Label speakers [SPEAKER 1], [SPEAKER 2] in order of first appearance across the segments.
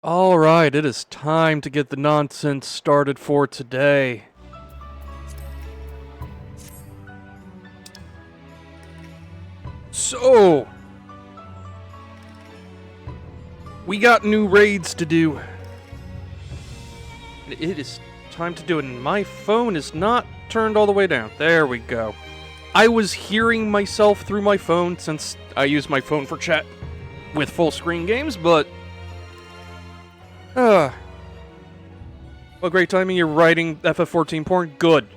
[SPEAKER 1] Alright, it is time to get the nonsense started for today. So, we got new raids to do. It is time to do it, and my phone is not turned all the way down. There we go. I was hearing myself through my phone since I use my phone for chat with full screen games, but well, great timing. You're writing FF14 porn. Good.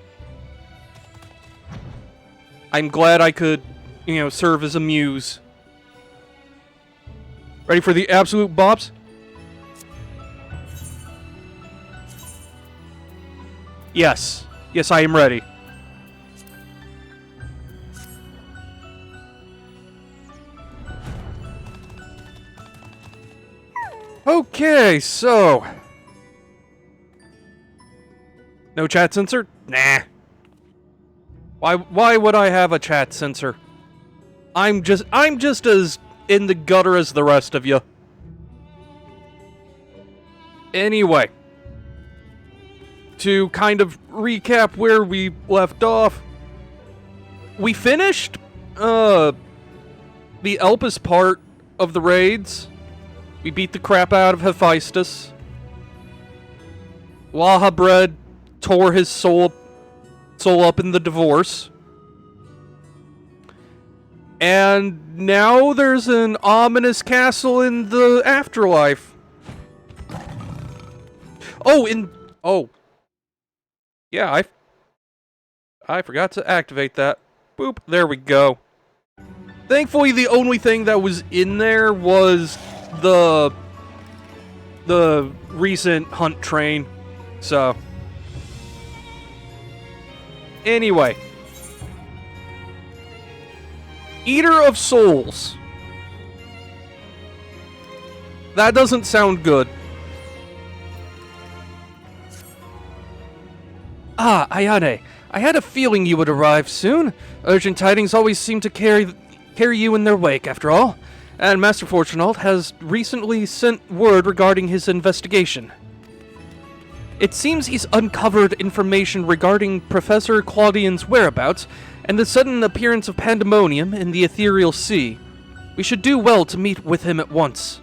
[SPEAKER 1] I'm glad I could, serve as a muse. Ready for the absolute bops? Yes. Yes, I am ready. Okay, so... no chat censor? Nah. Why would I have a chat censor? I'm just as in the gutter as the rest of you. Anyway, to kind of recap where we left off, we finished the Elpis part of the raids. We beat the crap out of Hephaestus. Lahabred tore his soul up in the divorce. And now there's an ominous castle in the afterlife. Yeah, I forgot to activate that. Boop, there we go. Thankfully, the only thing that was in there was the recent hunt train. So anyway, Eater of Souls. That doesn't sound good. Ah, Ayane. I had a feeling you would arrive soon. Urgent tidings always seem to carry you in their wake, after all. And Master Fortunault has recently sent word regarding his investigation. It seems he's uncovered information regarding Professor Claudian's whereabouts and the sudden appearance of pandemonium in the ethereal sea. We should do well to meet with him at once.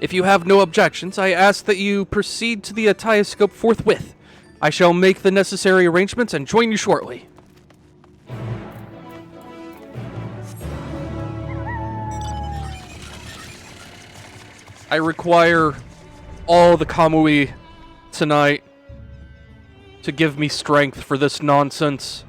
[SPEAKER 1] If you have no objections, I ask that you proceed to the Atioscope forthwith. I shall make the necessary arrangements and join you shortly. I require all the Kamui tonight to give me strength for this nonsense.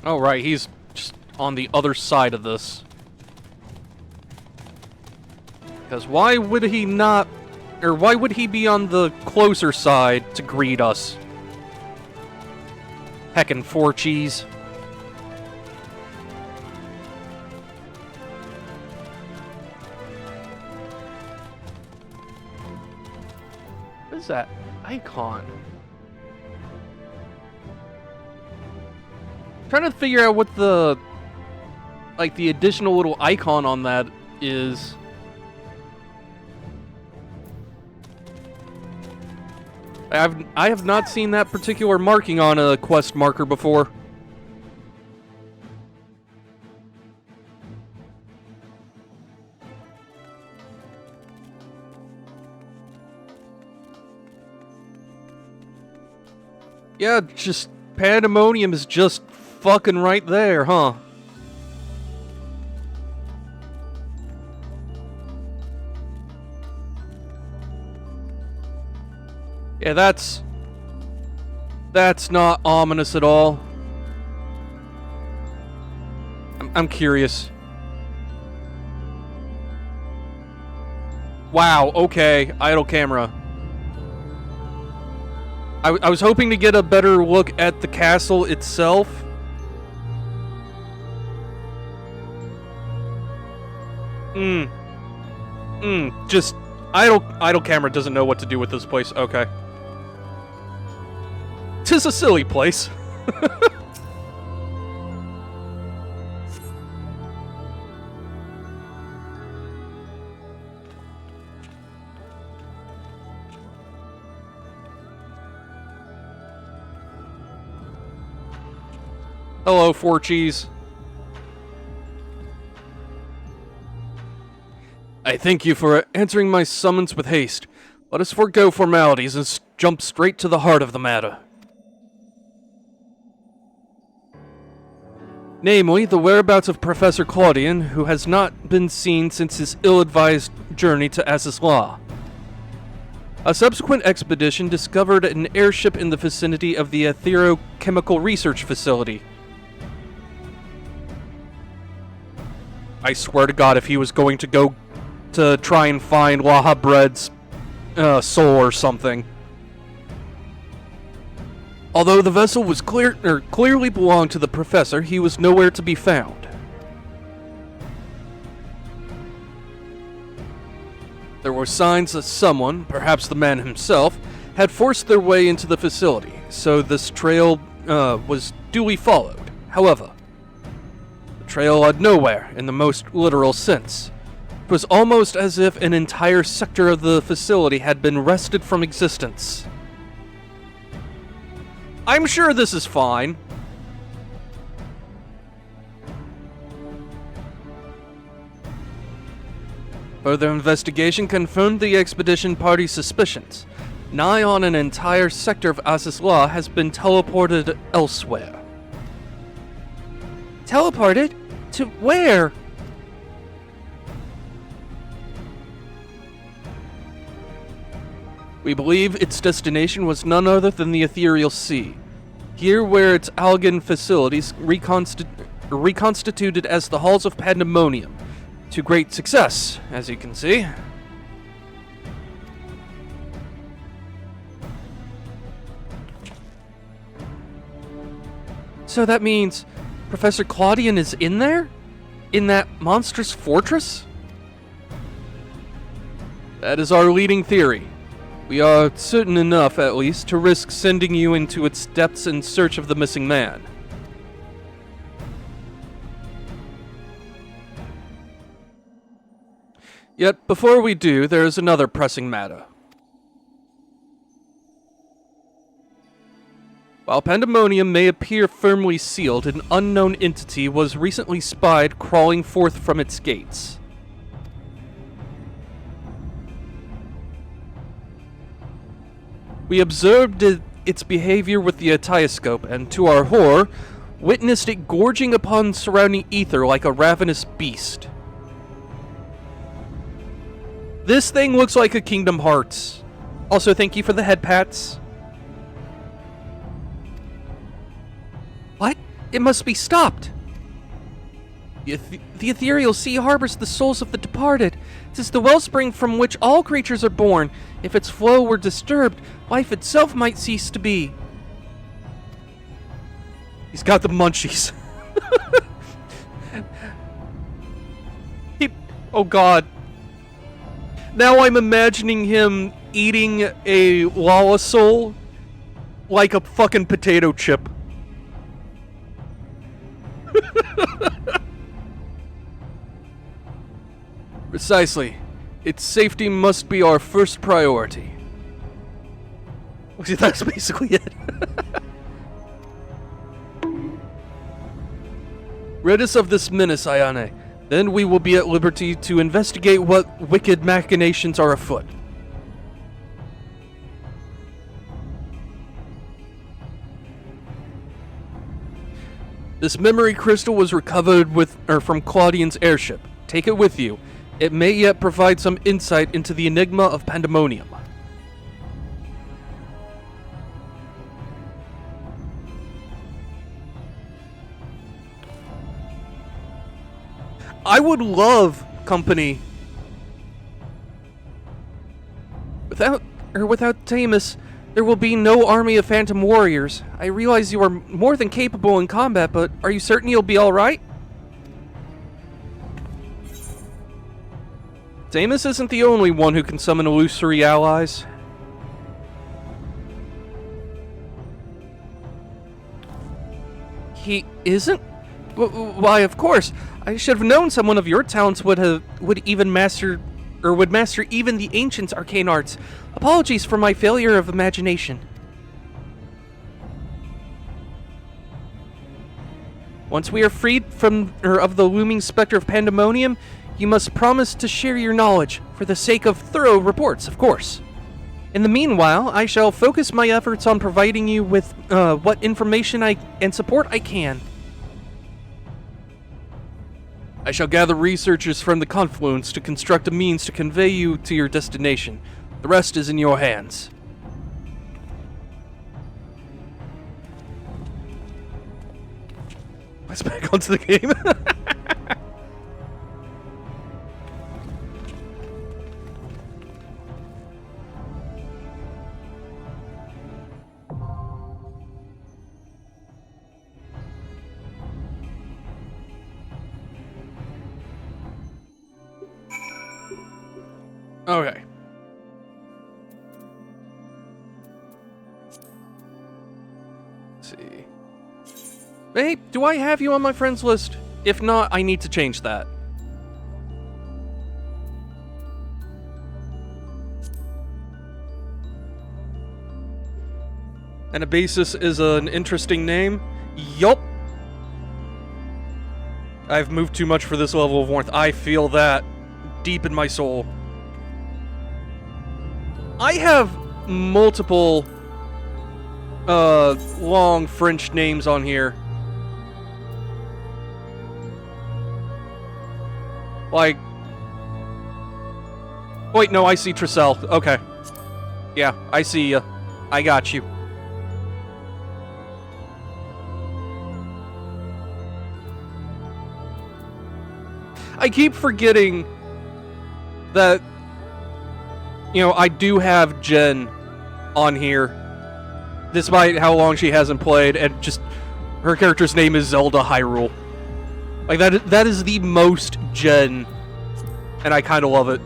[SPEAKER 1] Oh, right, he's just on the other side of this. Because why would he not... or why would he be on the closer side to greet us? Heckin' 4-cheese. What is that icon? Trying to figure out what the additional little icon on that is. I have not seen that particular marking on a quest marker before. Yeah, just pandemonium is just fucking right there, huh? Yeah, that's not ominous at all. I'm curious. Wow, okay, idle camera. I was hoping to get a better look at the castle itself. Just idle camera doesn't know what to do with this place. Okay. 'Tis a silly place. Hello, Four Cheese. I thank you for answering my summons with haste. Let us forego formalities and jump straight to the heart of the matter. Namely, the whereabouts of Professor Claudian, who has not been seen since his ill-advised journey to Asisla. A subsequent expedition discovered an airship in the vicinity of the Aetherochemical Research Facility. I swear to God, if he was going to go to try and find Laha Bread's soul or something. Although the vessel was clearly belonged to the professor, he was nowhere to be found. There were signs that someone, perhaps the man himself, had forced their way into the facility, so this trail was duly followed. However, the trail led nowhere in the most literal sense. It was almost as if an entire sector of the facility had been wrested from existence. I'm sure this is fine. Further investigation confirmed the expedition party's suspicions. Nigh on an entire sector of Asisla has been teleported elsewhere. Teleported? To where? We believe its destination was none other than the Ethereal Sea. Here where its Algan facilities reconstituted as the Halls of Pandemonium. To great success, as you can see. So that means Professor Claudian is in there? In that monstrous fortress? That is our leading theory. We are certain enough, at least, to risk sending you into its depths in search of the missing man. Yet, before we do, there is another pressing matter. While Pandemonium may appear firmly sealed, an unknown entity was recently spied crawling forth from its gates. We observed its behavior with the Atioscope, and to our horror, witnessed it gorging upon surrounding ether like a ravenous beast. This thing looks like a Kingdom Hearts. Also, thank you for the head pats. What? It must be stopped. The ethereal sea harbors the souls of the departed. It is the wellspring from which all creatures are born. If its flow were disturbed, life itself might cease to be. He's got the munchies. Oh God. Now I'm imagining him eating a Lala soul like a fucking potato chip. Precisely. Its safety must be our first priority. That's basically it. Rid us of this menace, Ayane. Then we will be at liberty to investigate what wicked machinations are afoot. This memory crystal was recovered from Claudian's airship. Take it with you. It may yet provide some insight into the enigma of Pandemonium. I would love company. Without Tamus, there will be no army of phantom warriors. I realize you are more than capable in combat, but are you certain you'll be alright? Damus isn't the only one who can summon illusory allies. He isn't? Why, of course. I should have known someone of your talents would master even the ancients' arcane arts. Apologies for my failure of imagination. Once we are freed of the looming specter of pandemonium, you must promise to share your knowledge, for the sake of thorough reports, of course. In the meanwhile, I shall focus my efforts on providing you with what information and support I can. I shall gather researchers from the confluence to construct a means to convey you to your destination. The rest is in your hands. Let's back onto the game. Okay. Let's see. Hey, do I have you on my friends list? If not, I need to change that. Anabasis is an interesting name. Yup. I've moved too much for this level of warmth. I feel that deep in my soul. I have multiple long French names on here. Like, wait, no, I see Tricelle. Okay. Yeah, I see ya. I got you. I keep forgetting that, you know, I do have Jen on here, despite how long she hasn't played, and just her character's name is Zelda Hyrule. Like, that is the most Jen, and I kind of love it.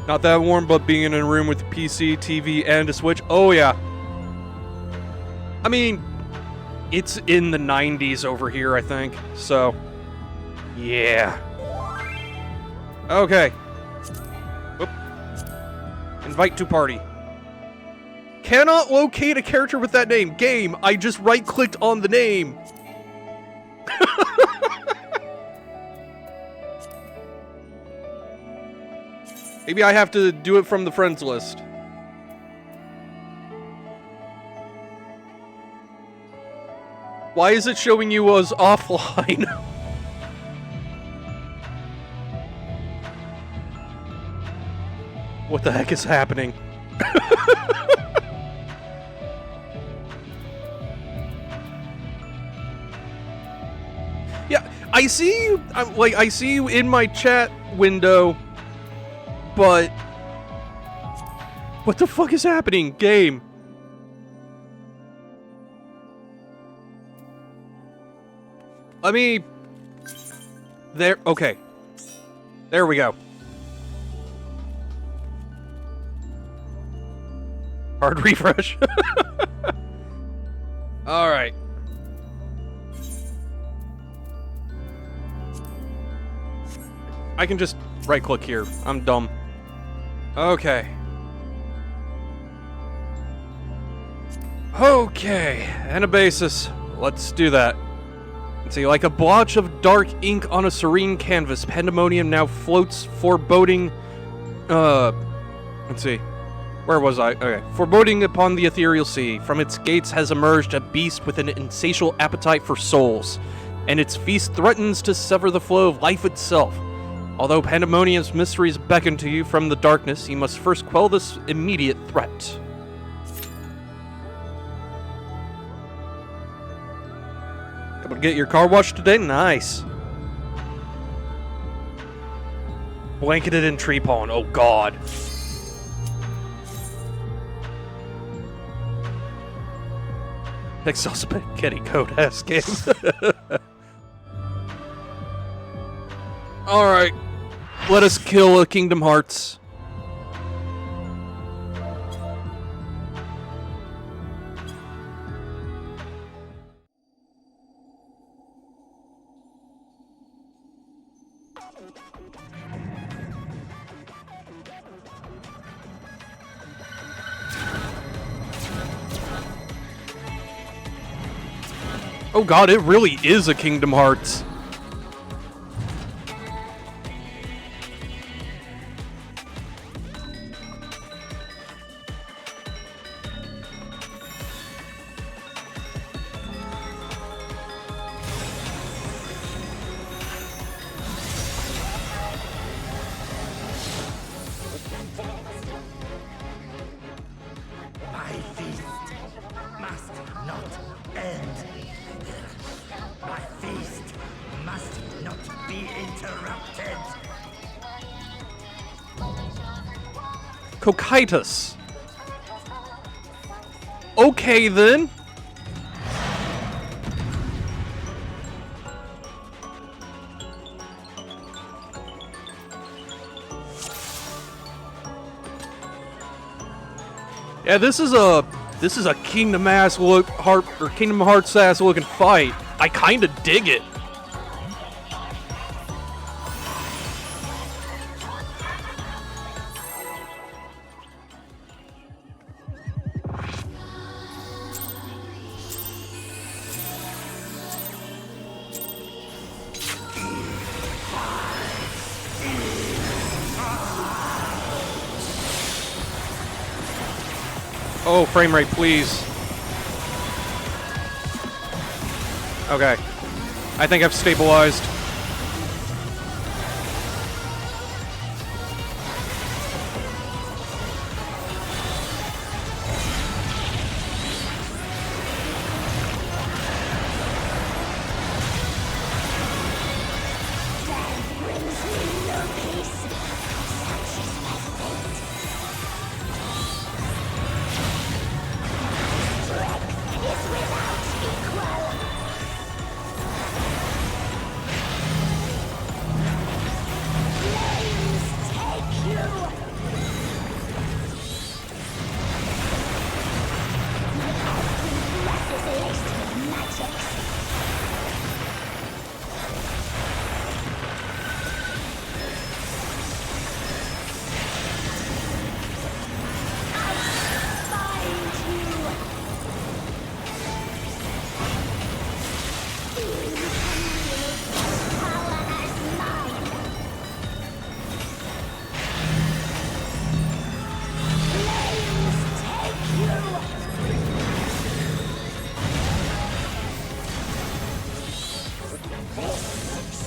[SPEAKER 1] Not that warm, but being in a room with a PC, TV, and a Switch. Oh, yeah. I mean, it's in the 90s over here, I think. So, yeah. Okay. Oop. Invite to party. Cannot locate a character with that name. Game, I just right-clicked on the name. Maybe I have to do it from the friends list. Why is it showing you as offline? What the heck is happening? Yeah, I see you. I see you in my chat window, but what the fuck is happening, game? Let me... There... Okay. There we go. Hard refresh. Alright. I can just right-click here. I'm dumb. Okay. Okay. Anabasis. Let's do that. See, like a blotch of dark ink on a serene canvas, pandemonium now floats foreboding, let's see. Where was I? Okay. Foreboding upon the ethereal sea. From its gates has emerged a beast with an insatiable appetite for souls, and its feast threatens to sever the flow of life itself. Although pandemonium's mysteries beckon to you from the darkness, you must first quell this immediate threat. Able to get your car washed today? Nice. Blanketed in tree pollen. Oh, God. Excel spaghetti code-ass game. Alright. Let us kill a Kingdom Hearts. Oh god, it really is a Kingdom Hearts.
[SPEAKER 2] My feast must not end. My feast must not be interrupted.
[SPEAKER 1] Cocytus. Okay then. Yeah, this is a Kingdom Hearts ass looking fight. I kinda dig it. Oh, frame rate, please. Okay. I think I've stabilized.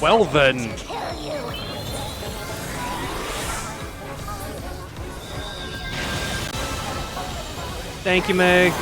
[SPEAKER 1] Well then. Thank you, Meg.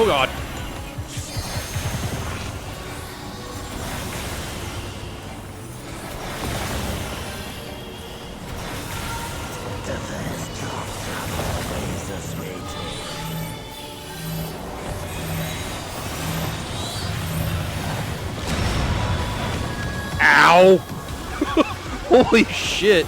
[SPEAKER 1] Oh god.
[SPEAKER 2] The first drops are always the sweetest.
[SPEAKER 1] Ow! Holy shit.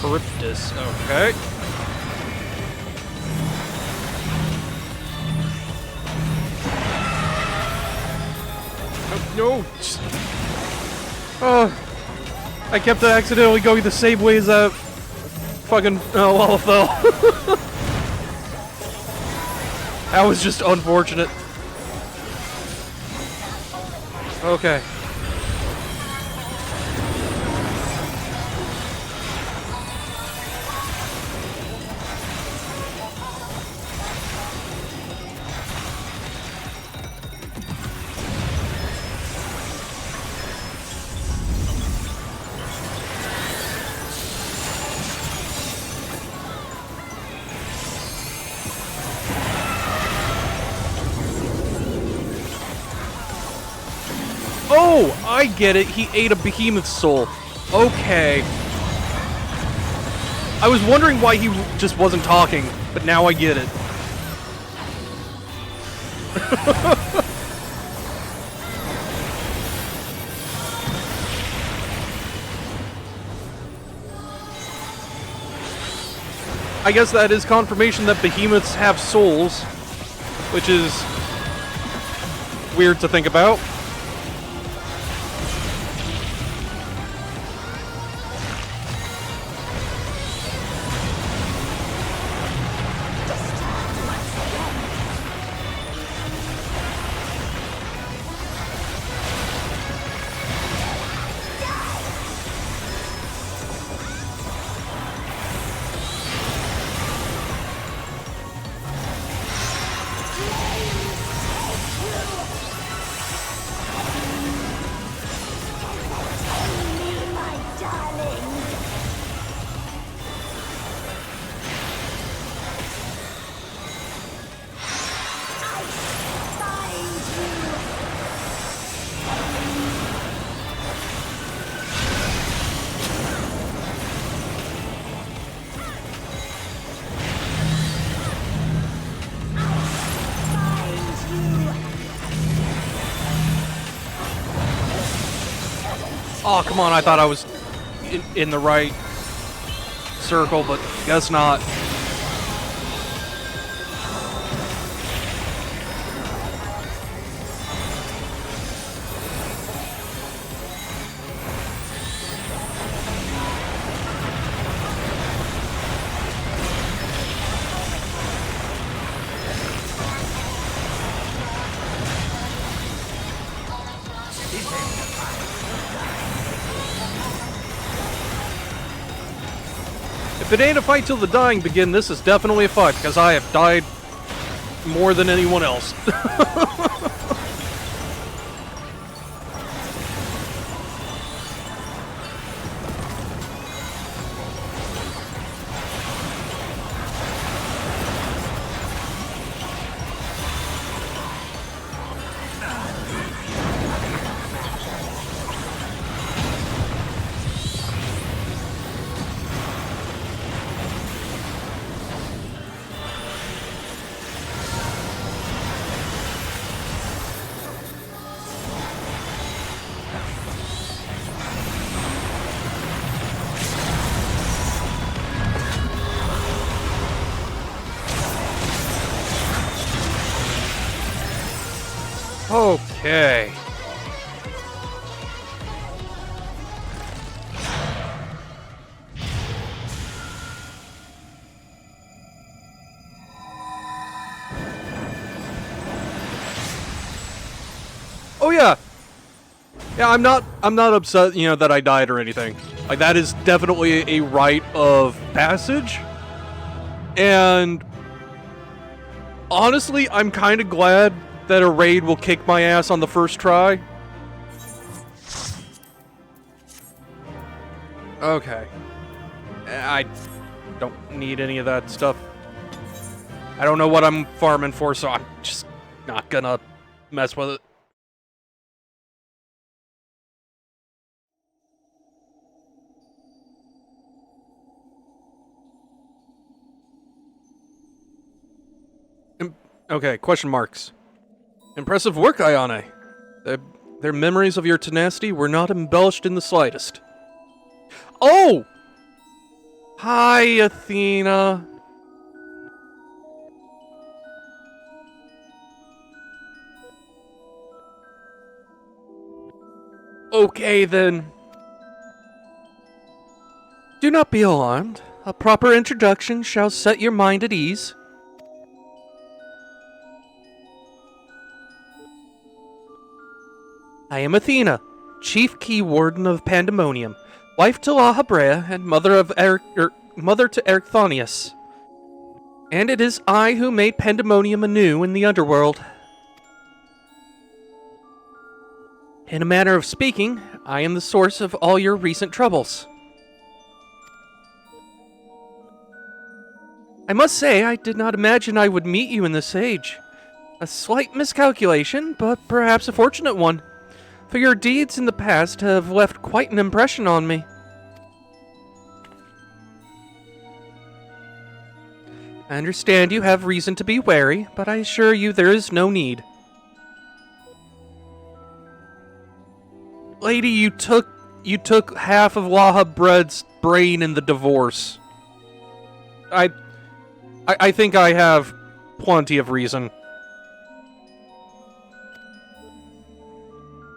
[SPEAKER 1] Cryptus, okay. No. I kept accidentally going the same way as that fucking Lalafell. That was just unfortunate. Okay. Oh, I get it. He ate a behemoth soul. Okay. I was wondering why he just wasn't talking, but now I get it. I guess that is confirmation that behemoths have souls, which is weird to think about. Oh, come on, I thought I was in the right circle, but guess not. If it ain't a fight till the dying begin, this is definitely a fight, because I have died more than anyone else. Okay. Oh yeah. Yeah, I'm not upset, that I died or anything. Like, that is definitely a rite of passage. And honestly, I'm kind of glad that a raid will kick my ass on the first try. Okay. I don't need any of that stuff. I don't know what I'm farming for, so I'm just not gonna mess with it. Okay, question marks. Impressive work, Ayane. Their memories of your tenacity were not embellished in the slightest. Oh! Hi, Athena. Okay, then. Do not be alarmed. A proper introduction shall set your mind at ease. I am Athena, chief key warden of Pandemonium, wife to La Habrea and mother to Erchthonius. And it is I who made Pandemonium anew in the underworld. In a manner of speaking, I am the source of all your recent troubles. I must say, I did not imagine I would meet you in this age. A slight miscalculation, but perhaps a fortunate one, for your deeds in the past have left quite an impression on me. I understand you have reason to be wary, but I assure you there is no need. Lady, you took half of Laha Bread's brain in the divorce. I think I have plenty of reason.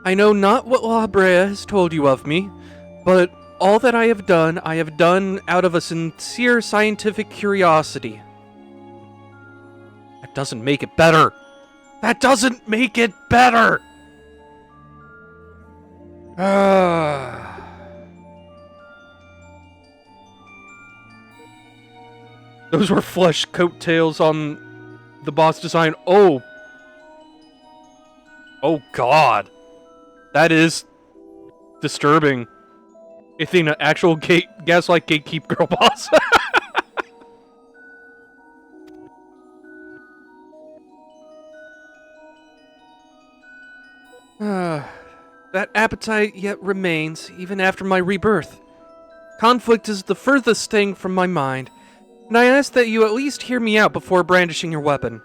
[SPEAKER 1] I know not what La Brea has told you of me, but all that I have done out of a sincere scientific curiosity. That doesn't make it better. That doesn't make it better! Those were flesh coattails on the boss design. Oh. Oh god. That is disturbing. Athena, actual gaslight gatekeep girl boss. That appetite yet remains, even after my rebirth. Conflict is the furthest thing from my mind, and I ask that you at least hear me out before brandishing your weapon.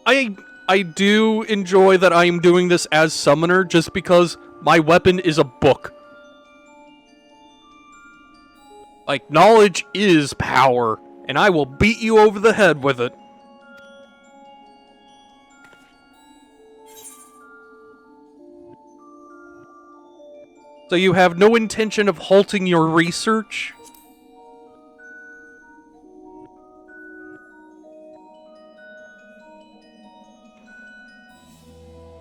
[SPEAKER 1] I do enjoy that I am doing this as summoner, just because my weapon is a book. Like, knowledge is power, and I will beat you over the head with it. So you have no intention of halting your research?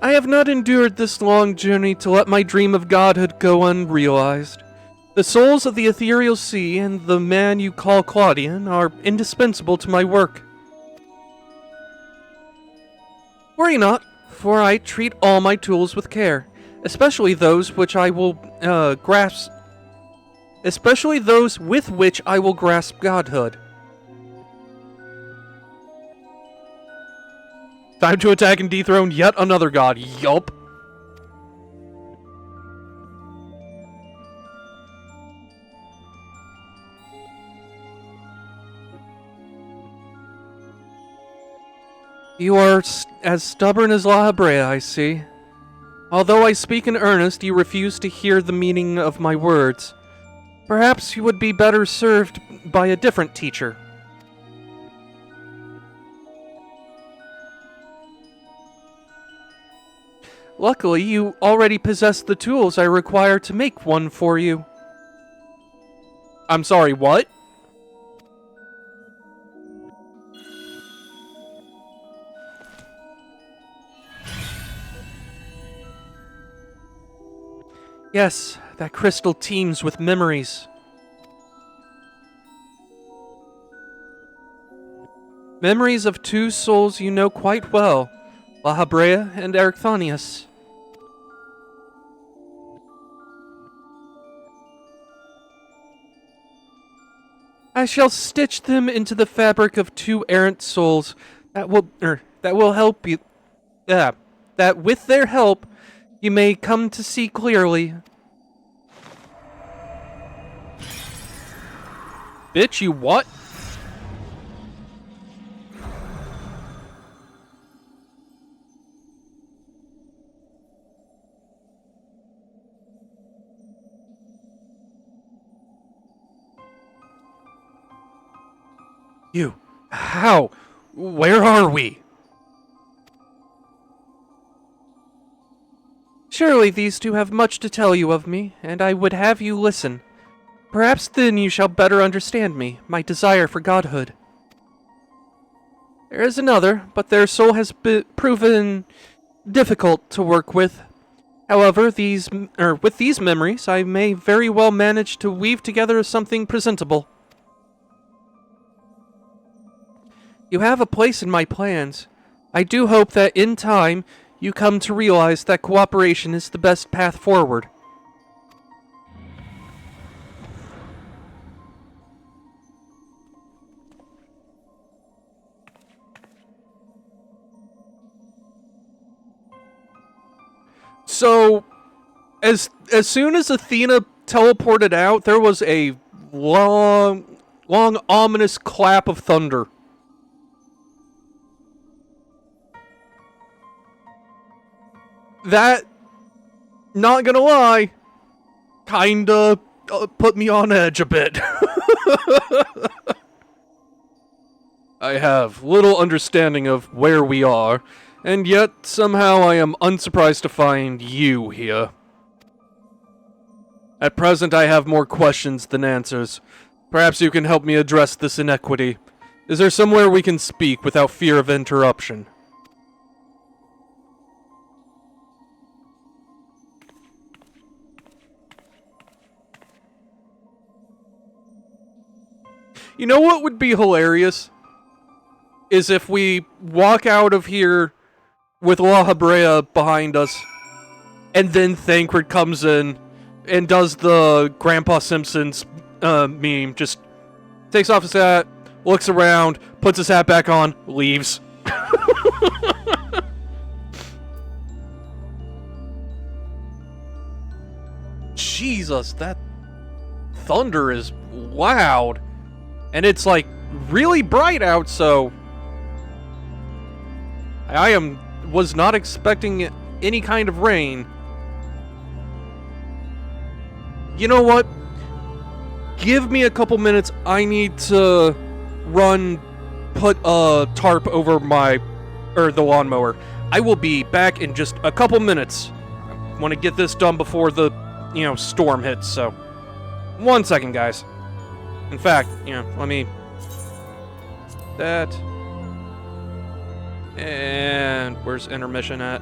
[SPEAKER 1] I have not endured this long journey to let my dream of godhood go unrealized. The souls of the ethereal sea and the man you call Claudian are indispensable to my work. Worry not, for I treat all my tools with care, especially those which I will grasp. Especially those with which I will grasp godhood. Time to attack and dethrone yet another god. Yup. You are as stubborn as La Habrea, I see. Although I speak in earnest, you refuse to hear the meaning of my words. Perhaps you would be better served by a different teacher. Luckily, you already possess the tools I require to make one for you. I'm sorry, what? Yes, that crystal teems with memories. Memories of two souls you know quite well, La Habrea and Erchthonius. I shall stitch them into the fabric of two errant souls that will help you. That with their help, you may come to see clearly. Bitch, you what? You. How? Where are we? Surely these two have much to tell you of me, and I would have you listen. Perhaps then you shall better understand me, my desire for godhood. There is another, but their soul has proven difficult to work with. However, with these memories, I may very well manage to weave together something presentable. You have a place in my plans. I do hope that in time, you come to realize that cooperation is the best path forward. So, as soon as Athena teleported out, there was a long, ominous clap of thunder. That, not gonna lie, kinda put me on edge a bit. I have little understanding of where we are, and yet somehow I am unsurprised to find you here. At present I have more questions than answers. Perhaps you can help me address this inequity. Is there somewhere we can speak without fear of interruption? You know what would be hilarious? Is if we walk out of here with La Habrea behind us, and then Thancred comes in and does the Grandpa Simpsons meme. Just takes off his hat, looks around, puts his hat back on, leaves. Jesus, that thunder is loud. And it's like really bright out, so I was not expecting any kind of rain. You know what? Give me a couple minutes. I need to put a tarp over the lawnmower. I will be back in just a couple minutes. I want to get this done before the, storm hits, so 1 second, guys. In fact, let me... That... And where's intermission at?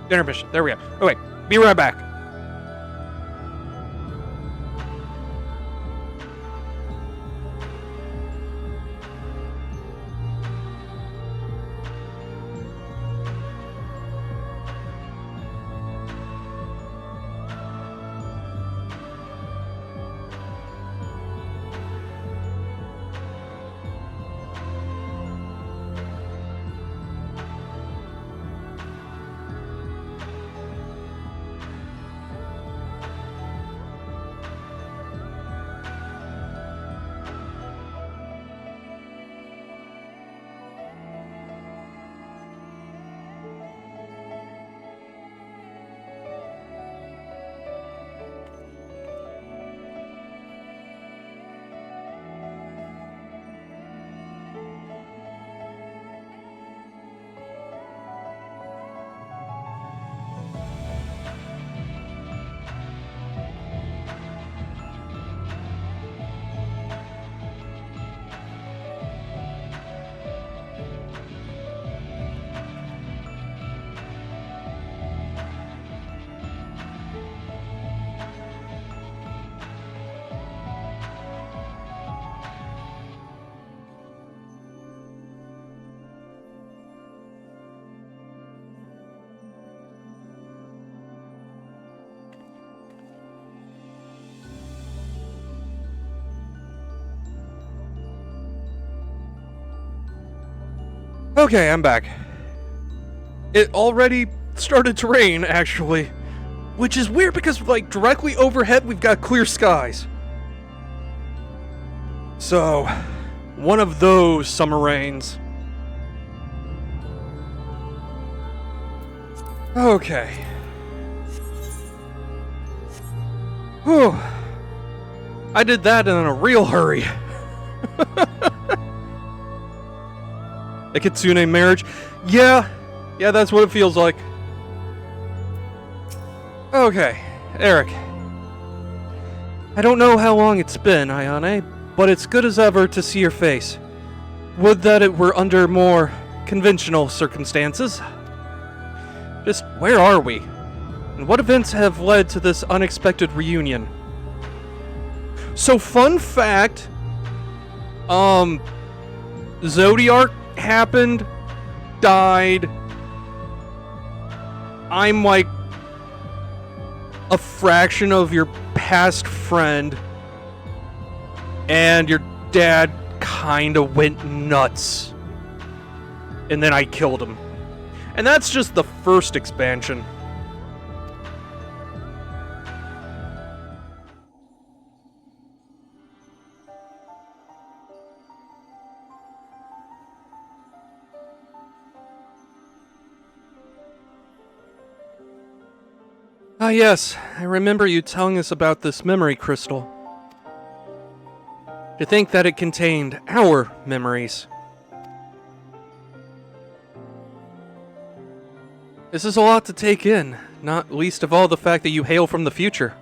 [SPEAKER 1] Intermission. There we go. Oh, wait. Be right back. Okay, I'm back. It already started to rain, actually. Which is weird because, directly overhead we've got clear skies. So, one of those summer rains. Okay. Whew. I did that in a real hurry. A kitsune marriage? Yeah, that's what it feels like. Okay, Eric. I don't know how long it's been, Ayane, but it's good as ever to see your face. Would that it were under more conventional circumstances. Just where are we? And what events have led to this unexpected reunion? So, fun fact, Zodiac happened, died. I'm like a fraction of your past friend, and your dad kinda went nuts. And then I killed him. And that's just the first expansion. Ah yes, I remember you telling us about this memory crystal. To think that it contained our memories. This is a lot to take in, not least of all the fact that you hail from the future.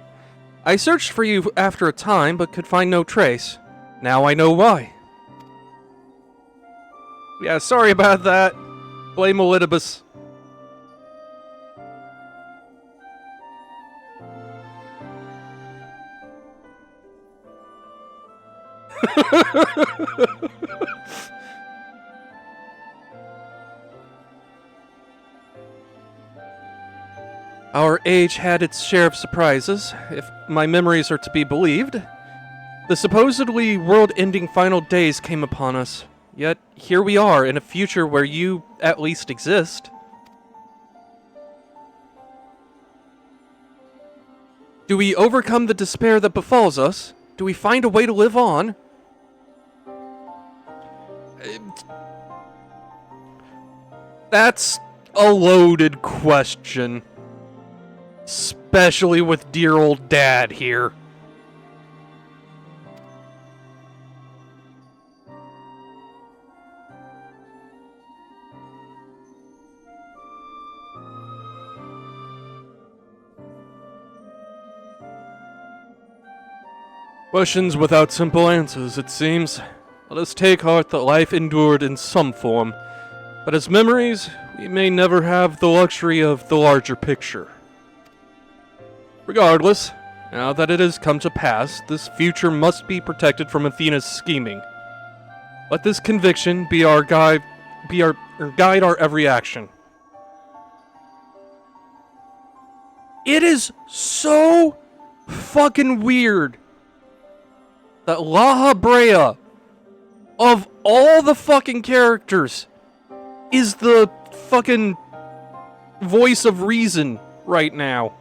[SPEAKER 1] I searched for you after a time, but could find no trace. Now I know why. Yeah, sorry about that. Blame Elidibus. Our age had its share of surprises, if my memories are to be believed. The supposedly world-ending final days came upon us, yet here we are in a future where you at least exist. Do we overcome the despair that befalls us? Do we find a way to live on? That's a loaded question. Especially with dear old dad here. Questions without simple answers, it seems. Let us take heart that life endured in some form, but as memories, we may never have the luxury of the larger picture. Regardless, now that it has come to pass, this future must be protected from Athena's scheming. Let this conviction be our guide, guide our every action. It is so fucking weird that La Habrea, of all the fucking characters, is the fucking voice of reason right now.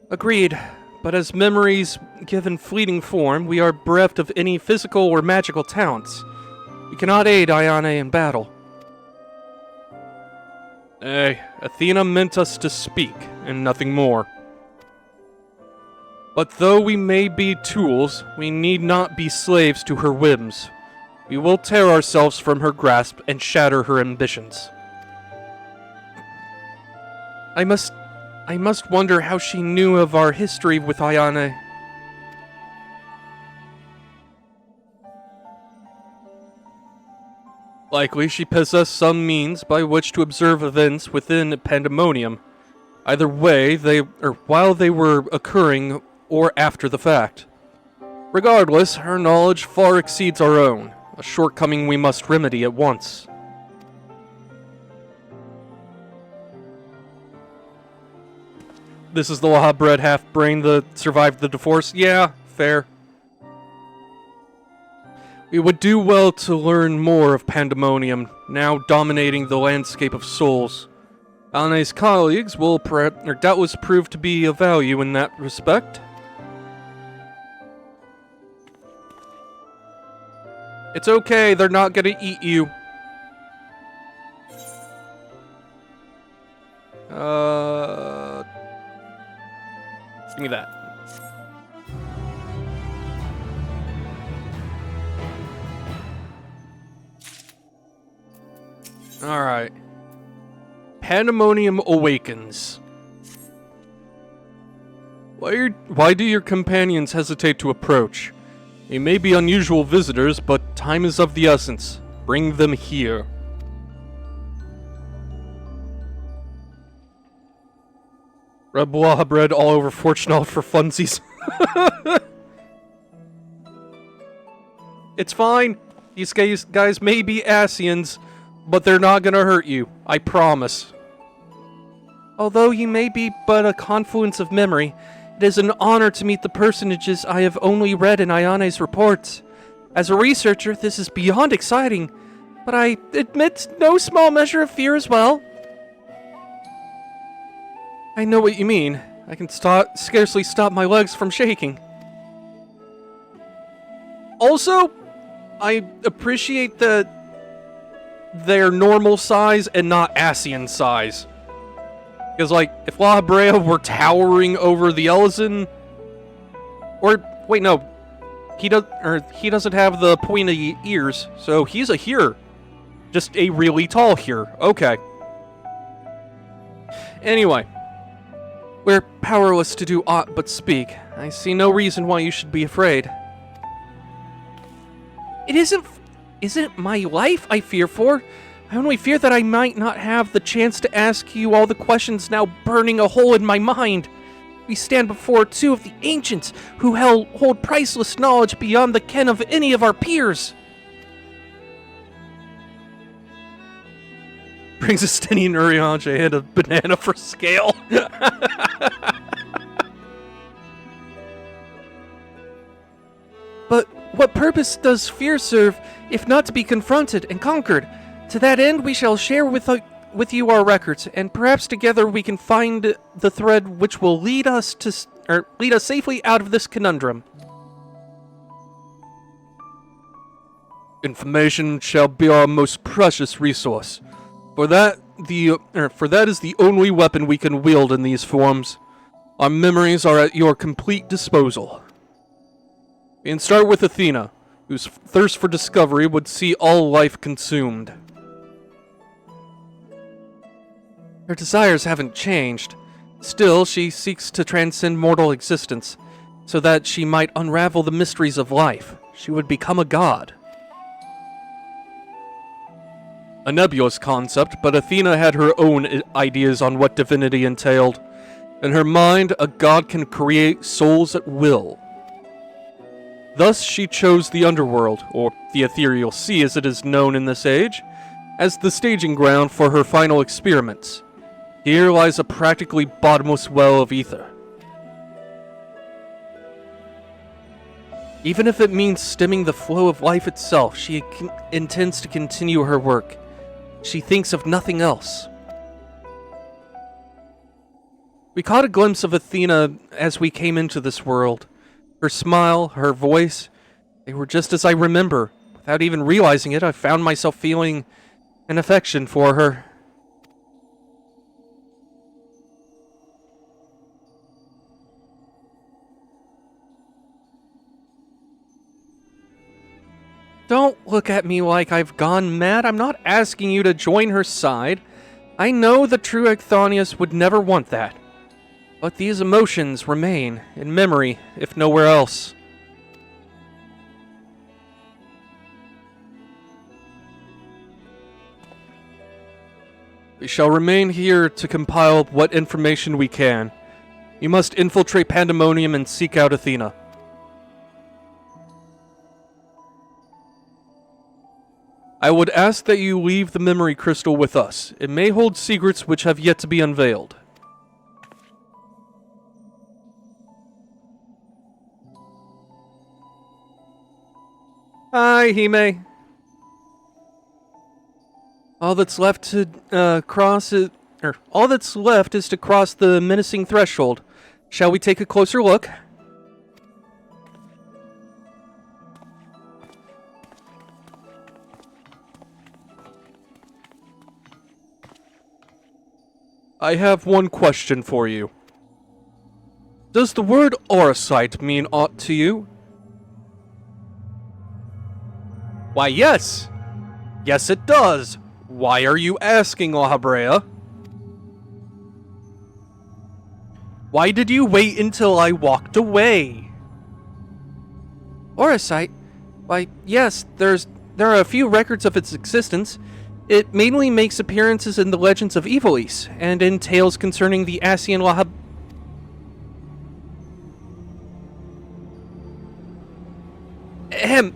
[SPEAKER 1] Agreed, but as memories given fleeting form, we are bereft of any physical or magical talents. We cannot aid Ayane in battle. Athena meant us to speak, and nothing more. But though we may be tools, we need not be slaves to her whims. We will tear ourselves from her grasp and shatter her ambitions. I must wonder how she knew of our history with Ayane. Likely she possessed some means by which to observe events within Pandemonium. Either way, while they were occurring or after the fact. Regardless, her knowledge far exceeds our own, a shortcoming we must remedy at once. This is the law-bred half-brain that survived the divorce? Yeah, fair. We would do well to learn more of Pandemonium, now dominating the landscape of souls. Alne's colleagues will doubtless prove to be of value in that respect. It's okay, they're not gonna eat you. Give me that. Alright. Pandemonium awakens. Why do your companions hesitate to approach? They may be unusual visitors, but time is of the essence. Bring them here. Rebois bread all over Fortunal for funsies. It's fine. These guys may be Asians, but they're not gonna hurt you. I promise. Although you may be but a confluence of memory, it is an honor to meet the personages I have only read in Ayane's reports. As a researcher, this is beyond exciting, but I admit no small measure of fear as well. I know what you mean. I can scarcely stop my legs from shaking. Also, I appreciate that they're normal size and not Asian size. Because, like, if La Brea were towering over the Ellison, or wait, no, he doesn't have the pointy ears, so he's a here, just a really tall here. Okay. Anyway. We're powerless to do aught but speak. I see no reason why you should be afraid. It isn't my life I fear for. I only fear that I might not have the chance to ask you all the questions now burning a hole in my mind. We stand before two of the ancients who hold priceless knowledge beyond the ken of any of our peers. Brings a Stinian Uriange and a banana for scale. But what purpose does fear serve if not to be confronted and conquered? To that end, we shall share with you our records, and perhaps together we can find the thread which will lead us safely out of this conundrum. Information shall be our most precious resource. For that is the only weapon we can wield in these forms. Our memories are at your complete disposal. We can start with Athena, whose thirst for discovery would see all life consumed. Her desires haven't changed. Still, she seeks to transcend mortal existence, so that she might unravel the mysteries of life. She would become a god. A nebulous concept, but Athena had her own ideas on what divinity entailed. In her mind, a god can create souls at will. Thus, she chose the underworld, or the ethereal sea as it is known in this age, as the staging ground for her final experiments. Here lies a practically bottomless well of ether. Even if it means stemming the flow of life itself, she intends to continue her work. She thinks of nothing else. We caught a glimpse of Athena as we came into this world. Her smile, her voice, they were just as I remember. Without even realizing it, I found myself feeling an affection for her. Don't look at me like I've gone mad. I'm not asking you to join her side. I know the true Ecthonius would never want that. But these emotions remain, in memory, if nowhere else. We shall remain here to compile what information we can. You must infiltrate Pandemonium and seek out Athena. I would ask that you leave the memory crystal with us. It may hold secrets which have yet to be unveiled. Hi, Hime. All that's left is to cross the menacing threshold. Shall we take a closer look? I have one question for you. Does the word Orosite mean aught to you? Why, yes. Yes, it does. Why are you asking, La Habrea? Why did you wait until I walked away? Orosite? Why, yes, there are a few records of its existence. It mainly makes appearances in the legends of Evilise, and in tales concerning the Asian Lahab...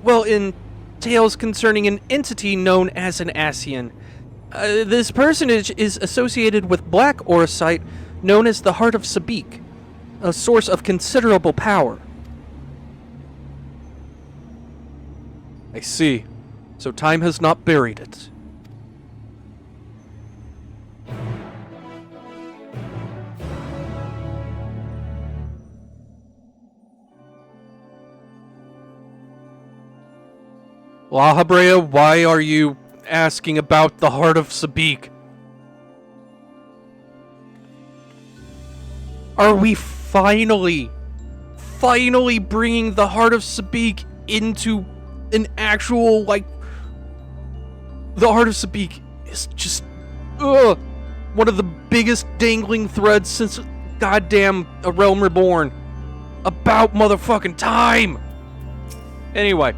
[SPEAKER 1] well, in tales concerning an entity known as an Asian. This personage is associated with black Orosite known as the Heart of Sabik, a source of considerable power. I see. So time has not buried it. La Habrea, why are you asking about the Heart of Sabik? Are we finally bringing the Heart of Sabik into an actual, like... The Heart of Sabik is just... one of the biggest dangling threads since goddamn A Realm Reborn. About motherfucking time! Anyway.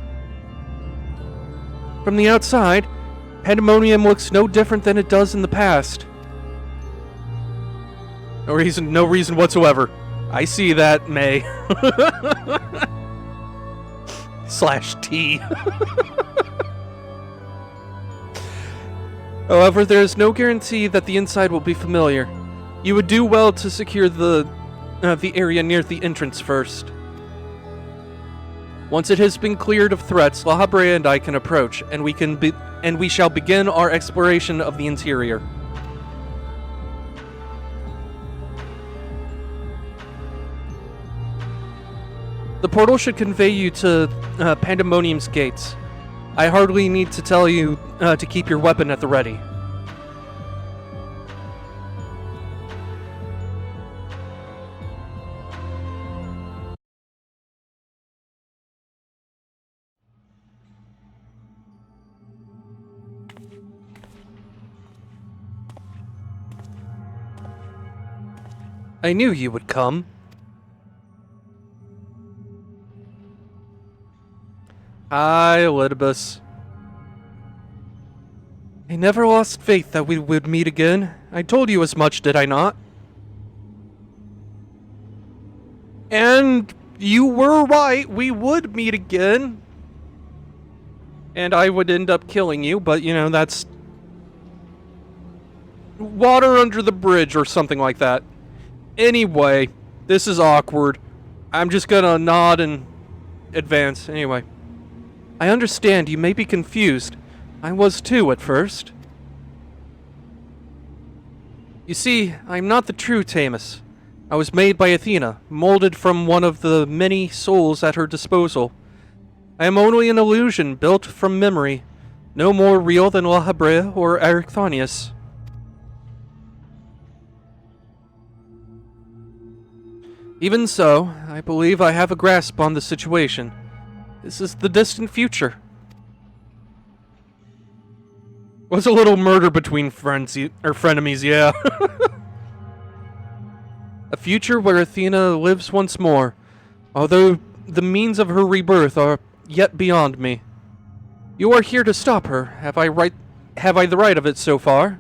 [SPEAKER 1] From the outside, Pandemonium looks no different than it does in the past. No reason whatsoever. I see that, May. /T. However, there is no guarantee that the inside will be familiar. You would do well to secure the area near the entrance first. Once it has been cleared of threats, La Habrea and I can approach, and we shall begin our exploration of the interior. The portal should convey you to Pandemonium's gates. I hardly need to tell you to keep your weapon at the ready. I knew you would come. Hi, Elidibus. I never lost faith that we would meet again. I told you as much, did I not? And you were right, we would meet again. And I would end up killing you, but you know, that's... water under the bridge or something like that. Anyway, this is awkward. I'm just gonna nod and advance. Anyway. I understand you may be confused. I was too at first. You see, I'm not the true Tamus. I was made by Athena, molded from one of the many souls at her disposal. I am only an illusion built from memory, no more real than La Habrea or Erichthonius. Even so, I believe I have a grasp on the situation. This is the distant future. Was a little murder between frenemies, yeah. A future where Athena lives once more, although the means of her rebirth are yet beyond me. You are here to stop her. Have I the right of it so far?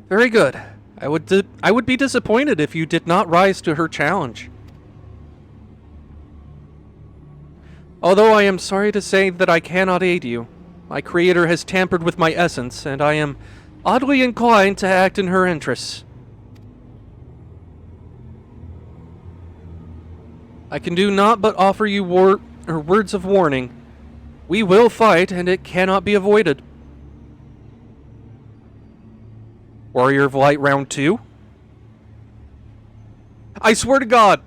[SPEAKER 1] Very good. I would be disappointed if you did not rise to her challenge. Although I am sorry to say that I cannot aid you. My creator has tampered with my essence, and I am oddly inclined to act in her interests. I can do naught but offer you words of warning. We will fight, and it cannot be avoided. Warrior of Light Round 2? I swear to God,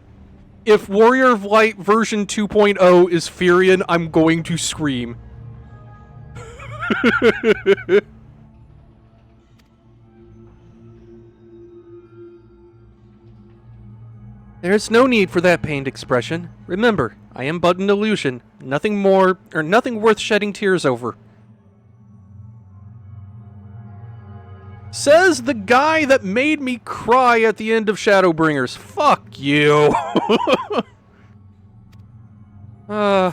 [SPEAKER 1] if Warrior of Light version 2.0 is Furion, I'm going to scream. There's no need for that pained expression. Remember, I am but an illusion. Nothing more, or nothing worth shedding tears over. Says the guy that made me cry at the end of Shadowbringers. Fuck you. I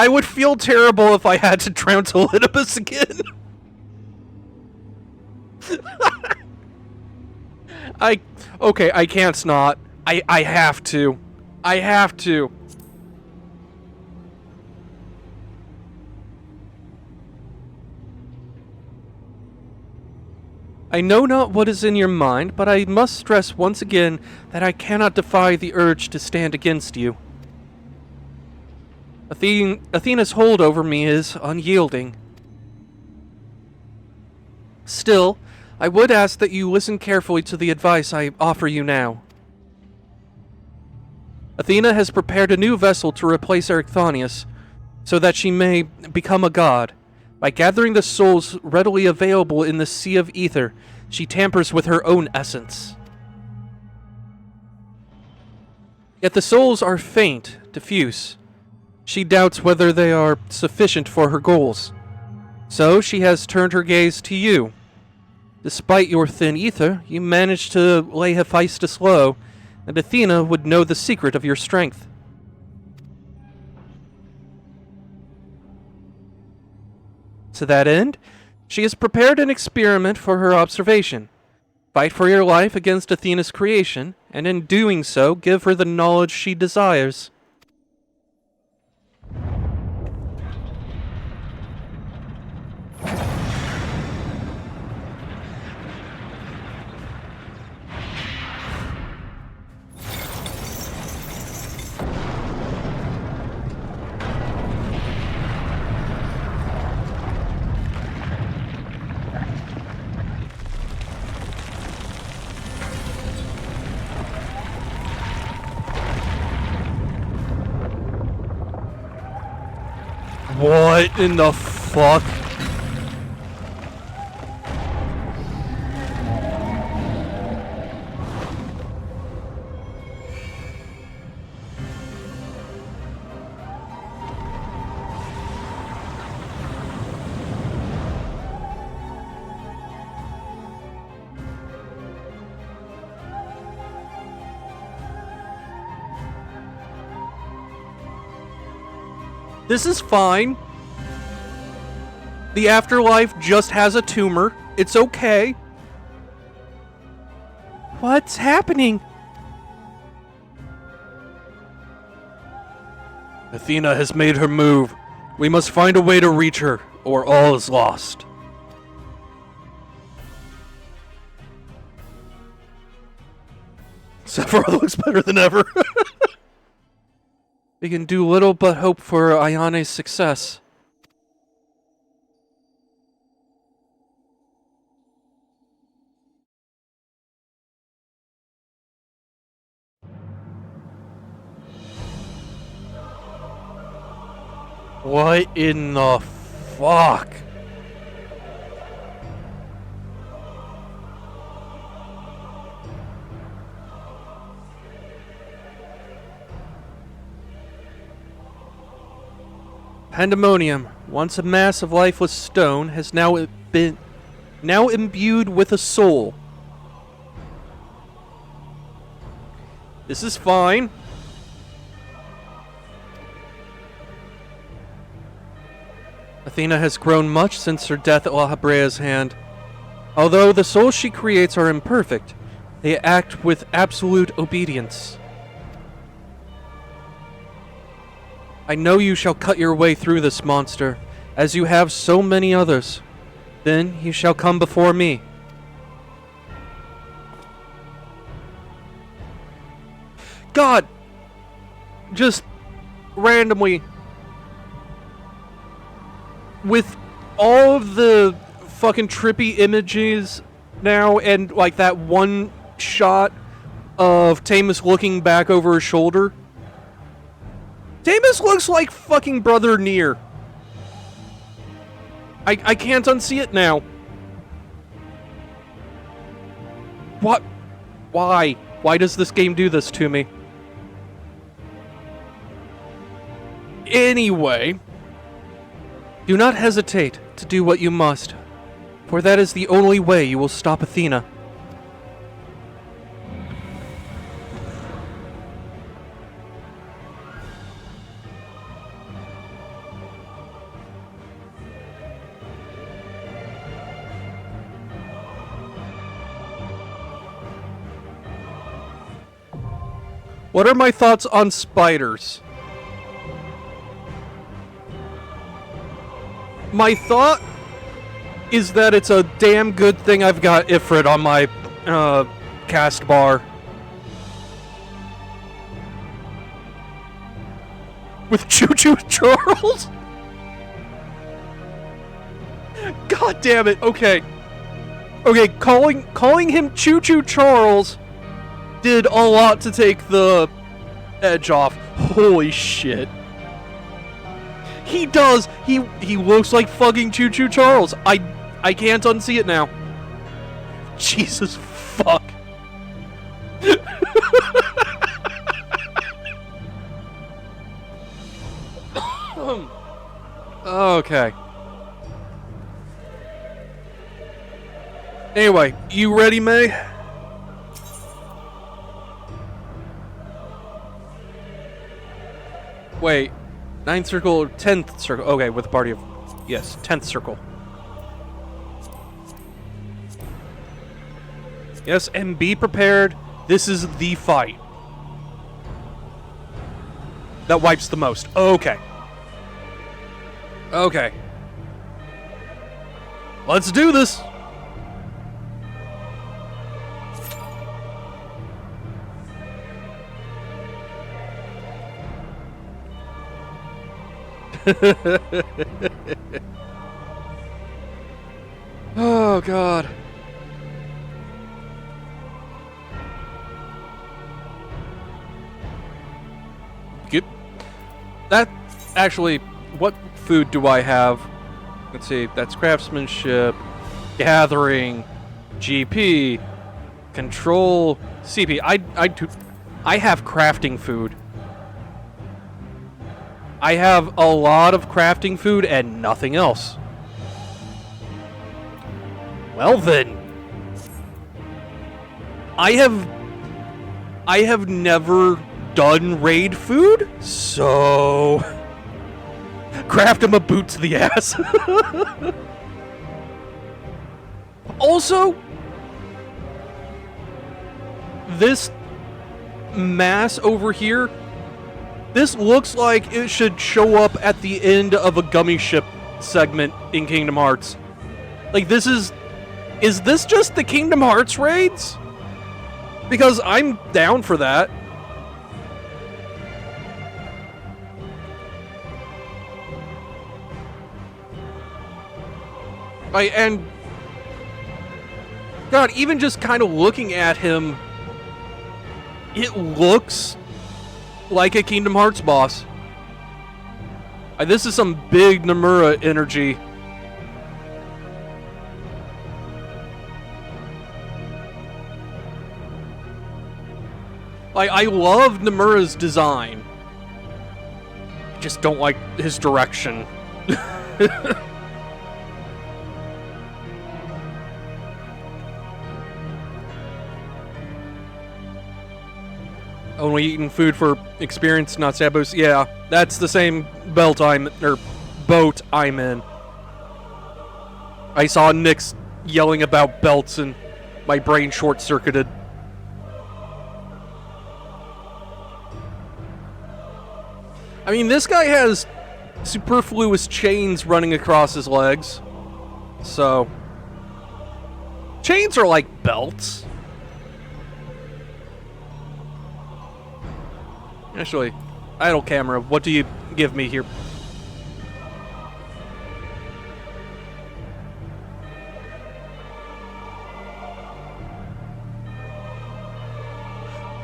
[SPEAKER 1] would feel terrible if I had to drown to Olympus again. Okay, I can't not. I have to. I have to. I know not what is in your mind, but I must stress once again that I cannot defy the urge to stand against you. Athena's hold over me is unyielding. Still, I would ask that you listen carefully to the advice I offer you now. Athena has prepared a new vessel to replace Erichthonius, so that she may become a god. By gathering the souls readily available in the sea of ether, she tampers with her own essence. Yet the souls are faint, diffuse. She doubts whether they are sufficient for her goals. So she has turned her gaze to you. Despite your thin ether, you managed to lay Hephaestus low, and Athena would know the secret of your strength. To that end, she has prepared an experiment for her observation. Fight for your life against Athena's creation, and in doing so, give her the knowledge she desires. What in the fuck? This is fine. The afterlife just has a tumor. It's okay. What's happening? Athena has made her move. We must find a way to reach her, or all is lost. Sephiroth looks better than ever. We can do little but hope for Ayane's success. What in the fuck? Pandemonium, once a mass of lifeless stone, has now been imbued with a soul. This is fine. Athena has grown much since her death at La Habrea's hand. Although the souls she creates are imperfect, they act with absolute obedience. I know you shall cut your way through this monster, as you have so many others. Then you shall come before me. God! Just randomly, with all of the fucking trippy images now, and like that one shot of Tamus looking back over his shoulder, Tamus looks like fucking Brother Nier. I can't unsee it now. What? Why? Why does this game do this to me? Anyway, do not hesitate to do what you must, for that is the only way you will stop Athena. What are my thoughts on spiders? My thought is that it's a damn good thing I've got Ifrit on my cast bar. With Choo Choo Charles? God damn it, okay. Okay, calling him Choo Choo Charles did a lot to take the edge off. Holy shit. He does. He looks like fucking Choo Choo Charles. I can't unsee it now. Jesus fuck. Okay. Anyway, you ready, May? Wait, 9th circle or 10th circle? Okay, with a party of... Yes, 10th circle. Yes, and be prepared. This is the fight that wipes the most. Okay. Okay. Let's do this! Oh, God. Get that. Actually, what food do I have? Let's see. That's craftsmanship, gathering, GP, control, CP. I have crafting food. I have a lot of crafting food and nothing else. Well then. I have never done raid food, so craft him a boot to the ass. Also, this mass over here, this looks like it should show up at the end of a gummy ship segment in Kingdom Hearts. Like, this is this just the Kingdom Hearts raids? Because I'm down for that. And God, even just kind of looking at him, it looks like a Kingdom Hearts boss. This is some big Nomura energy. I love Nomura's design. Just don't like his direction. Only eating food for experience, not stat boost. Yeah, that's the same boat I'm in. I saw Nyx yelling about belts and my brain short-circuited. I mean, this guy has superfluous chains running across his legs. So, chains are like belts. Actually, idle camera, what do you give me here?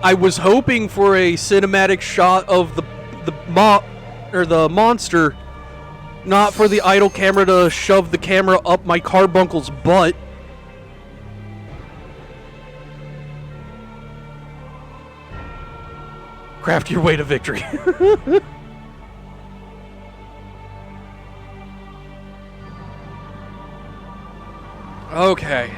[SPEAKER 1] I was hoping for a cinematic shot of the monster, not for the idle camera to shove the camera up my carbuncle's butt. Craft your way to victory. Okay.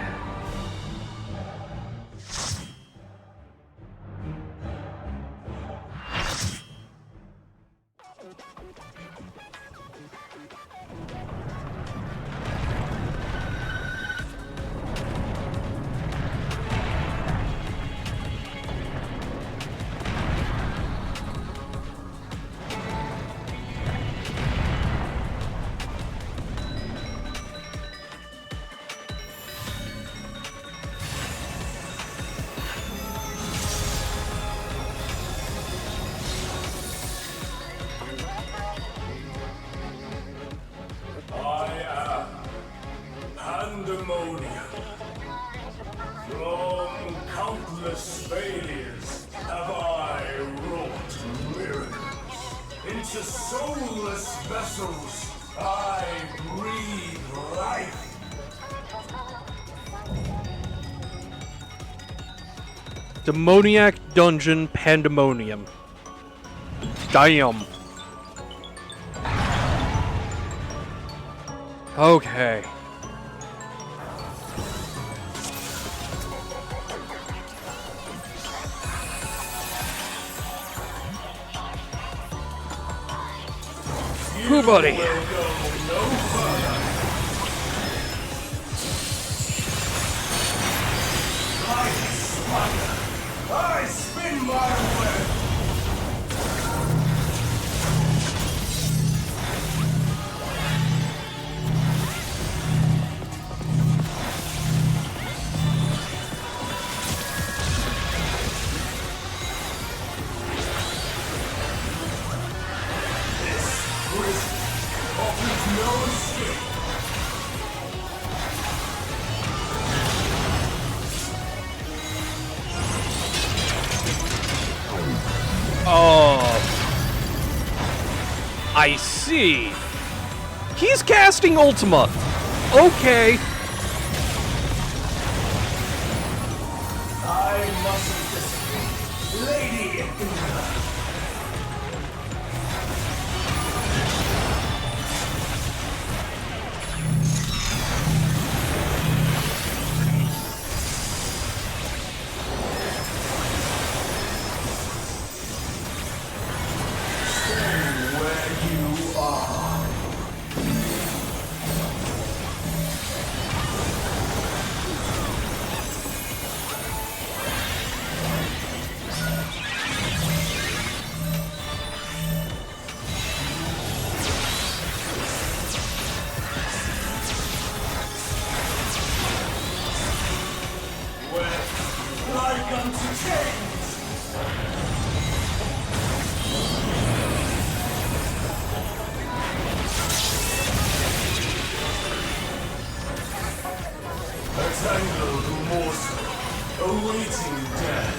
[SPEAKER 3] I am Pandemonium. From countless failures have I wrought miracles. Into soulless vessels I breathe life.
[SPEAKER 1] Demoniac Dungeon Pandemonium. Damn. Okay. Who, buddy?
[SPEAKER 3] I spin my web. Offers no escape.
[SPEAKER 1] Oh. I see. He's casting Ultima. Okay.
[SPEAKER 3] I mustn't escape. Lady Indra. Stay where you are. Wet like unto chains. A tangled morsel, awaiting death.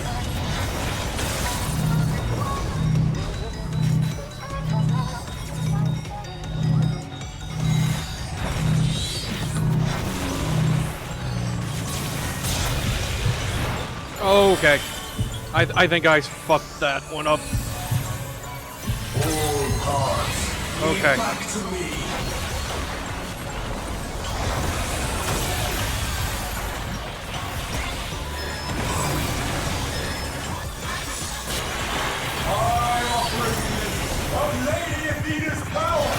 [SPEAKER 1] Okay. I think I fucked that one up.
[SPEAKER 3] All hearts, lead
[SPEAKER 1] Okay.
[SPEAKER 3] back to me. I operate of Lady Athena's power.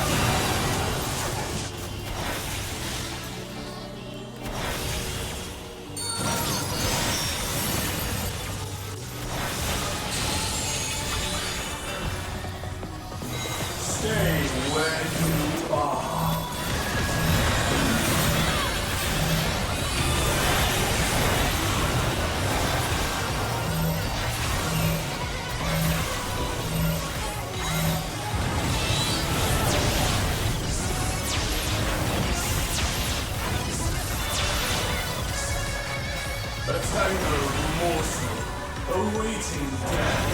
[SPEAKER 3] Stay where you are. A tangled morsel, awaiting death.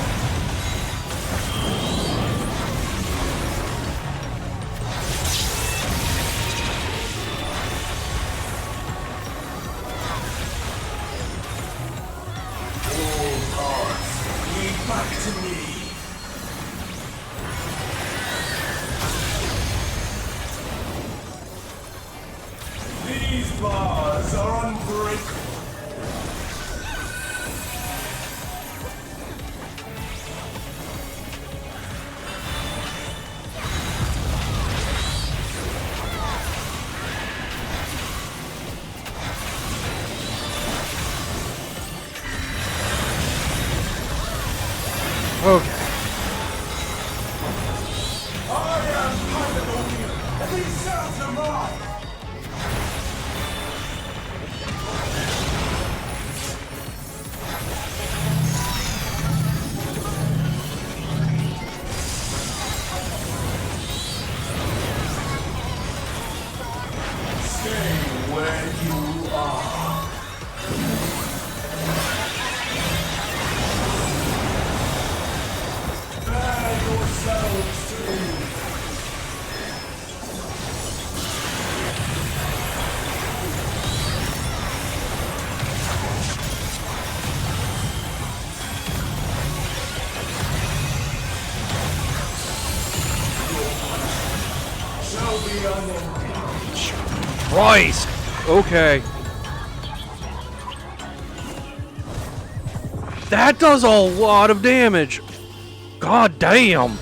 [SPEAKER 3] All hearts, lead back to me. gods are unbreakable.
[SPEAKER 1] Okay.
[SPEAKER 3] I am Pythagorean, and these sounds are mine. Stay where you are. Bear yourselves to me. Shall be unending.
[SPEAKER 1] Christ! Okay. That does a lot of damage. God damn.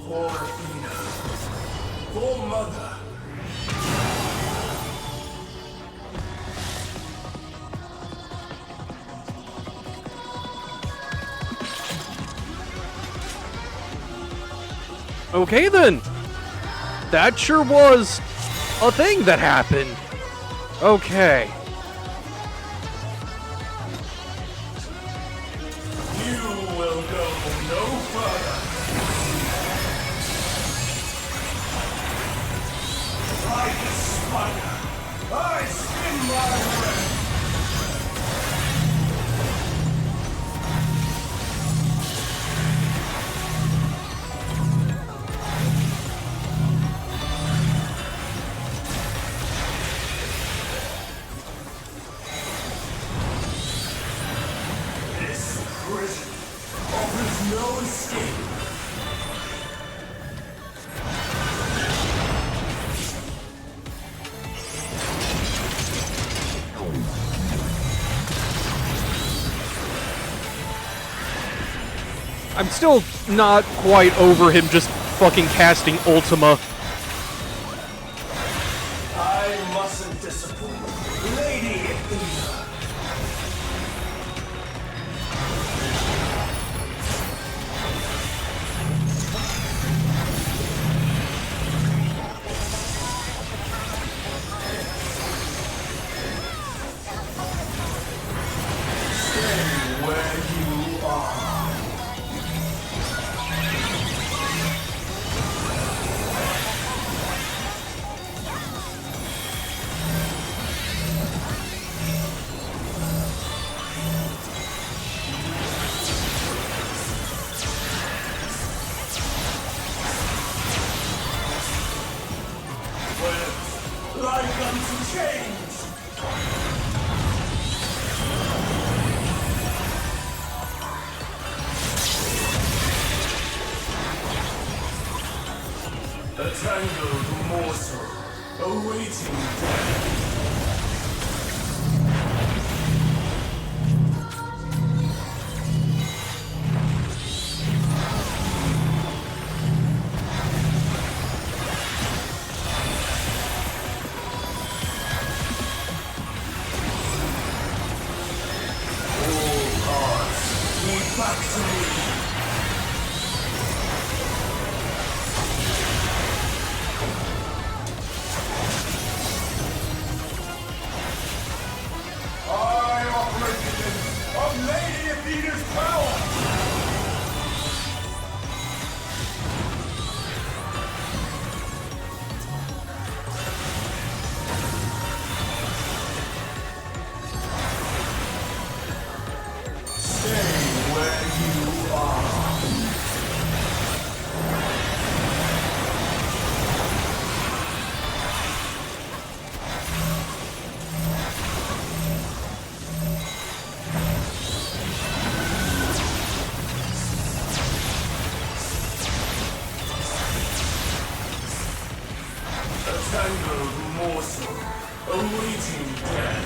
[SPEAKER 3] For Athena. For Mother.
[SPEAKER 1] Okay then. That sure was a thing that happened. Okay.
[SPEAKER 3] You will go no further. Like a spider, I spin my web. This prison offers no escape.
[SPEAKER 1] I'm still not quite over him just fucking casting Ultima.
[SPEAKER 3] I mustn't disappoint. Lady Athena. Stay where you are. Like unto change. A tangled morsel awaiting death. All hearts lead back to me. I operate within of Lady Athena's power! Stay where you are. awaiting death.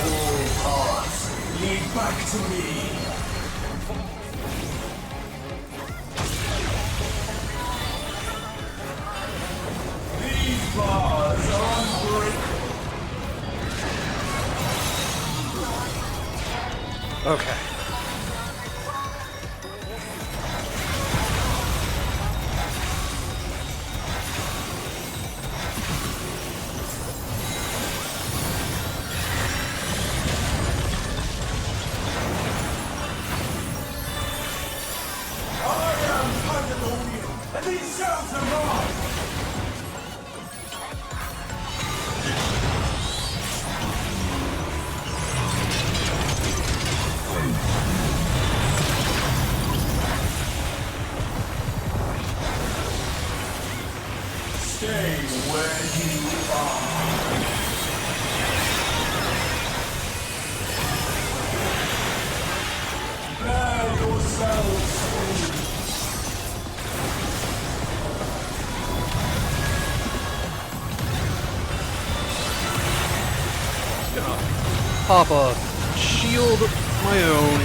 [SPEAKER 3] All paths lead back to me. These bars are unbreakable.
[SPEAKER 1] Okay.
[SPEAKER 3] I am Pandemonium, and these cells are mine! Stay where you are. Bear yourselves free.
[SPEAKER 1] Gonna pop a shield of my own.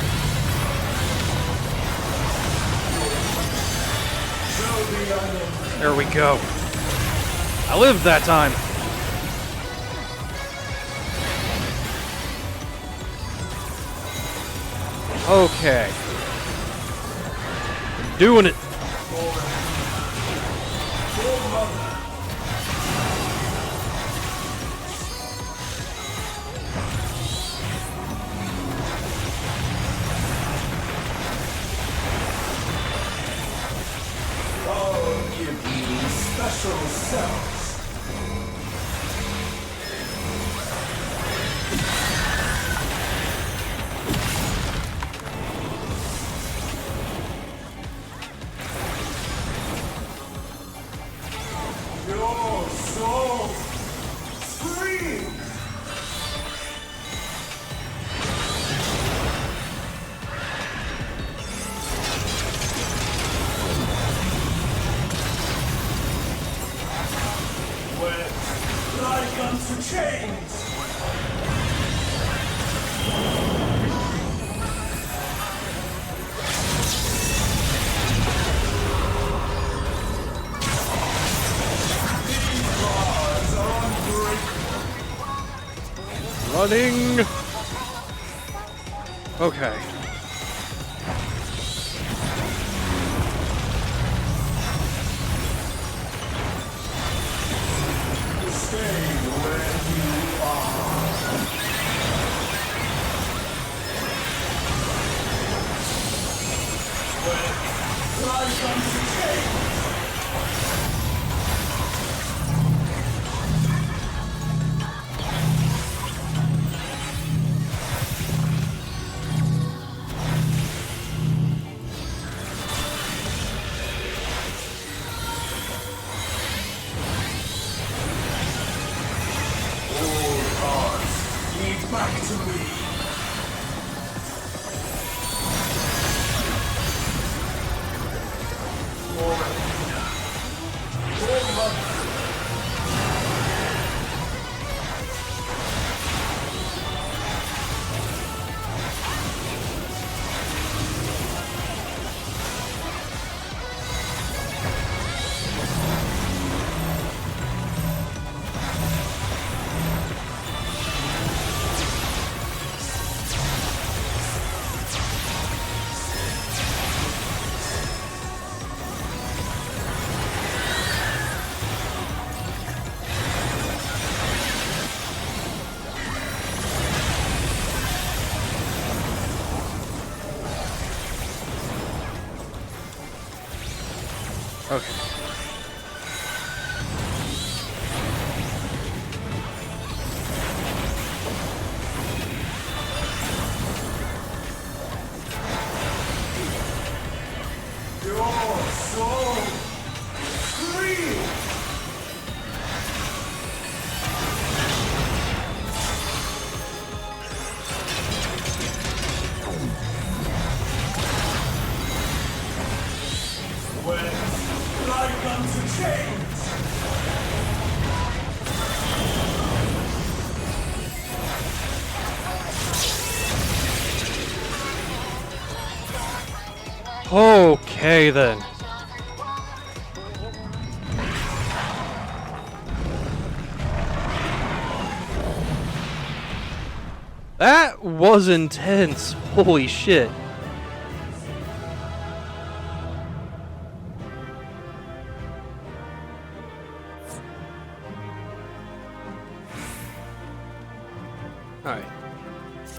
[SPEAKER 3] Show the enemy.
[SPEAKER 1] There we go. I lived that time. Okay. Doing it.
[SPEAKER 3] Your mother. I'll give you special cells. Your soul screams. With like unto chains. These bars are unbreakable.
[SPEAKER 1] Running. Okay.
[SPEAKER 3] Stay where you are. With like unto chains. All paths lead back to me. Your mother.
[SPEAKER 1] Okay.
[SPEAKER 3] Your soul screams.
[SPEAKER 1] Okay, then. That was intense. Holy shit. Alright.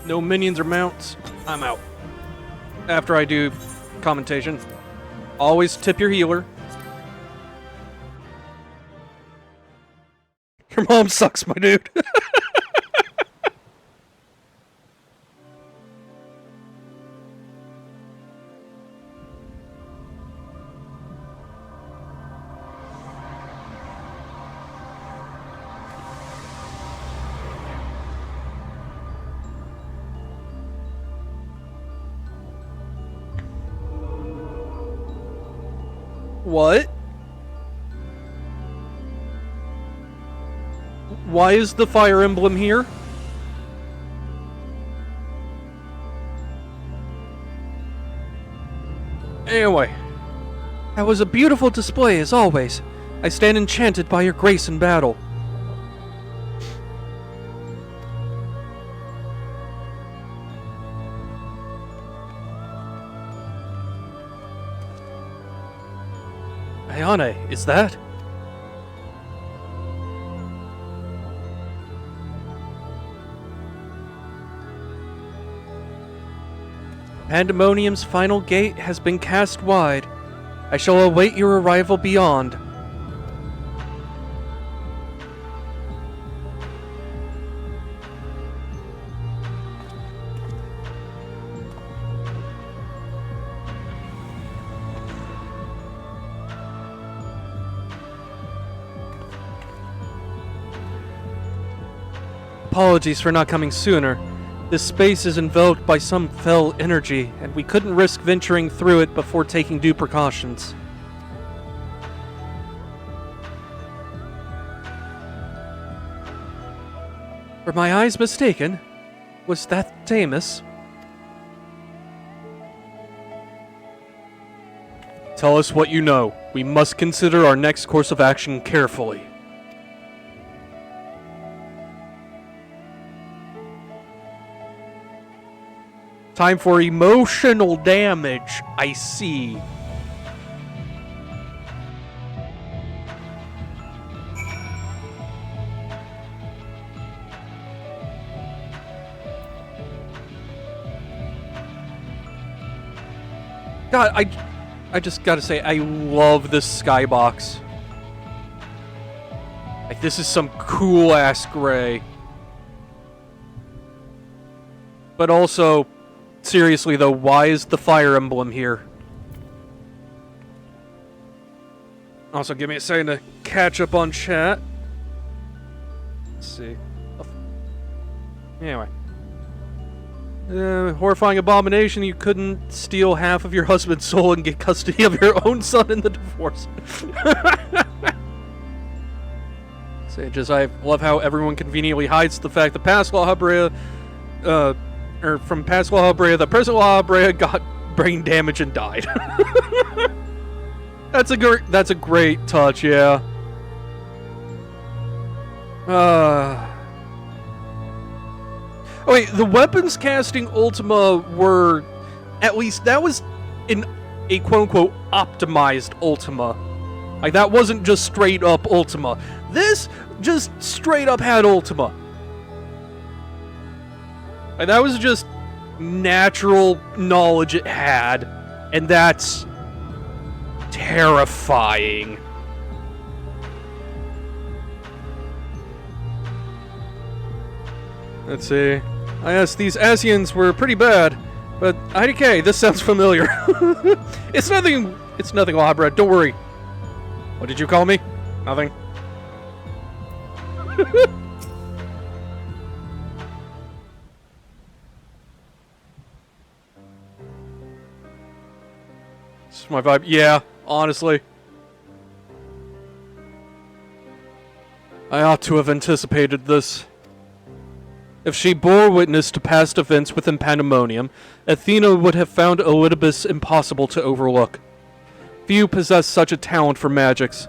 [SPEAKER 1] No minions or mounts. I'm out. After I do commentation, always tip your healer. Your mom sucks, my dude. What? Why is the fire emblem here? Anyway, that was a beautiful display as always. I stand enchanted by your grace in battle. Ayane, is that? Pandemonium's final gate has been cast wide. I shall await your arrival beyond. Apologies for not coming sooner. This space is enveloped by some fell energy, and we couldn't risk venturing through it before taking due precautions. Were my eyes mistaken? Was that Damus? Tell us what you know. We must consider our next course of action carefully. Time for emotional damage. I see. God, I just gotta say, I love this skybox. Like, this is some cool-ass gray. But also, seriously though, why is the fire emblem here? Also, give me a second to catch up on chat. Let's see. Anyway. Horrifying abomination, you couldn't steal half of your husband's soul and get custody of your own son in the divorce. Sages, I love how everyone conveniently hides the fact that past La Habrea, from past La Habrea, the present La Habrea got brain damage and died. That's a great touch, yeah. Oh wait, the weapons casting Ultima were, at least that was in a quote-unquote optimized Ultima. Like, that wasn't just straight up Ultima. This just straight up had Ultima. Like, that was just natural knowledge it had, and that's terrifying. Let's see. I asked, these Asians were pretty bad, but IDK, this sounds familiar. It's nothing, Labra, don't worry. What did you call me? Nothing. This is my vibe. Yeah, honestly. I ought to have anticipated this. If she bore witness to past events within Pandemonium, Athena would have found Elidibus impossible to overlook. Few possess such a talent for magics,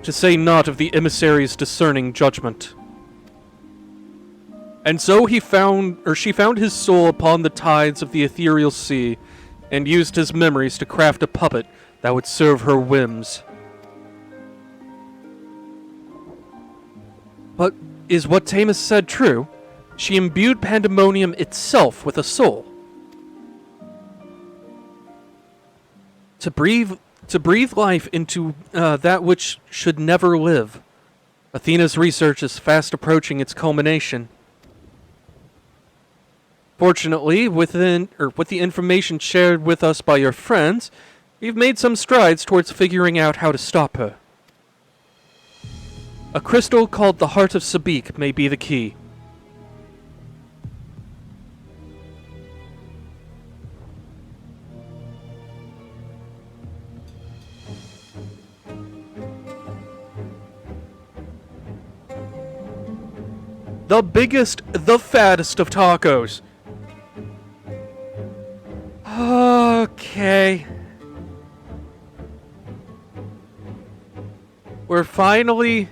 [SPEAKER 1] to say naught of the emissary's discerning judgment. And so she found his soul upon the tides of the ethereal sea, and used his memories to craft a puppet that would serve her whims. But is what Tamus said true? She imbued Pandemonium itself with a soul. To breathe life into that which should never live. Athena's research is fast approaching its culmination. Fortunately, with the information shared with us by your friends, we've made some strides towards figuring out how to stop her. A crystal called the Heart of Sabik may be the key. The biggest, the fattest of tacos. Okay. We're finally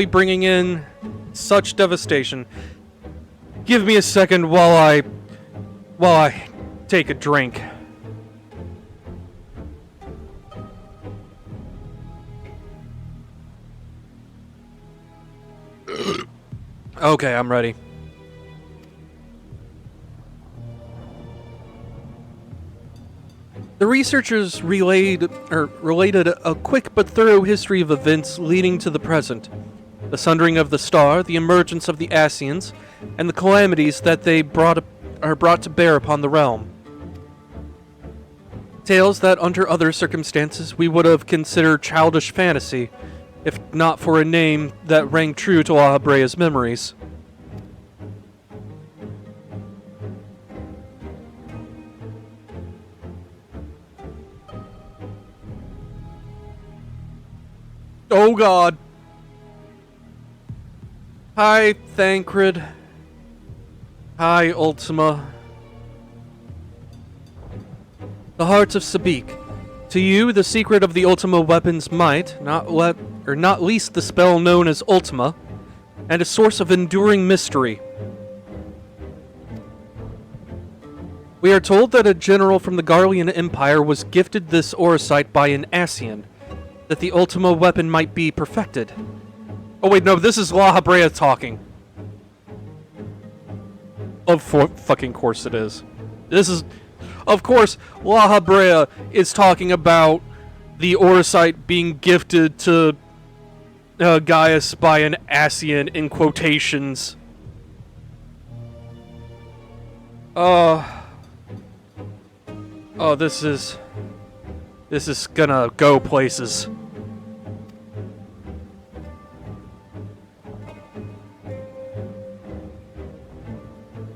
[SPEAKER 1] bringing in such devastation. Give me a second while I take a drink. Okay, I'm ready. The researchers related a quick but thorough history of events leading to the present. The sundering of the star, the emergence of the Asians, and the calamities that they are brought to bear upon the realm. Tales that under other circumstances we would have considered childish fantasy, if not for a name that rang true to La Habrea's memories. Oh god. Hi, Thancred. Hi, Ultima. The Hearts of Sabik. To you, the secret of the Ultima weapons might, not least the spell known as Ultima, and a source of enduring mystery. We are told that a general from the Garlean Empire was gifted this Orosite by an Asian, that the Ultima weapon might be perfected. Oh wait, no, this is La Habrea talking. Fucking course it is. Of course, La Habrea is talking about the Orosite being gifted to Gaius by an Asian in quotations. Oh, this is gonna go places.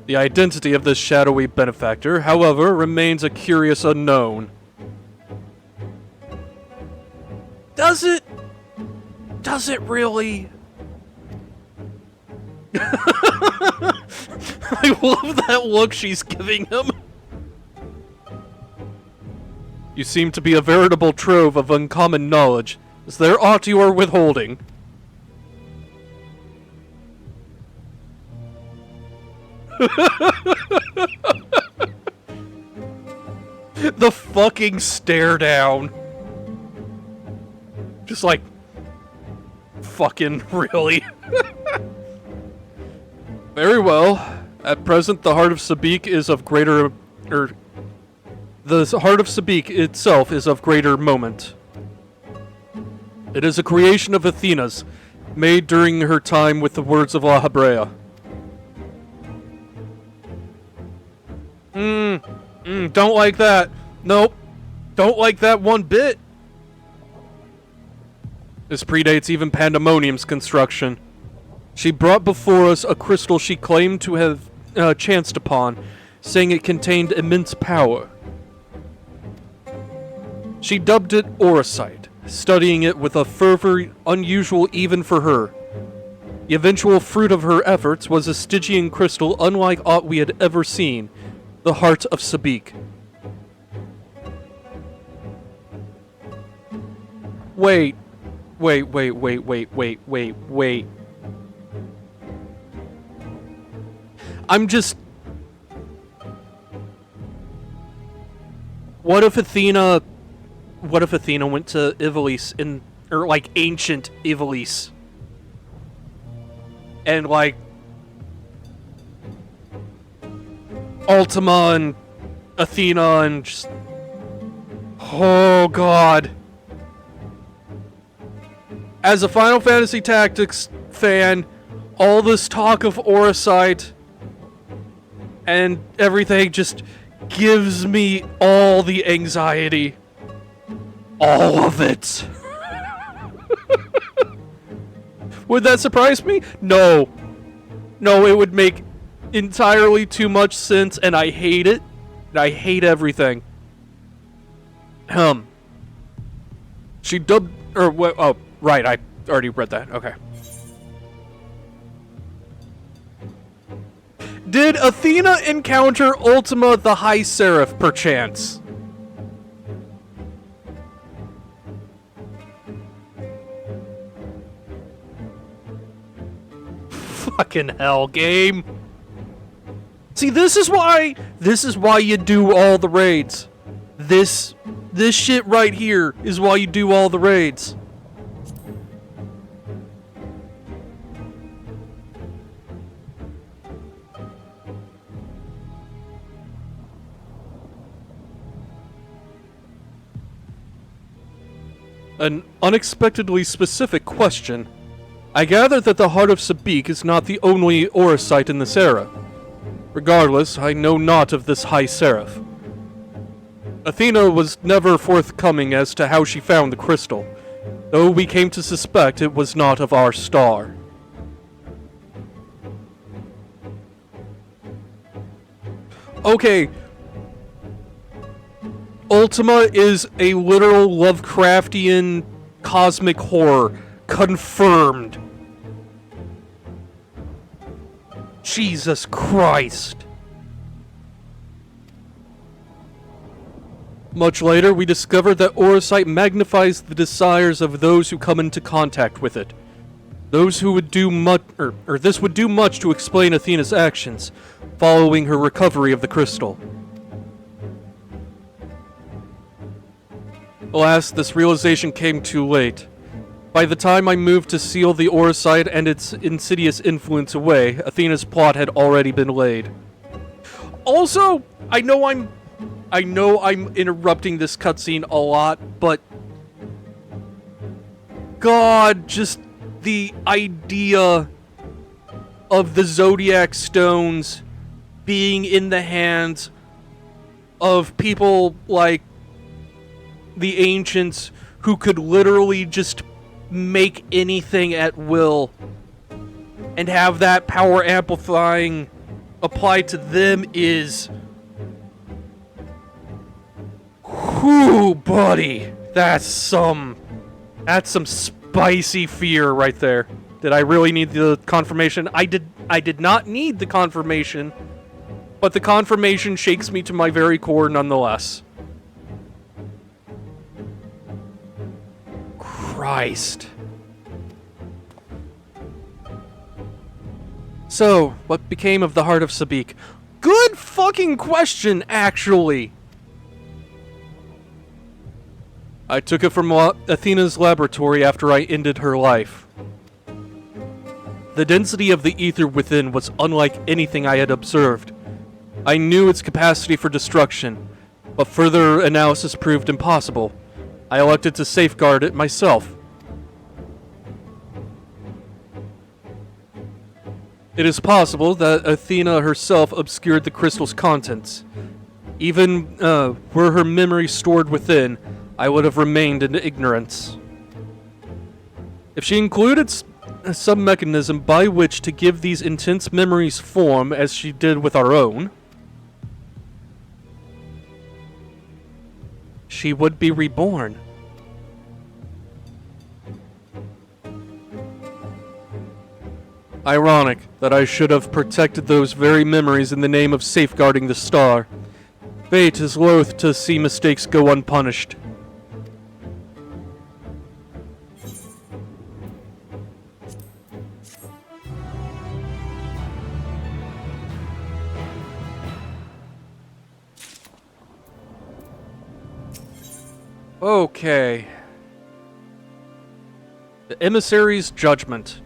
[SPEAKER 1] The identity of this shadowy benefactor, however, remains a curious unknown. Does it really? I love that look she's giving him. You seem to be a veritable trove of uncommon knowledge. Is there aught you are withholding? The fucking stare down. Just like, fucking really? Very well. At present, the Heart of Sabik is of greater... the Heart of Sabik itself is of greater moment. It is a creation of Athena's, made during her time with the words of La Habrea. Don't like that. Nope. Don't like that one bit. This predates even Pandemonium's construction. She brought before us a crystal she claimed to have chanced upon, saying it contained immense power. She dubbed it Orosite, studying it with a fervor unusual even for her. The eventual fruit of her efforts was a Stygian crystal unlike aught we had ever seen, the heart of Sabik. Wait. I'm just... What if Athena went to Ivalice or like ancient Ivalice? And like Ultima and Athena and just... Oh god. As a Final Fantasy Tactics fan, all this talk of Oracite and everything just gives me all the anxiety. All of it. Would that surprise me? No. No, it would make entirely too much sense, and I hate it. I hate everything. She dubbed... Or, oh, right, I already read that. Okay. Did Athena encounter Ultima the High Seraph, perchance? Fucking hell, game. See, this is why you do all the raids. This shit right here is why you do all the raids. An unexpectedly specific question. I gather that the Heart of Sabik is not the only Oracite in this era. Regardless, I know naught of this High Seraph. Athena was never forthcoming as to how she found the crystal, though we came to suspect it was not of our star. Okay. Ultima is a literal Lovecraftian cosmic horror. Confirmed. Jesus Christ. Much later, we discovered that Oracite magnifies the desires of those who come into contact with it. Those who would do much, or this would do much to explain Athena's actions, following her recovery of the crystal. Alas, this realization came too late. By the time I moved to seal the Oracite and its insidious influence away, Athena's plot had already been laid. Also, I know I'm interrupting this cutscene a lot, but God, just the idea of the Zodiac Stones being in the hands of people like the ancients who could literally just make anything at will and have that power amplifying applied to them is... Whew, buddy. That's some spicy fear right there. Did I really need the confirmation? I did not need the confirmation, but the confirmation shakes me to my very core nonetheless. Christ. So, what became of the Heart of Sabik? Good fucking question, actually. I took it from Athena's laboratory after I ended her life. The density of the ether within was unlike anything I had observed. I knew its capacity for destruction, but further analysis proved impossible. I elected to safeguard it myself. It is possible that Athena herself obscured the crystal's contents. Even were her memory stored within, I would have remained in ignorance. If she included some mechanism by which to give these intense memories form, as she did with our own, she would be reborn. Ironic that I should have protected those very memories in the name of safeguarding the star. Fate is loath to see mistakes go unpunished. Okay. The emissary's judgment.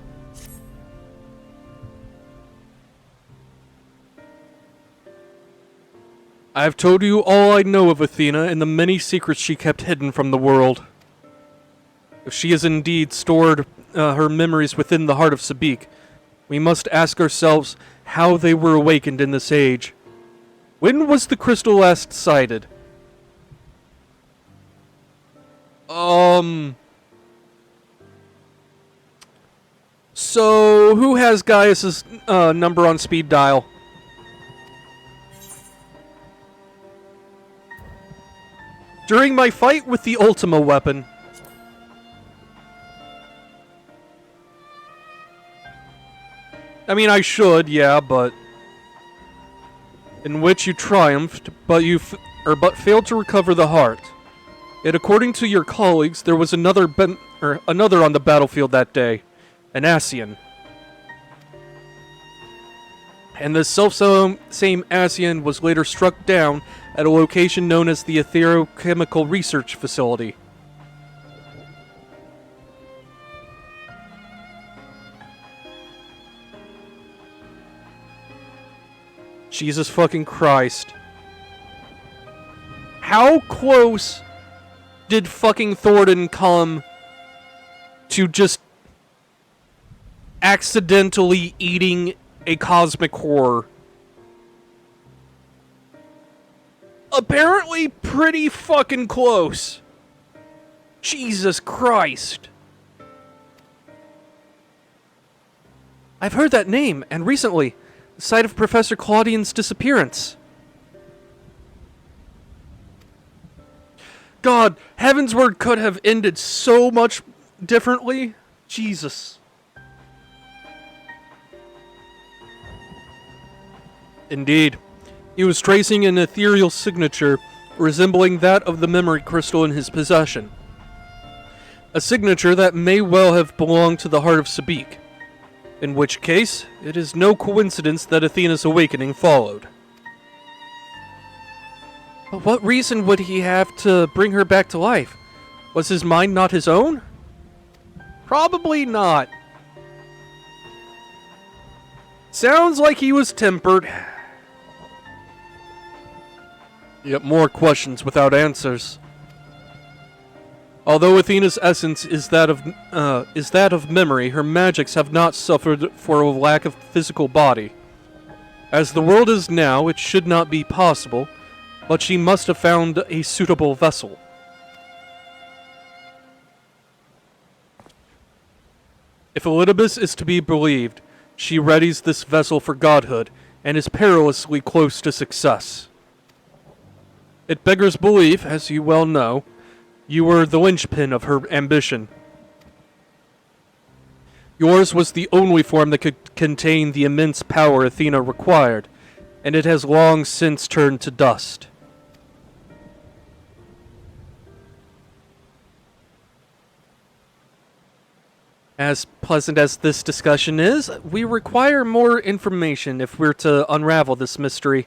[SPEAKER 1] I have told you all I know of Athena and the many secrets she kept hidden from the world. If she has indeed stored her memories within the heart of Sabik, we must ask ourselves how they were awakened in this age. When was the crystal last sighted? So, who has Gaius's number on speed dial? During my fight with the Ultima weapon, I mean, I should, yeah, but in which you triumphed, but failed to recover the heart. Yet, according to your colleagues, there was another on the battlefield that day, an Asian. And the same Asian was later struck down at a location known as the Etherochemical Research Facility. Jesus fucking Christ. How close did fucking Thornton come to just accidentally eating a cosmic horror? Apparently pretty fucking close. Jesus Christ. I've heard that name, and recently, the site of Professor Claudian's disappearance. God, Heaven's Word could have ended so much differently. Jesus. Indeed. He was tracing an ethereal signature resembling that of the memory crystal in his possession. A signature that may well have belonged to the heart of Sabik. In which case, it is no coincidence that Athena's awakening followed. But what reason would he have to bring her back to life? Was his mind not his own? Probably not. Sounds like he was tempered. Yet more questions without answers. Although Athena's essence is that of memory, her magics have not suffered for a lack of physical body. As the world is now, it should not be possible, but she must have found a suitable vessel. If Elidibus is to be believed, she readies this vessel for godhood, and is perilously close to success. It beggars belief, as you well know, you were the linchpin of her ambition. Yours was the only form that could contain the immense power Athena required, and it has long since turned to dust. As pleasant as this discussion is, we require more information if we're to unravel this mystery.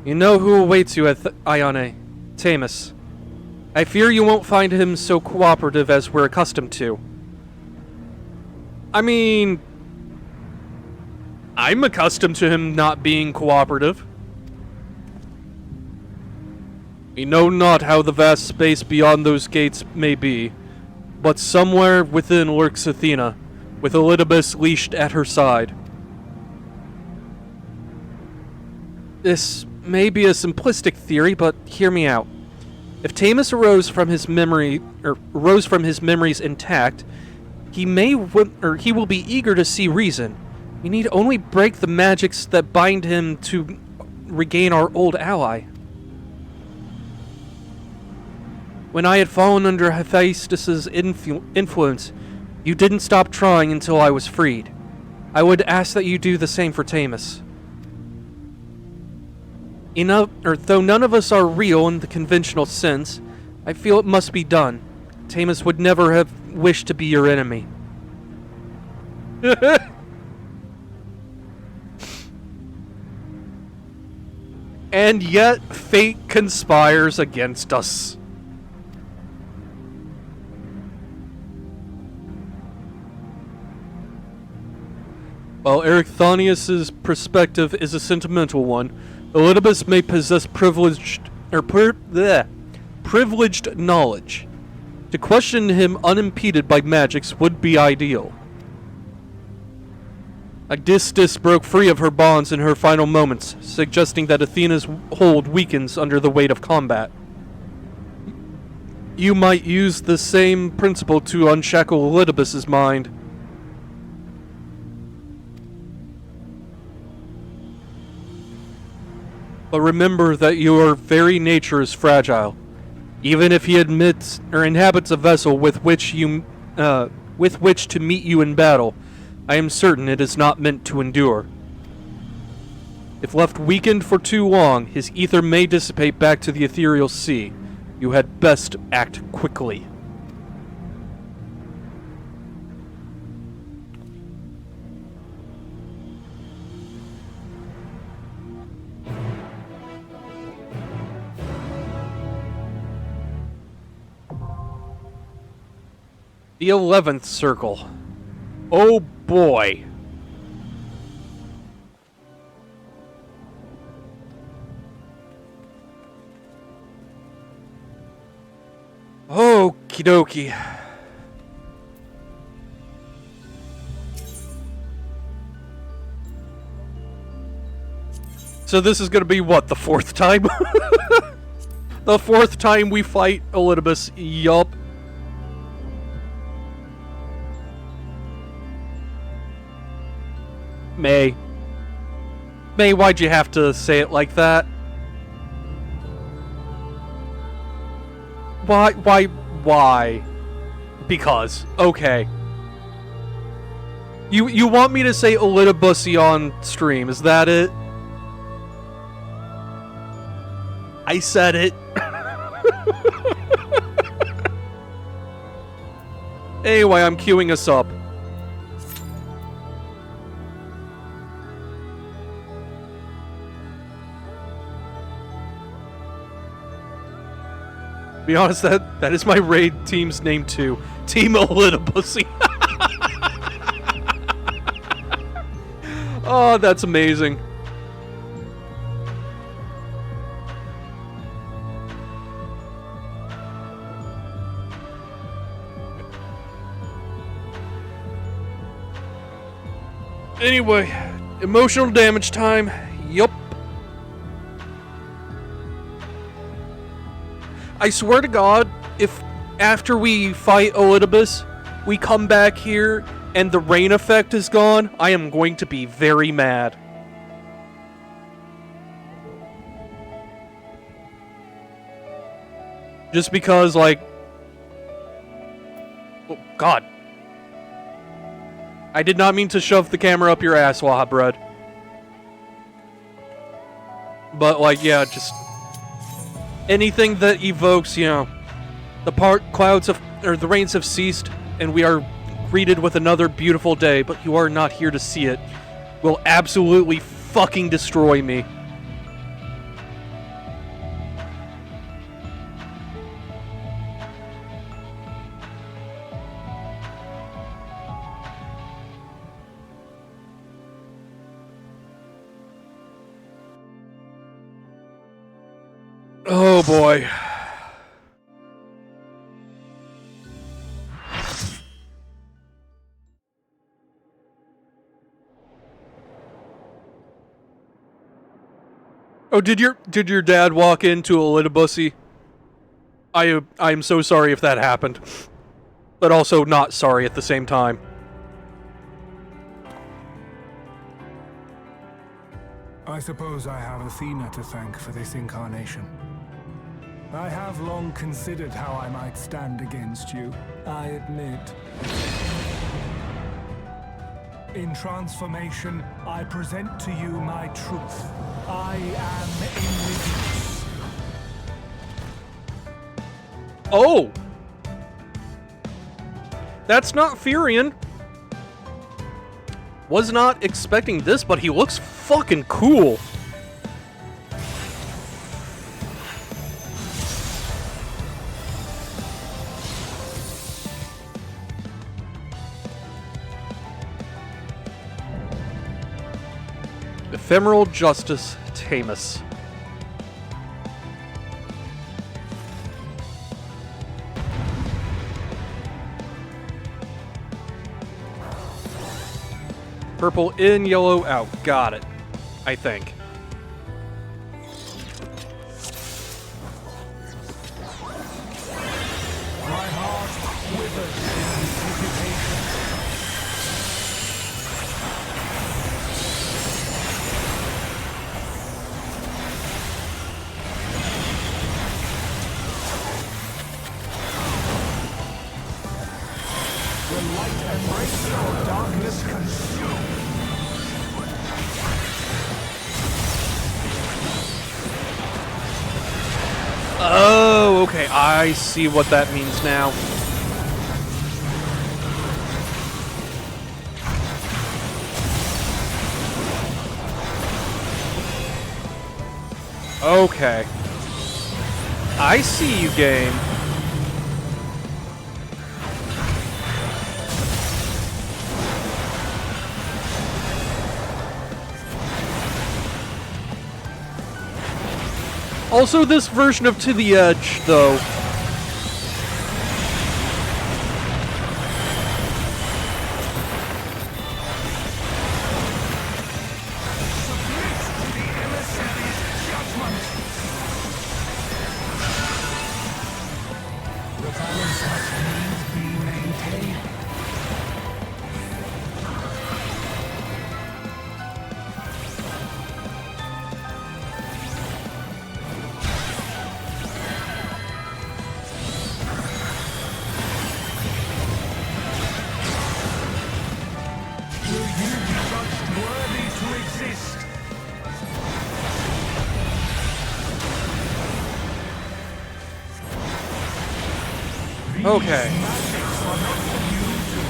[SPEAKER 1] You know who awaits you at Ione, Tamus. I fear you won't find him so cooperative as we're accustomed to. I mean, I'm accustomed to him not being cooperative. We know not how the vast space beyond those gates may be, but somewhere within lurks Athena, with Elidibus leashed at her side. This may be a simplistic theory, but hear me out. If Tamus arose from his memories intact, he will be eager to see reason. We need only break the magics that bind him to regain our old ally. When I had fallen under Hephaestus's influence, You didn't stop trying until I was freed. I would ask that you do the same for Tamus. Though none of us are real in the conventional sense, I feel it must be done. Tamus would never have wished to be your enemy. And yet, fate conspires against us. While Ericthonius's perspective is a sentimental one, Elidibus may possess privileged knowledge. To question him unimpeded by magics would be ideal. Agistis broke free of her bonds in her final moments, suggesting that Athena's hold weakens under the weight of combat. You might use the same principle to unshackle Elidibus's mind. But remember that your very nature is fragile. Even if he admits or inhabits a vessel with which to meet you in battle, I am certain it is not meant to endure. If left weakened for too long, his ether may dissipate back to the ethereal sea. You had best act quickly. The 11th circle. Oh boy. Okie dokie. So this is gonna be what, the 4th time? The 4th time we fight Elidibus. Yup. May, why'd you have to say it like that? Why? Because. Okay. You want me to say Elidibus on stream, is that it? I said it. Anyway, I'm queuing us up. To be honest, that is my raid team's name too. Team Elidibus. Oh, that's amazing. Anyway, emotional damage time. Yup. I swear to God, if after we fight Elidibus, we come back here and the rain effect is gone, I am going to be very mad. Just because, like... Oh, God. I did not mean to shove the camera up your ass, Wahabred. But, like, yeah, just... anything that evokes, you know, the rains have ceased, and we are greeted with another beautiful day, but you are not here to see it, will absolutely fucking destroy me. Oh boy. Oh, did your dad walk into a Elidibus? I'm so sorry if that happened. But also not sorry at the same time.
[SPEAKER 4] I suppose I have Athena to thank for this incarnation. I have long considered how I might stand against you, I admit. In transformation, I present to you my truth. I am Invidious.
[SPEAKER 1] Oh! That's not Furion. Was not expecting this, but he looks fucking cool. Ephemeral Justice Tamus. Purple in, yellow out. Got it. I think.
[SPEAKER 4] My heart withers in anticipation. Will light embrace or darkness consume?
[SPEAKER 1] Oh, okay. I see what that means now. Okay. I see you, game. Also, this version of To the Edge, though.
[SPEAKER 4] The balance must needs be maintained. Will you be judged worthy to exist?
[SPEAKER 1] Okay.
[SPEAKER 4] Magics are not for you to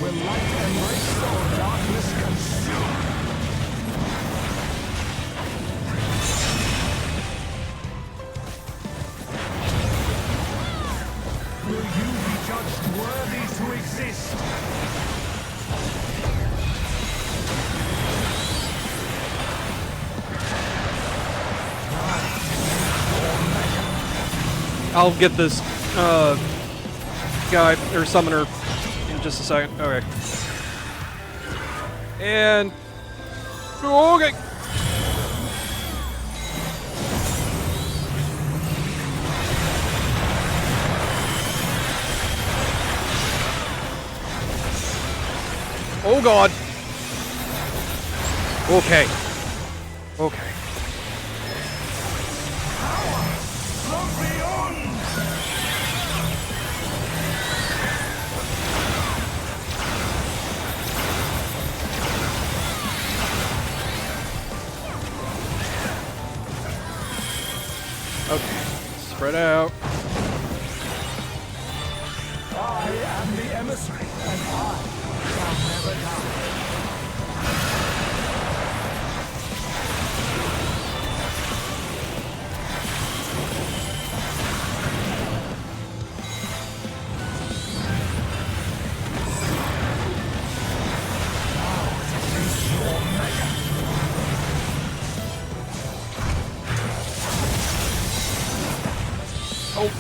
[SPEAKER 4] Will light embrace or darkness consume? Will you be judged worthy to exist?
[SPEAKER 1] I'll get this, guy, or summoner, in just a second. Okay. And... Okay! Oh god! Okay. Okay.
[SPEAKER 3] From beyond!
[SPEAKER 1] Okay. Spread out.
[SPEAKER 4] I am the emissary, and I shall never die.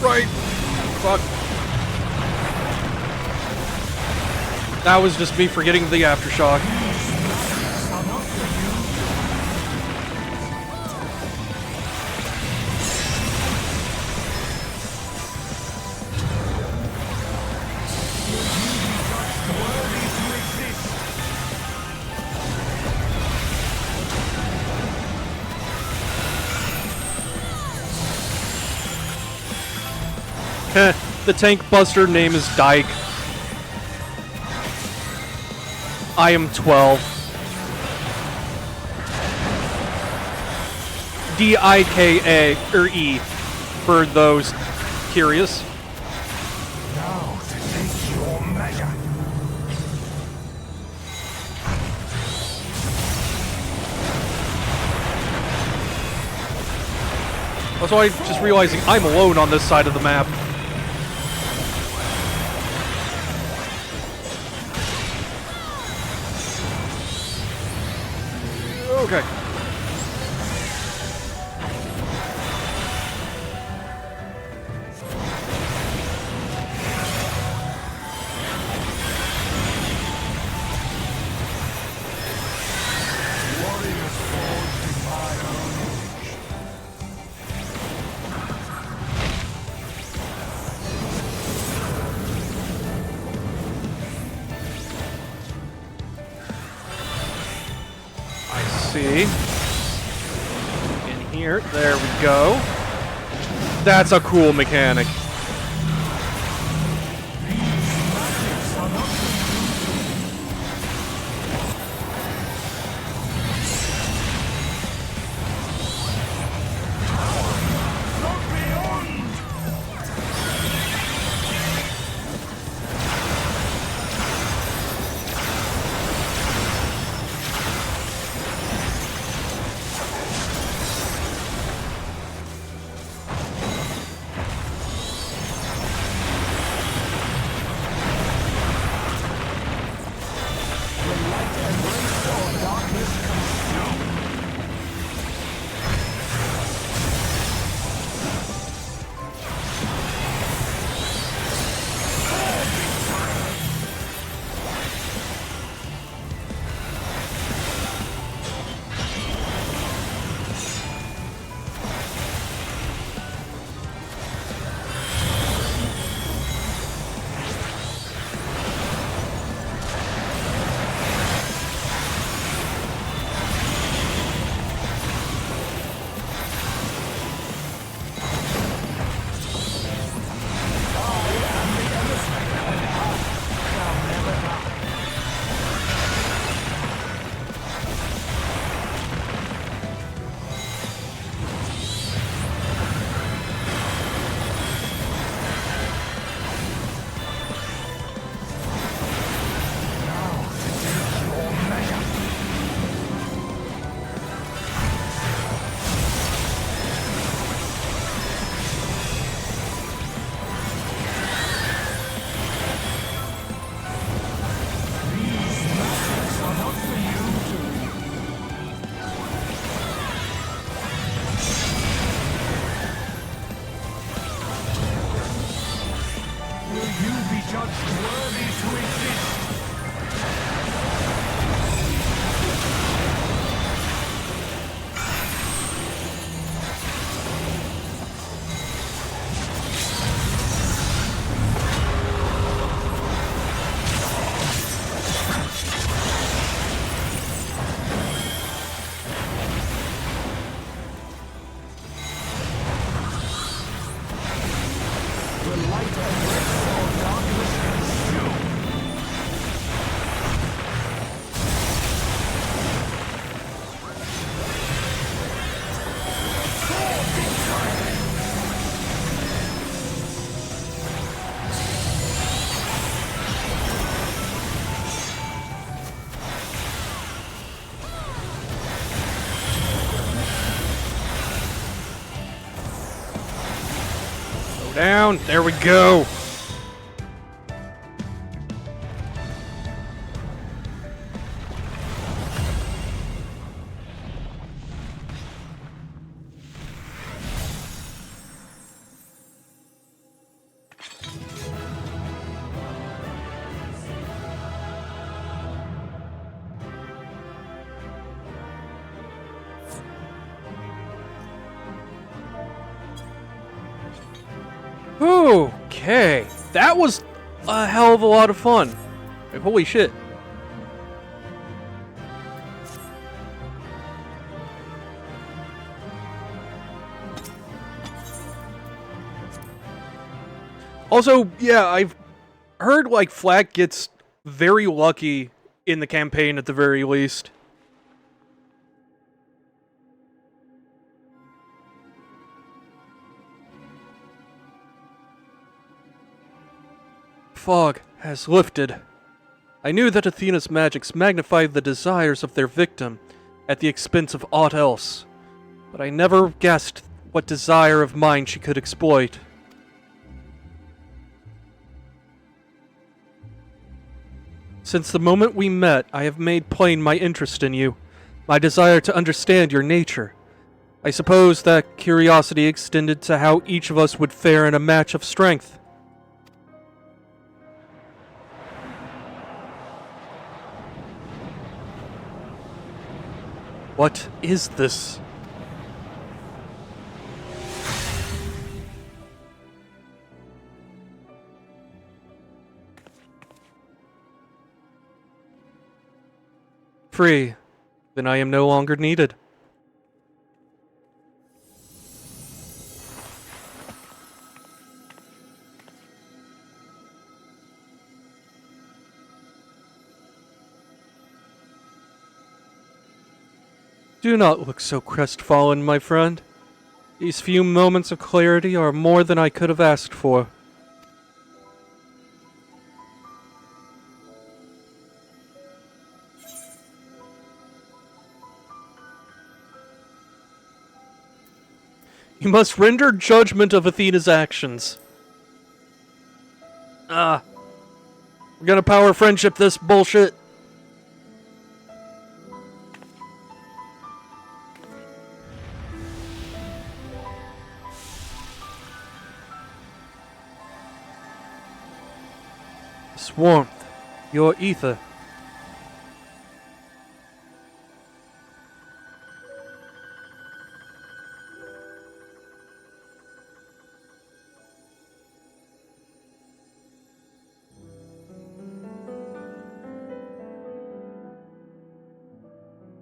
[SPEAKER 1] right. Fuck. That was just me forgetting the aftershock. The tank buster name is Dyke. I am 12. D-I-K-A, or E, for those curious.
[SPEAKER 4] Now to take your measure.
[SPEAKER 1] Also, I'm just realizing I'm alone on this side of the map. Okay.
[SPEAKER 4] Warriors forged in my own image.
[SPEAKER 1] See. In here. There we go. That's a cool mechanic. Down. There we go. Okay, that was a hell of a lot of fun. Like, holy shit. Also, yeah, I've heard like Flack gets very lucky in the campaign at the very least. Fog has lifted. I knew that Athena's magics magnified the desires of their victim at the expense of aught else, but I never guessed what desire of mine she could exploit. Since the moment we met, I have made plain my interest in you, my desire to understand your nature. I suppose that curiosity extended to how each of us would fare in a match of strength. What is this? Free. Then I am no longer needed. Do not look so crestfallen, my friend. These few moments of clarity are more than I could have asked for. You must render judgment of Athena's actions. We're gonna power friendship this bullshit. This warmth, your ether.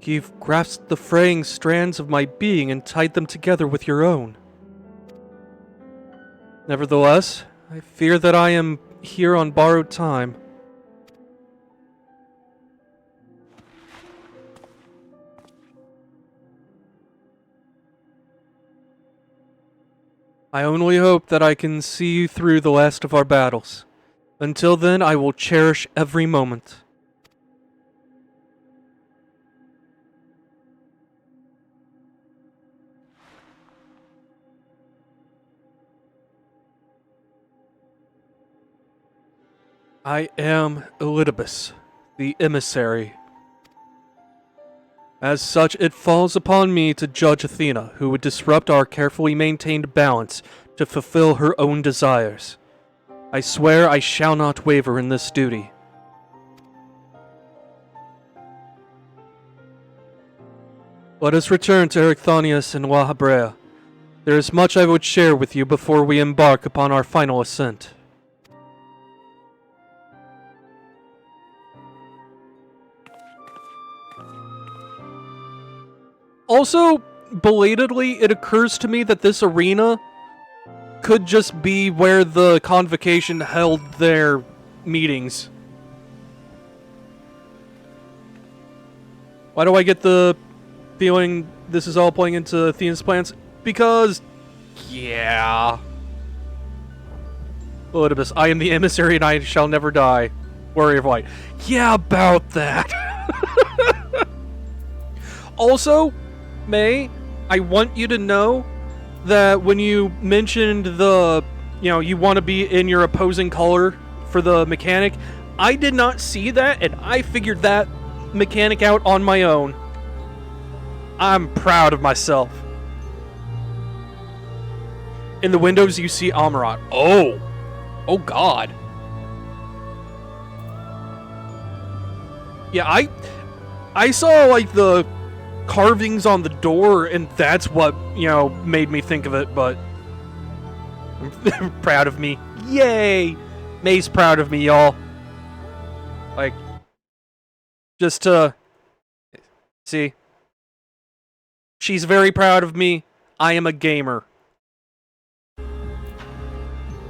[SPEAKER 1] You've grasped the fraying strands of my being and tied them together with your own. Nevertheless, I fear that I am here on borrowed time. I only hope that I can see you through the last of our battles. Until then, I will cherish every moment. I am Elidibus, the emissary. As such, it falls upon me to judge Athena, who would disrupt our carefully maintained balance to fulfill her own desires. I swear I shall not waver in this duty. Let us return to Erichthonius and La Habrea. There is much I would share with you before we embark upon our final ascent. Also, belatedly, it occurs to me that this arena could just be where the convocation held their meetings. Why do I get the feeling this is all playing into Athena's plans? Because, yeah. Elidibus, I am the emissary and I shall never die. Warrior of Light. Yeah, about that. Also, May, I want you to know that when you mentioned the, you want to be in your opposing color for the mechanic, I did not see that, and I figured that mechanic out on my own. I'm proud of myself. In the windows, you see Amarat. Oh God. Yeah, I saw, like, the carvings on the door, and that's what, made me think of it, but Proud of me. Yay! May's proud of me, y'all. Like, just to... See? She's very proud of me. I am a gamer.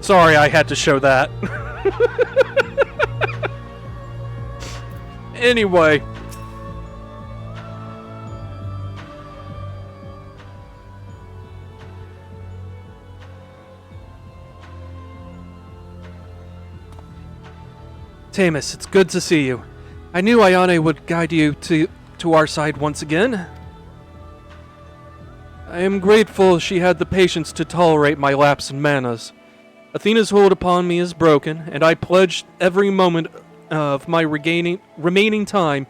[SPEAKER 1] Sorry, I had to show that. Anyway. Tamus, it's good to see you. I knew Ayane would guide you to our side once again. I am grateful she had the patience to tolerate my lapse in manners. Athena's hold upon me is broken, and I pledged every moment of my remaining time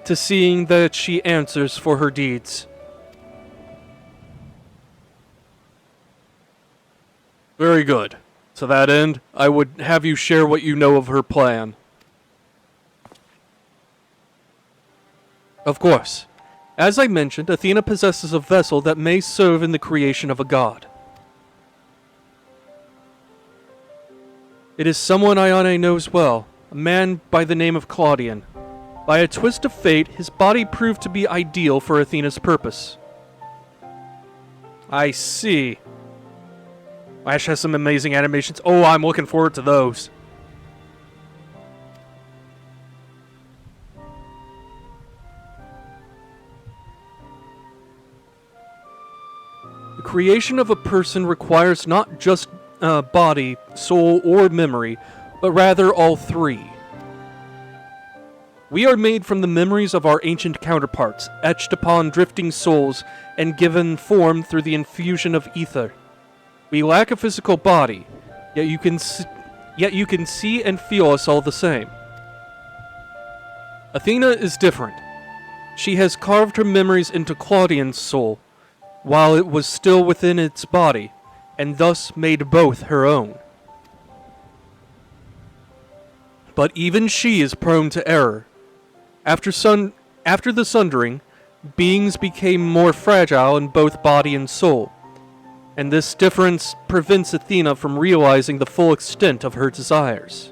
[SPEAKER 1] to seeing that she answers for her deeds. Very good. To that end, I would have you share what you know of her plan. Of course. As I mentioned, Athena possesses a vessel that may serve in the creation of a god. It is someone Ayane knows well, a man by the name of Claudian. By a twist of fate, his body proved to be ideal for Athena's purpose. I see. Ash has some amazing animations. Oh, I'm looking forward to those. The creation of a person requires not just body, soul, or memory, but rather all three. We are made from the memories of our ancient counterparts, etched upon drifting souls and given form through the infusion of ether. We lack a physical body, yet you can see and feel us all the same. Athena is different. She has carved her memories into Claudian's soul, while it was still within its body, and thus made both her own. But even she is prone to error. After the sundering, beings became more fragile in both body and soul, and this difference prevents Athena from realizing the full extent of her desires.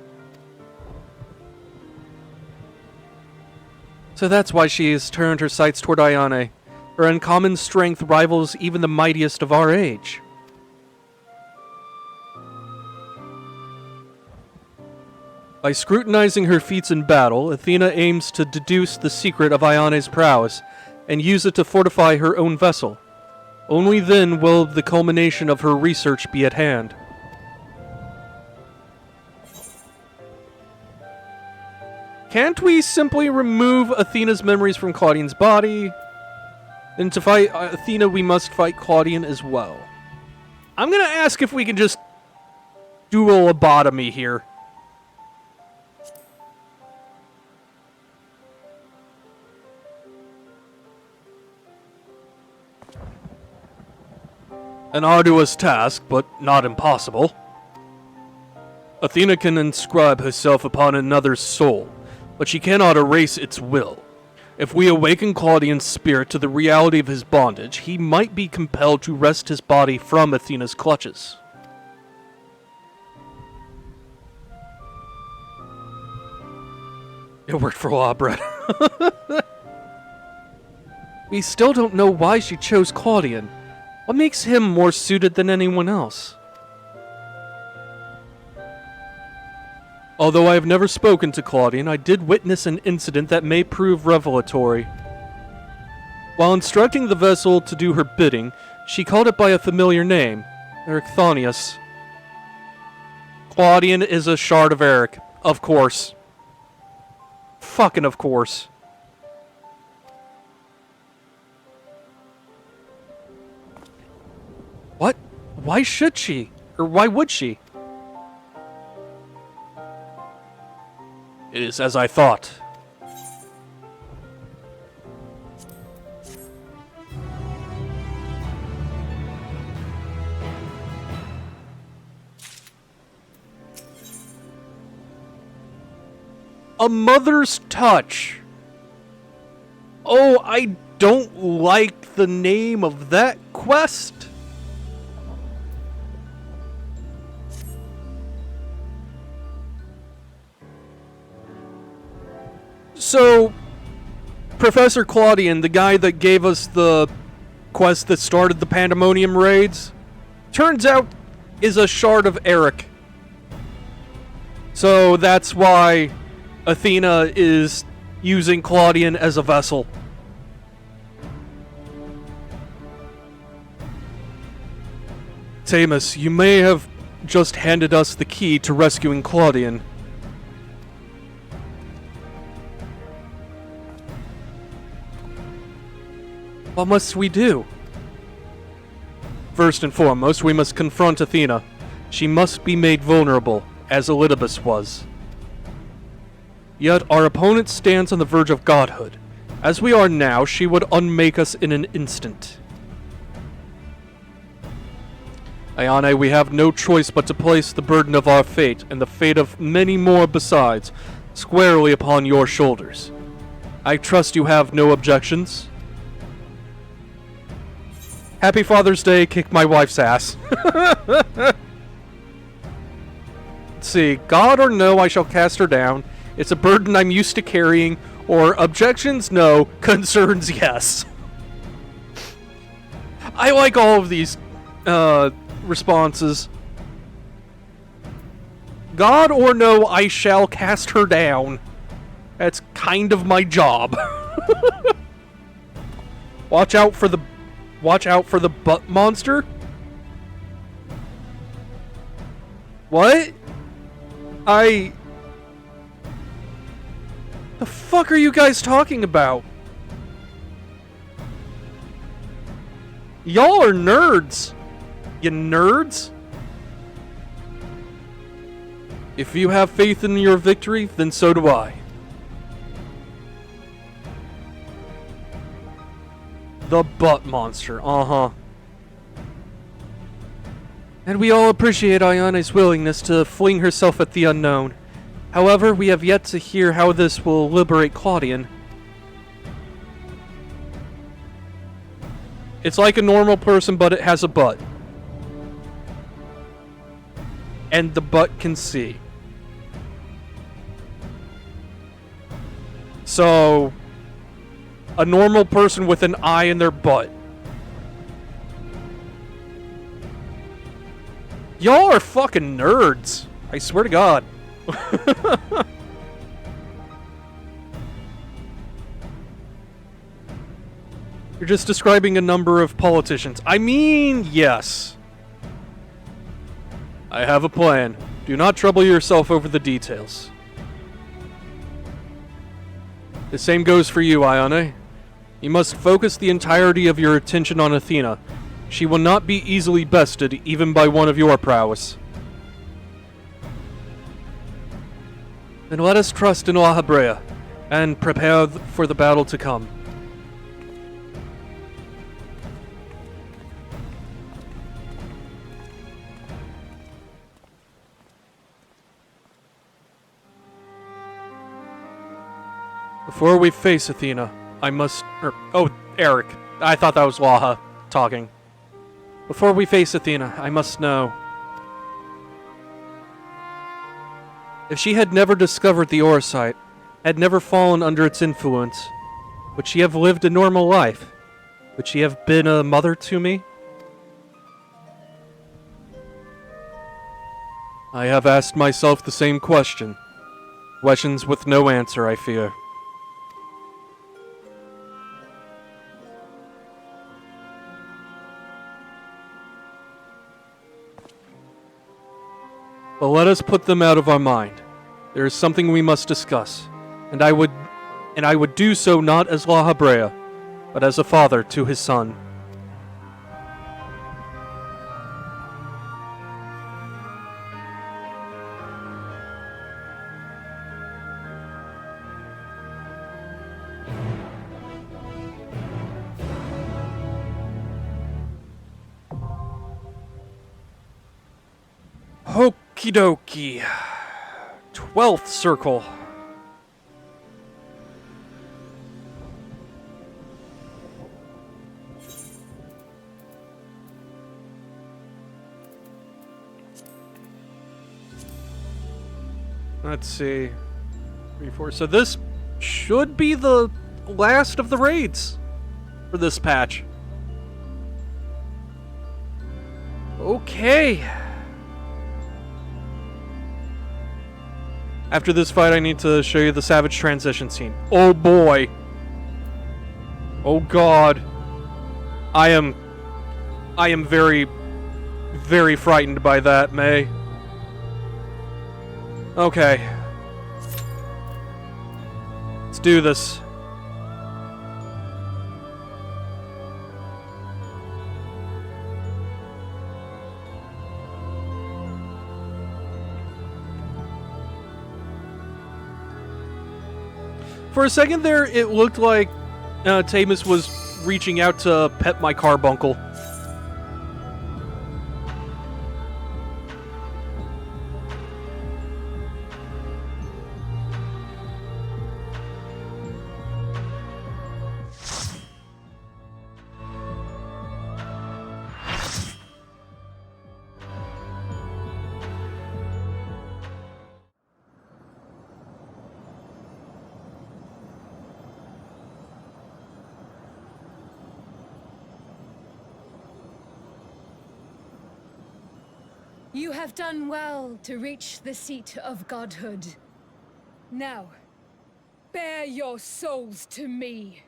[SPEAKER 1] So that's why she has turned her sights toward Ayane. Her uncommon strength rivals even the mightiest of our age. By scrutinizing her feats in battle, Athena aims to deduce the secret of Ayane's prowess and use it to fortify her own vessel. Only then will the culmination of her research be at hand. Can't we simply remove Athena's memories from Claudian's body? And to fight Athena, we must fight Claudian as well. I'm gonna ask if we can just do a lobotomy here. An arduous task, but not impossible. Athena can inscribe herself upon another's soul, but she cannot erase its will. If we awaken Claudian's spirit to the reality of his bondage, he might be compelled to wrest his body from Athena's clutches. It worked for a while, Brett. We still don't know why she chose Claudian. What makes him more suited than anyone else? Although I have never spoken to Claudian, I did witness an incident that may prove revelatory. While instructing the vessel to do her bidding, she called it by a familiar name, Ericthonius. Claudian is a shard of Eric, of course. Fucking of course. What? Why should she? Or why would she? It is as I thought. A mother's touch. Oh, I don't like the name of that quest. So, Professor Claudian, the guy that gave us the quest that started the Pandemonium raids, turns out is a shard of Eric. So that's why Athena is using Claudian as a vessel. Tamus, you may have just handed us the key to rescuing Claudian. What must we do? First and foremost, we must confront Athena. She must be made vulnerable, as Elidibus was. Yet our opponent stands on the verge of godhood. As we are now, she would unmake us in an instant. Ayane, we have no choice but to place the burden of our fate, and the fate of many more besides, squarely upon your shoulders. I trust you have no objections. Happy Father's Day, kick my wife's ass. Let's see, God or no, I shall cast her down. It's a burden I'm used to carrying. Or objections, no. Concerns, yes. I like all of these responses. God or no, I shall cast her down. That's kind of my job. Watch out for the butt monster. What? The fuck are you guys talking about? Y'all are nerds. You nerds? If you have faith in your victory, then so do I. The butt monster, uh-huh. And we all appreciate Ayane's willingness to fling herself at the unknown. However, we have yet to hear how this will liberate Claudian. It's like a normal person, but it has a butt. And the butt can see. So, a normal person with an eye in their butt. Y'all are fucking nerds. I swear to God. You're just describing a number of politicians. I mean, yes. I have a plan. Do not trouble yourself over the details. The same goes for you, Ayane. You must focus the entirety of your attention on Athena. She will not be easily bested, even by one of your prowess. Then let us trust in La Habrea, and prepare for the battle to come. Before we face Athena, I must... oh, Eric. I thought that was Laha talking. Before we face Athena, I must know... if she had never discovered the Orosite, had never fallen under its influence, would she have lived a normal life? Would she have been a mother to me? I have asked myself the same question. Questions with no answer, I fear. But let us put them out of our mind. There is something we must discuss, and I would do so not as La Habrea, but as a father to his son. Okie dokie. 12th circle. Let's see. 3, 4. So this should be the last of the raids for this patch. Okay. After this fight, I need to show you the Savage transition scene. Oh boy. Oh god. I am very, very frightened by that, May. Okay. Let's do this. For a second there, it looked like Tamus was reaching out to pet my carbuncle.
[SPEAKER 5] You have done well to reach the seat of godhood. Now, bear your souls to me.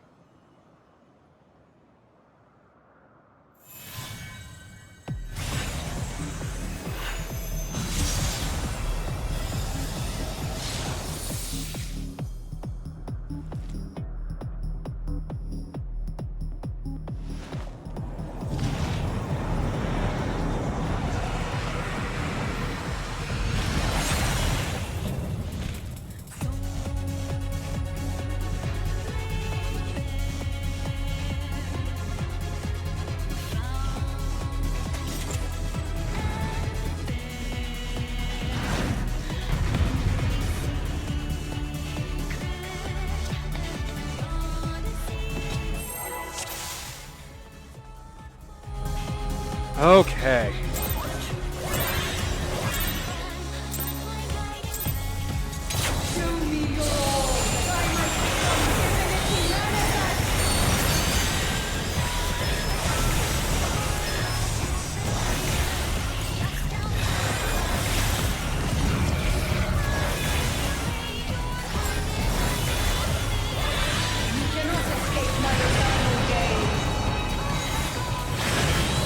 [SPEAKER 1] Okay.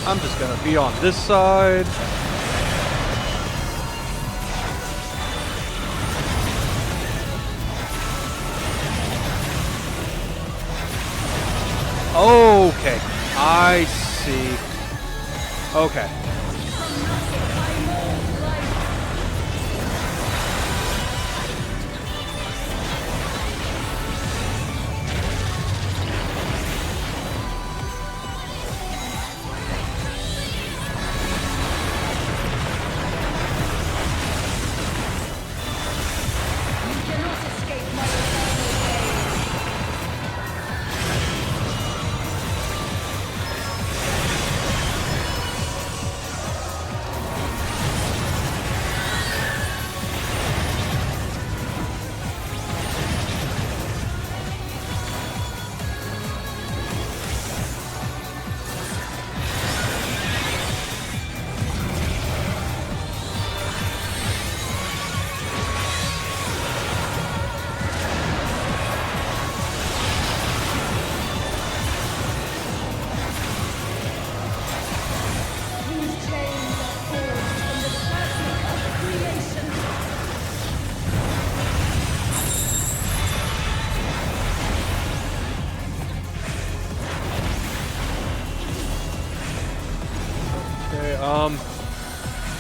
[SPEAKER 1] I'm just gonna be on this side. Okay, I see. Okay.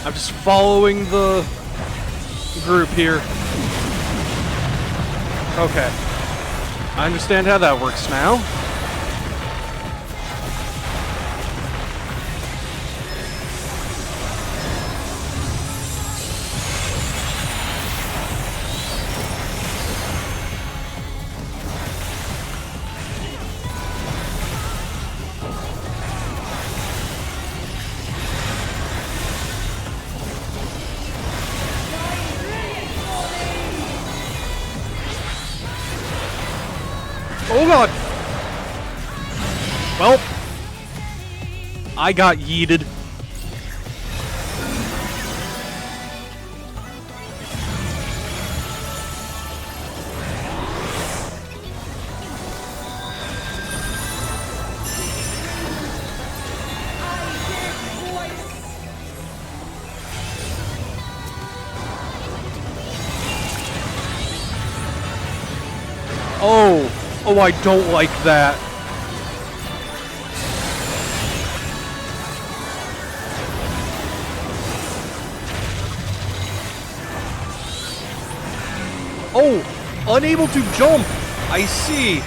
[SPEAKER 1] I'm just following the group here. Okay. I understand how that works now. Oh god! Well, I got yeeted. Oh, I don't like that. Oh, unable to jump. I see.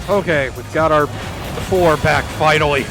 [SPEAKER 1] Okay, we've got our 4 back finally.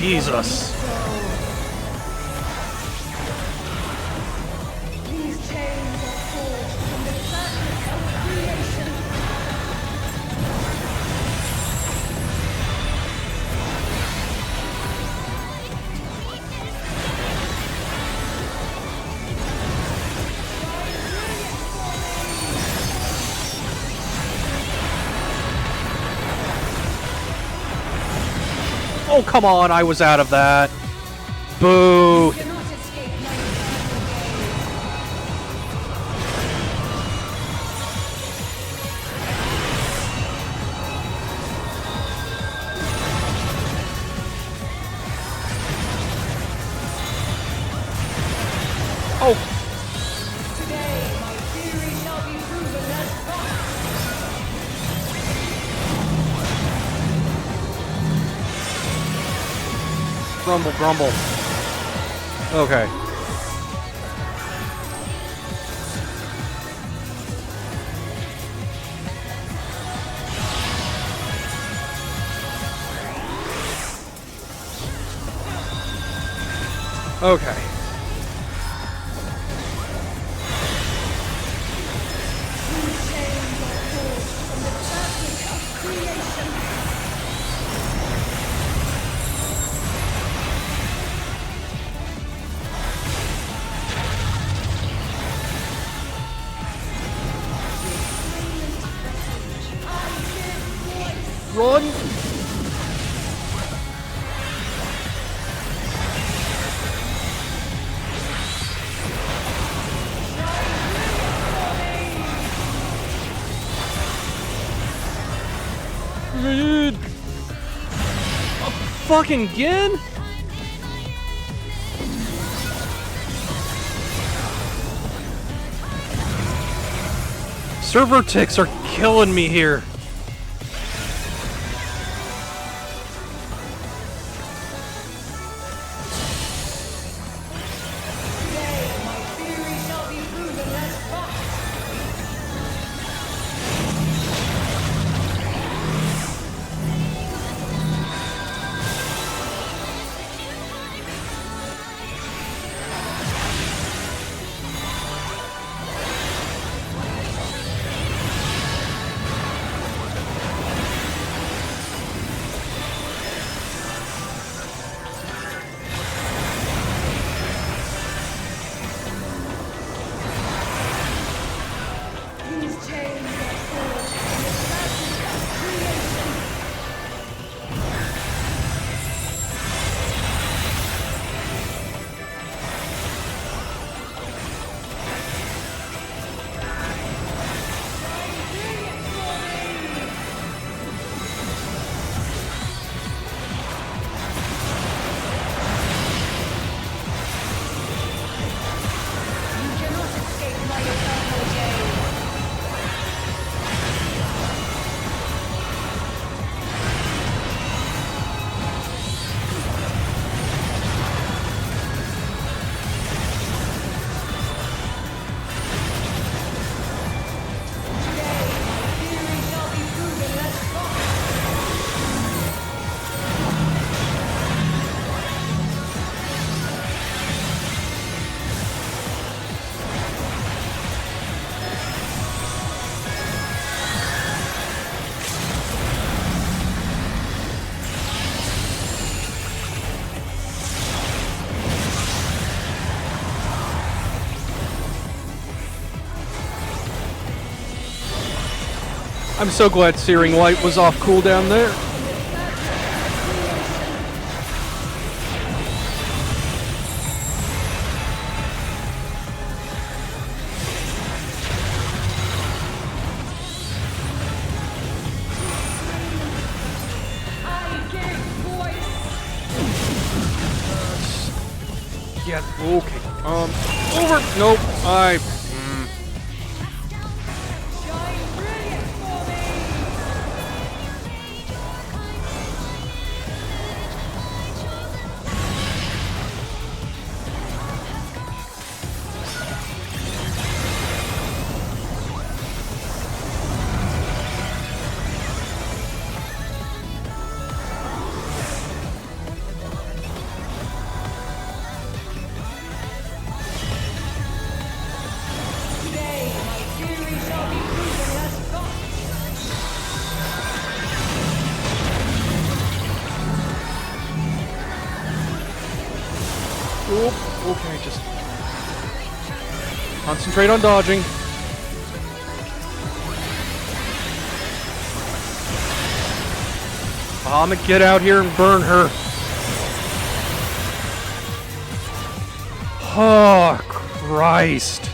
[SPEAKER 1] Jesus.
[SPEAKER 5] These chains are forged from the fabric of creation.
[SPEAKER 1] Oh, come on, I was out of that. Boo.
[SPEAKER 5] You cannot escape my eternal gaze.
[SPEAKER 1] Oh,
[SPEAKER 5] Today, my theory shall be proven as fact.
[SPEAKER 1] grumble, grumble. Okay. Okay.
[SPEAKER 5] These chains are forged from the fabric of creation.
[SPEAKER 1] Run. Dude. Fucking again? server ticks are killing me here.
[SPEAKER 5] These chains are forged in the fabric of creation. You cannot escape my eternal gaze. Theory shall be proven less false.
[SPEAKER 1] I'm so glad Searing Light was off cooldown there.
[SPEAKER 5] I give voice.
[SPEAKER 1] Yeah, okay. Over. Nope.
[SPEAKER 5] Shine brilliant for me. Today, my theory shall be proven less false.
[SPEAKER 1] Oop. Okay, just concentrate on dodging. I'm gonna get out here and burn her. Oh, Christ.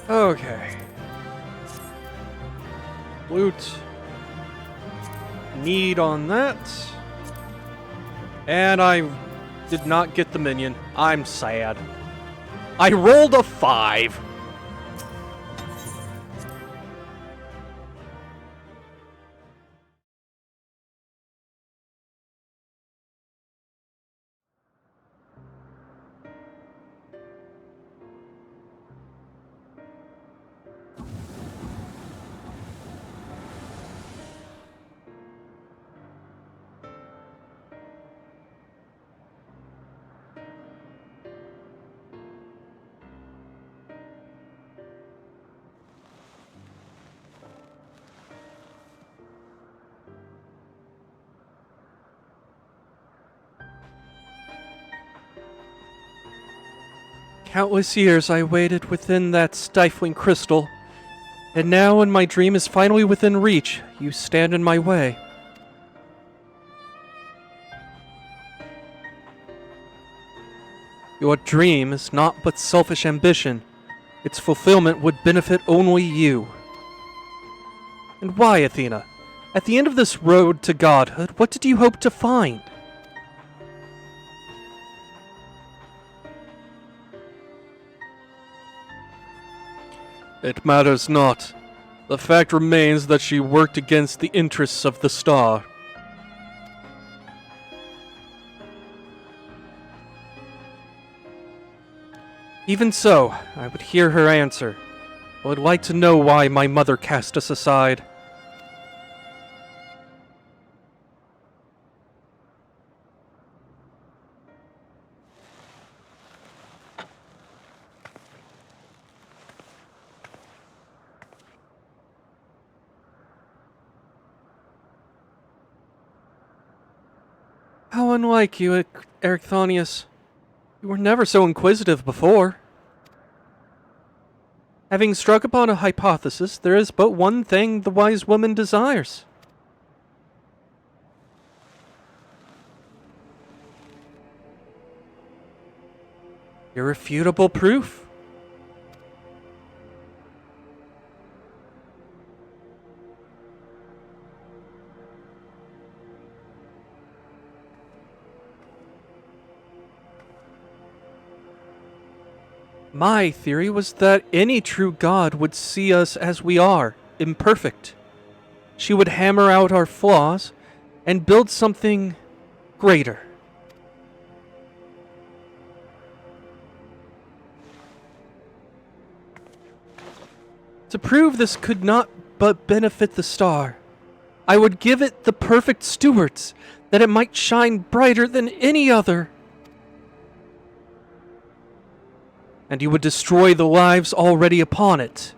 [SPEAKER 1] Okay. Loot. Need on that. And I did not get the minion. I'm sad. I rolled a 5. Countless years I waited within that stifling crystal, and now when my dream is finally within reach, you stand in my way. Your dream is not but selfish ambition. Its fulfillment would benefit only you. And why, Athena? At the end of this road to godhood, what did you hope to find? It matters not. The fact remains that she worked against the interests of the star. Even so, I would hear her answer. I would like to know why my mother cast us aside. How unlike you, Erechthonius. You were never so inquisitive before. Having struck upon a hypothesis, there is but one thing the wise woman desires. Irrefutable proof. My theory was that any true god would see us as we are, imperfect. She would hammer out our flaws and build something greater. To prove this could not but benefit the star, I would give it the perfect stewards, that it might shine brighter than any other. And you would destroy the lives already upon it.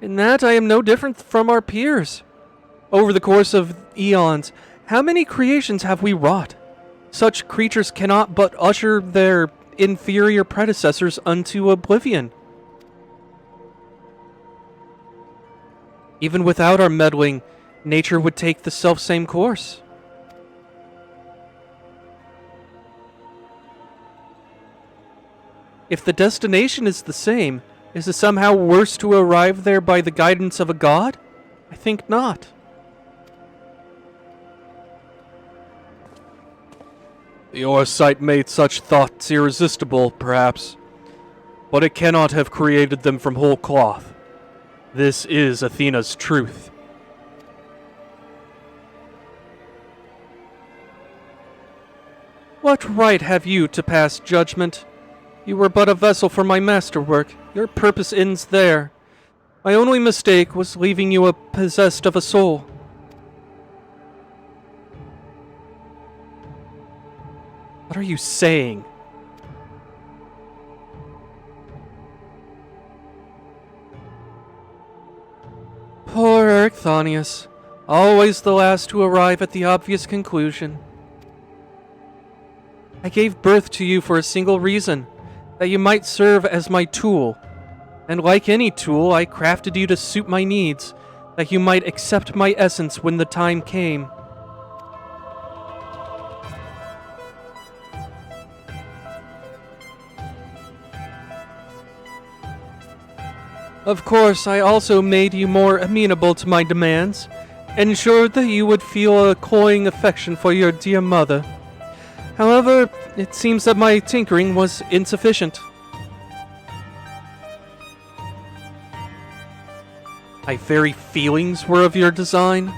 [SPEAKER 1] In that, I am no different from our peers. Over the course of eons, how many creations have we wrought? Such creatures cannot but usher their inferior predecessors unto oblivion. Even without our meddling, nature would take the selfsame course. If the destination is the same, is it somehow worse to arrive there by the guidance of a god? I think not. Your sight made such thoughts irresistible, perhaps, but it cannot have created them from whole cloth. This is Athena's truth. What right have you to pass judgment? You were but a vessel for my masterwork. Your purpose ends there. My only mistake was leaving you possessed of a soul. What are you saying? Poor Erechthonius, always the last to arrive at the obvious conclusion. I gave birth to you for a single reason, that you might serve as my tool. And like any tool, I crafted you to suit my needs, that you might accept my essence when the time came. Of course, I also made you more amenable to my demands, ensured that you would feel a cloying affection for your dear mother. However, it seems that my tinkering was insufficient. My very feelings were of your design.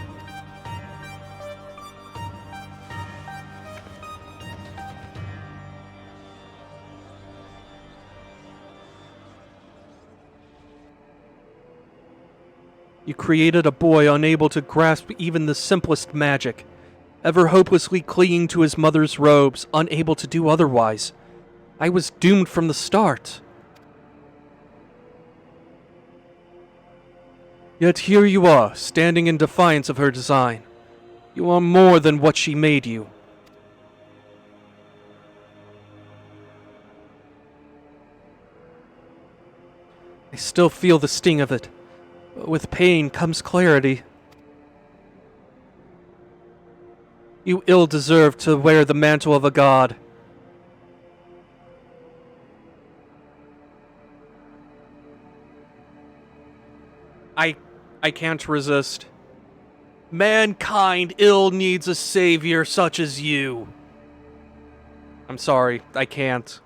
[SPEAKER 1] You created a boy unable to grasp even the simplest magic, ever hopelessly clinging to his mother's robes, unable to do otherwise. I was doomed from the start. Yet here you are, standing in defiance of her design. You are more than what she made you. I still feel the sting of it. But with pain comes clarity. You ill deserve to wear the mantle of a god. I can't resist. Mankind ill needs a savior such as you. I'm sorry, I can't.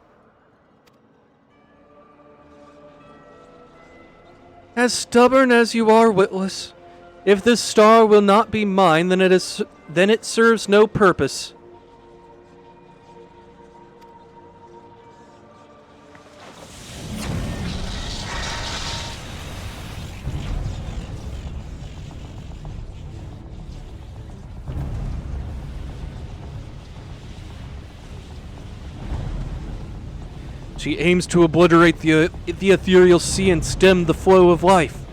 [SPEAKER 1] As stubborn as you are, witless, if this star will not be mine, then it serves no purpose. She aims to obliterate the ethereal sea and stem the flow of life.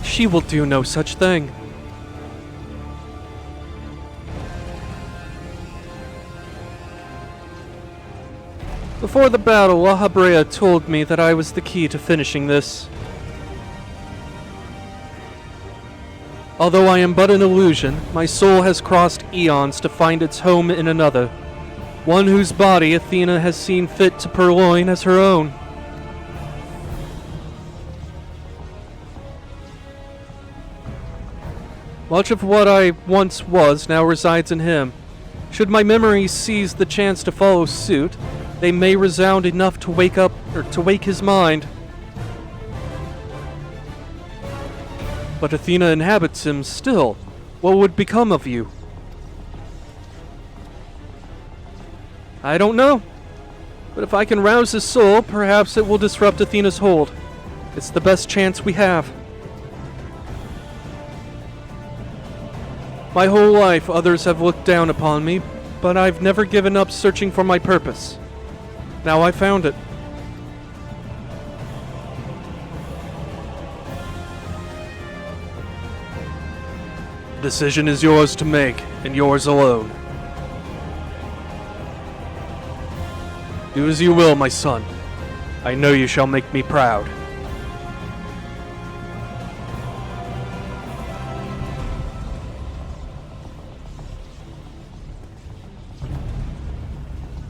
[SPEAKER 1] She will do no such thing. Before the battle, Lahabrea told me that I was the key to finishing this. Although I am but an illusion, my soul has crossed eons to find its home in another. One whose body Athena has seen fit to purloin as her own. Much of what I once was now resides in him. Should my memories seize the chance to follow suit, they may resound enough to wake his mind. But Athena inhabits him still. What would become of you? I don't know. But if I can rouse his soul, perhaps it will disrupt Athena's hold. It's the best chance we have. My whole life, others have looked down upon me, but I've never given up searching for my purpose. Now I found it. The decision is yours to make, and yours alone. Do as you will, my son. I know you shall make me proud.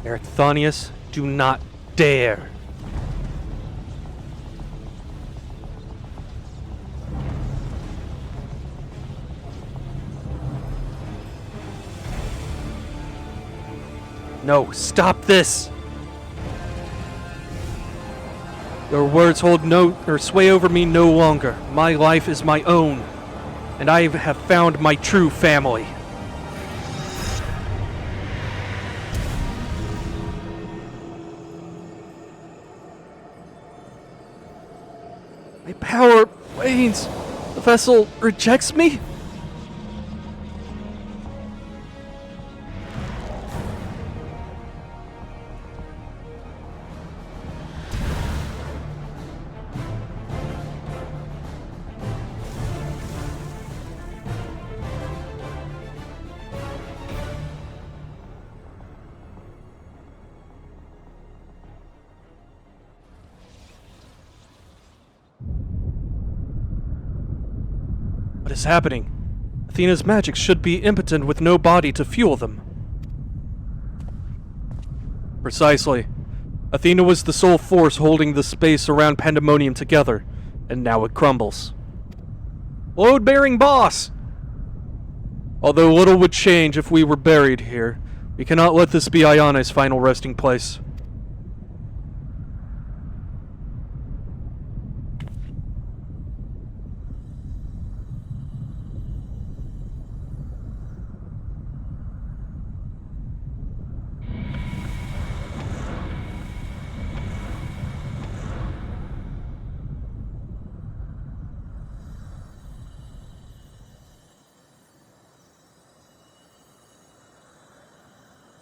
[SPEAKER 1] Erechthonius, do not dare. No, stop this! Your words hold sway over me no longer. My life is my own, and I have found my true family. My power wanes. The vessel rejects me? What is happening? Athena's magic should be impotent with no body to fuel them. Precisely. Athena was the sole force holding the space around Pandemonium together, and now it crumbles. Load-bearing boss! Although little would change if we were buried here, we cannot let this be Ione's final resting place.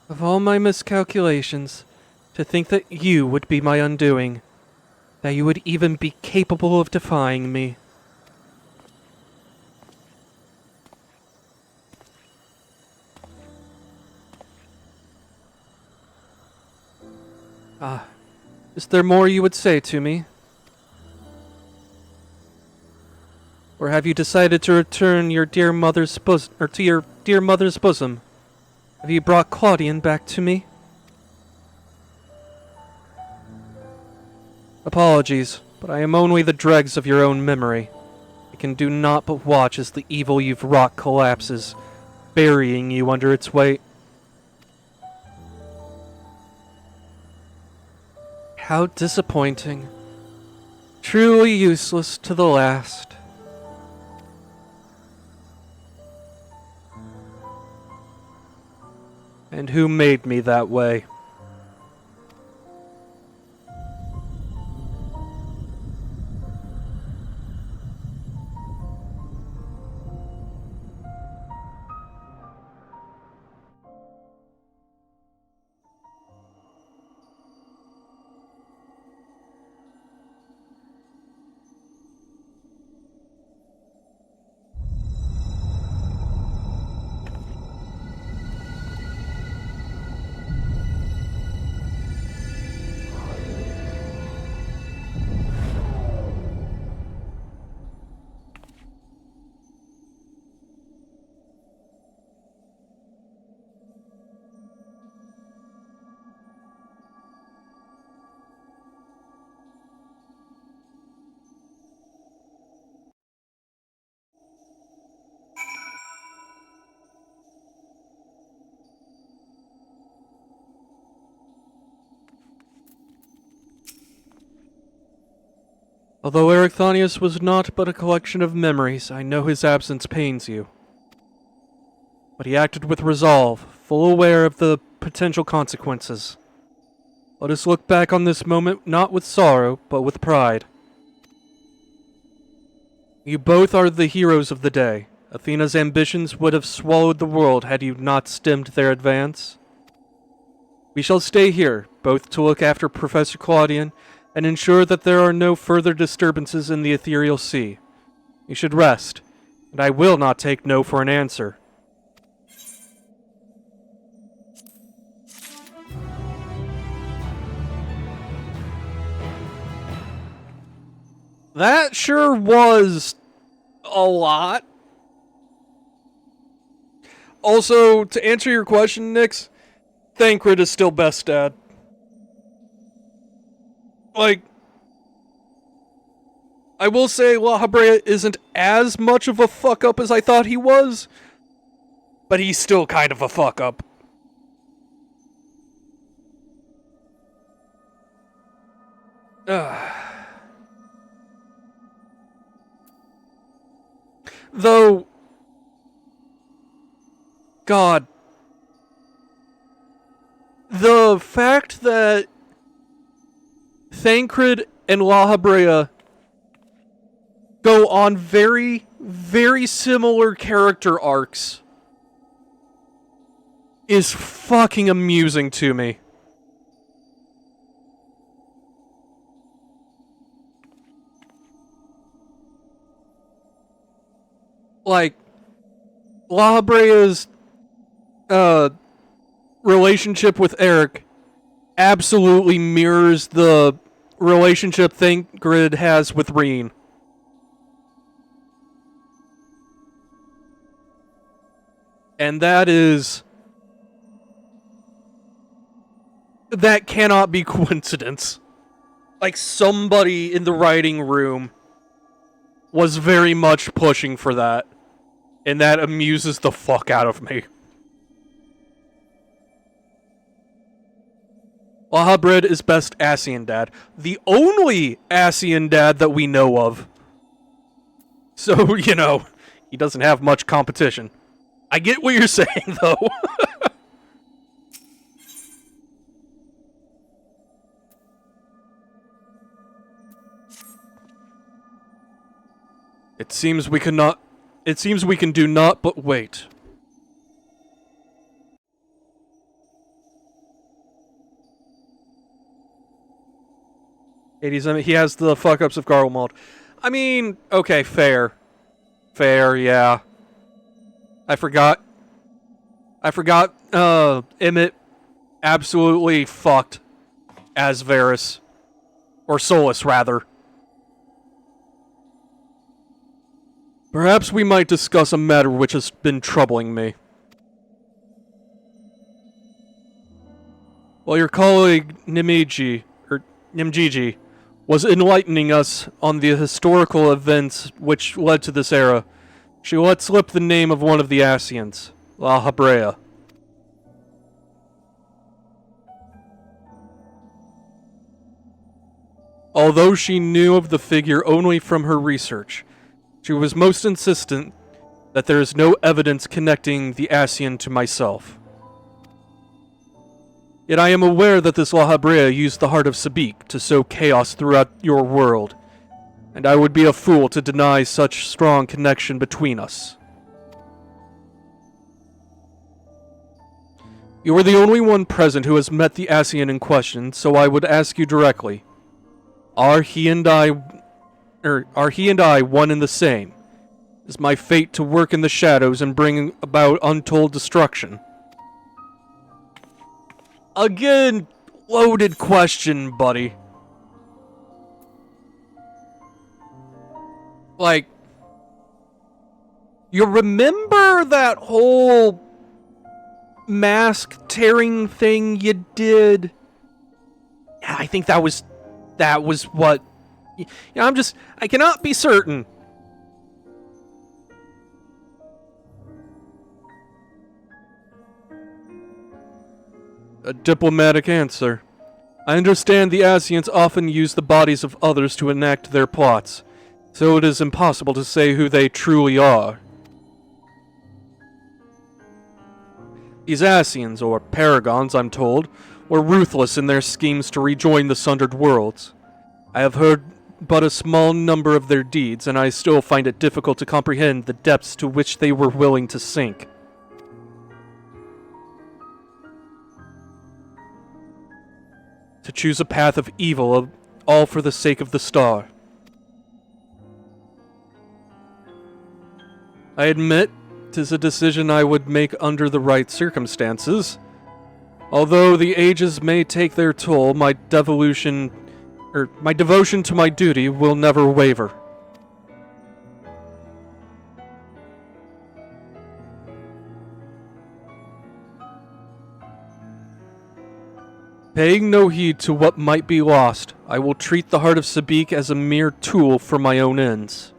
[SPEAKER 1] Of all my miscalculations, to think that you would be my undoing, that you would even be capable of defying me. Is there more you would say to me? Or have you decided to return your dear mother's bosom, or to your dear mother's bosom? Have you brought Claudian back to me? Apologies, but I am only the dregs of your own memory. I can do naught but watch as the evil you've wrought collapses, burying you under its weight. How disappointing. Truly useless to the last. And who made me that way? Although Ericthonius was naught but a collection of memories, I know his absence pains you. But he acted with resolve, full aware of the potential consequences. Let us look back on this moment not with sorrow, but with pride. You both are the heroes of the day. Athena's ambitions would have swallowed the world had you not stemmed their advance. We shall stay here, both to look after Professor Claudian and ensure that there are no further disturbances in the ethereal sea. You should rest, and I will not take no for an answer. That sure was a lot. Also, to answer your question, Nix, Thancred is still best dad. Like, I will say La Habrea isn't as much of a fuck up as I thought he was, but he's still kind of a fuck up. Though, God, the fact that Thancred and La Habrea go on very, very similar character arcs is fucking amusing to me. Like, La Habrea's relationship with Eric absolutely mirrors the relationship Thancred has with Reen. And that cannot be coincidence. Like, somebody in the writing room was very much pushing for that. And that amuses the fuck out of me. Lahabred is best Ascian dad. The only Ascian dad that we know of. So, you know, he doesn't have much competition. I get what you're saying, though. It seems we can do naught but wait. He has the fuck-ups of Garlemald. I mean, okay, fair. Fair, yeah. I forgot, Emmett absolutely fucked as Varys Or Solus, rather. Perhaps we might discuss a matter which has been troubling me. While your colleague Nimiji was enlightening us on the historical events which led to this era, she let slip the name of one of the Asians, La Habrea. Although she knew of the figure only from her research, she was most insistent that there is no evidence connecting the Asian to myself. Yet I am aware that this La Habrea used the heart of Sabik to sow chaos throughout your world, and I would be a fool to deny such strong connection between us. You are the only one present who has met the Asian in question, so I would ask you directly. Are he and I one and the same? Is my fate to work in the shadows and bring about untold destruction? Again, loaded question, buddy. Like, you remember that whole mask tearing thing you did? Yeah, I think that was what... You know, I cannot be certain. A diplomatic answer. I understand the Asians often use the bodies of others to enact their plots, so it is impossible to say who they truly are. These Asians, or Paragons, I'm told, were ruthless in their schemes to rejoin the Sundered Worlds. I have heard but a small number of their deeds, and I still find it difficult to comprehend the depths to which they were willing to sink. To choose a path of evil, all for the sake of the star. I admit, 'tis a decision I would make under the right circumstances. Although the ages may take their toll, my devotion to my duty will never waver. Paying no heed to what might be lost, I will treat the heart of Sabik as a mere tool for my own ends.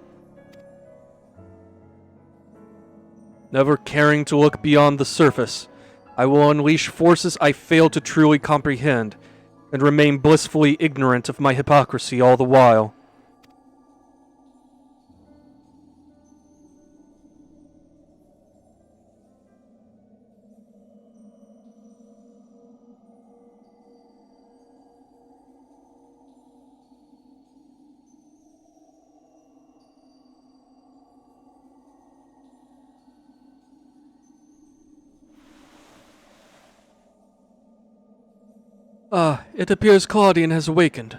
[SPEAKER 1] Never caring to look beyond the surface, I will unleash forces I fail to truly comprehend, and remain blissfully ignorant of my hypocrisy all the while. It appears Claudian has awakened.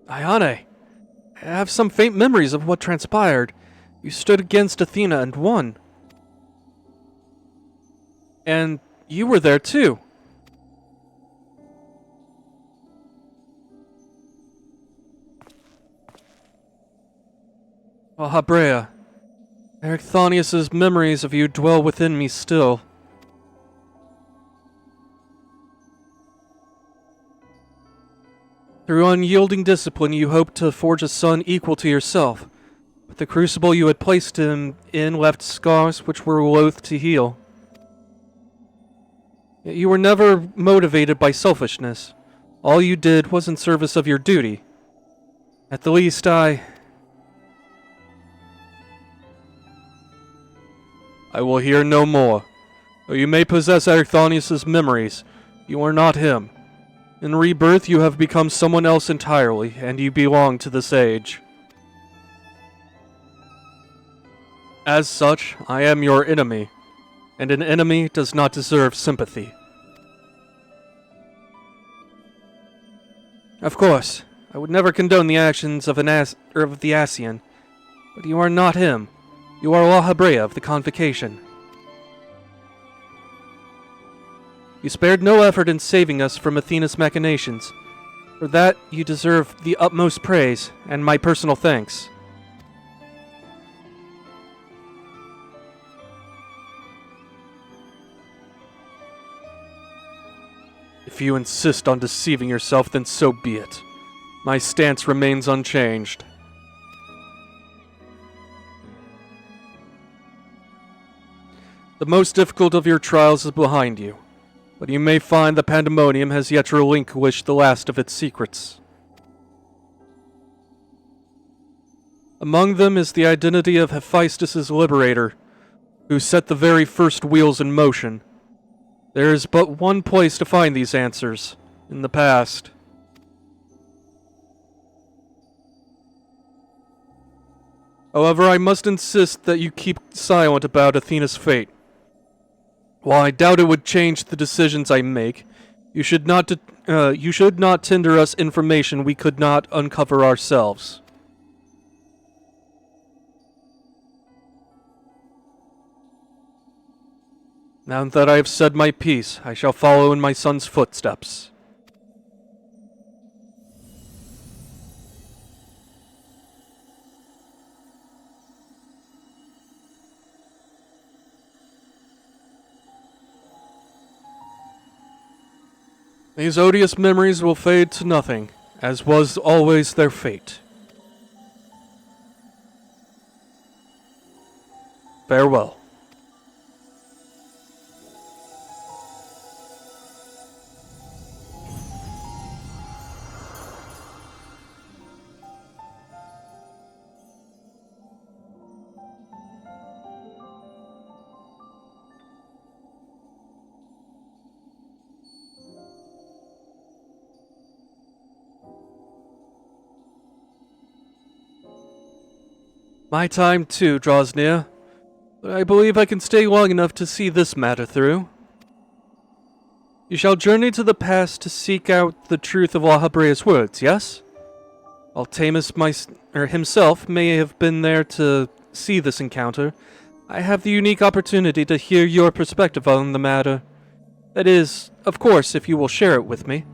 [SPEAKER 1] Ayane, I have some faint memories of what transpired. You stood against Athena and won. And you were there too. Oh, Habrea. Ericthonius's memories of you dwell within me still. Through unyielding discipline, you hoped to forge a son equal to yourself, but the crucible you had placed him in left scars which were loath to heal. Yet you were never motivated by selfishness. All you did was in service of your duty. At the least, I will hear no more. Though you may possess Ericthonius's memories, you are not him. In rebirth, you have become someone else entirely, and you belong to this age. As such, I am your enemy, and an enemy does not deserve sympathy. Of course, I would never condone the actions of of the Asian, but you are not him. You are La Habrea of the Convocation. You spared no effort in saving us from Athena's machinations. For that, you deserve the utmost praise and my personal thanks. If you insist on deceiving yourself, then so be it. My stance remains unchanged. The most difficult of your trials is behind you, but you may find the Pandemonium has yet to relinquish the last of its secrets. Among them is the identity of Hephaestus' liberator, who set the very first wheels in motion. There is but one place to find these answers, in the past. However, I must insist that you keep silent about Athena's fate. While I doubt it would change the decisions I make, you should not tender us information we could not uncover ourselves. Now that I have said my piece, I shall follow in my son's footsteps. These odious memories will fade to nothing, as was always their fate. Farewell. My time, too, draws near, but I believe I can stay long enough to see this matter through. You shall journey to the past to seek out the truth of La Habrea's words, yes? Altamus himself may have been there to see this encounter. I have the unique opportunity to hear your perspective on the matter. That is, of course, if you will share it with me.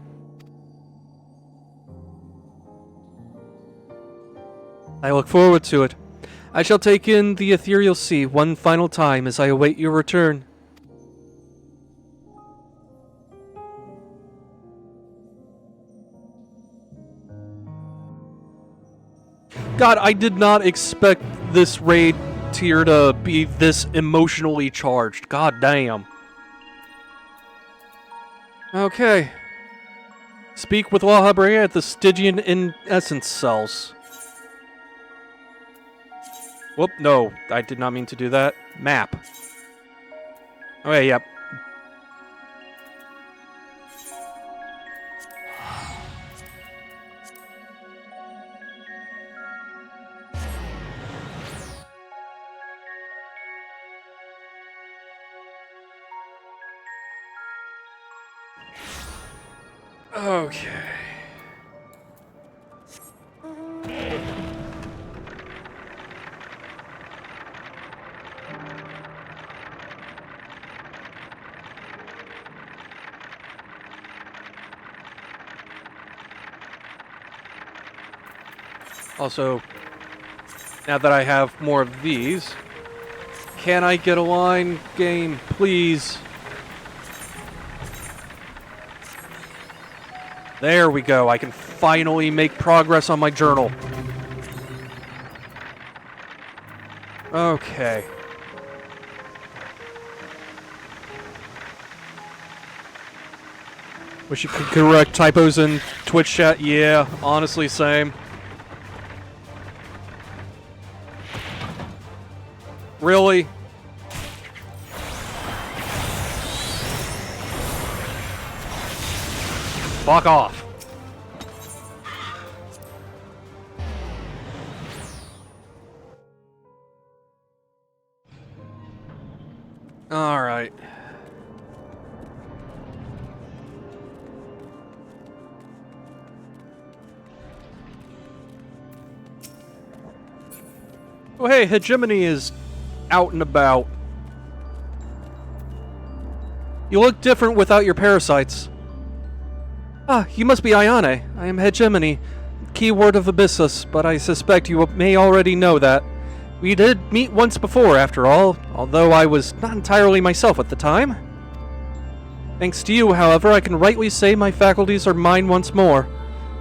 [SPEAKER 1] I look forward to it. I shall take in the ethereal sea one final time as I await your return. God, I did not expect this raid tier to be this emotionally charged. God damn. Okay. Speak with La Habrea at the Stygian in Essence cells. Whoop, no, I did not mean to do that. Map. Okay, yep. Okay. Also, now that I have more of these, can I get a line, game, please? There we go. I can finally make progress on my journal. Okay. Wish you could correct typos in Twitch chat. Yeah, honestly, same. Really? Fuck off. All right. Oh hey, Hegemony is out and about. You look different without your parasites. Ah, you must be Ayane. I am Hegemony, keyword of Abyssus, but I suspect you may already know that. We did meet once before, after all, although I was not entirely myself at the time. Thanks to you, however, I can rightly say my faculties are mine once more.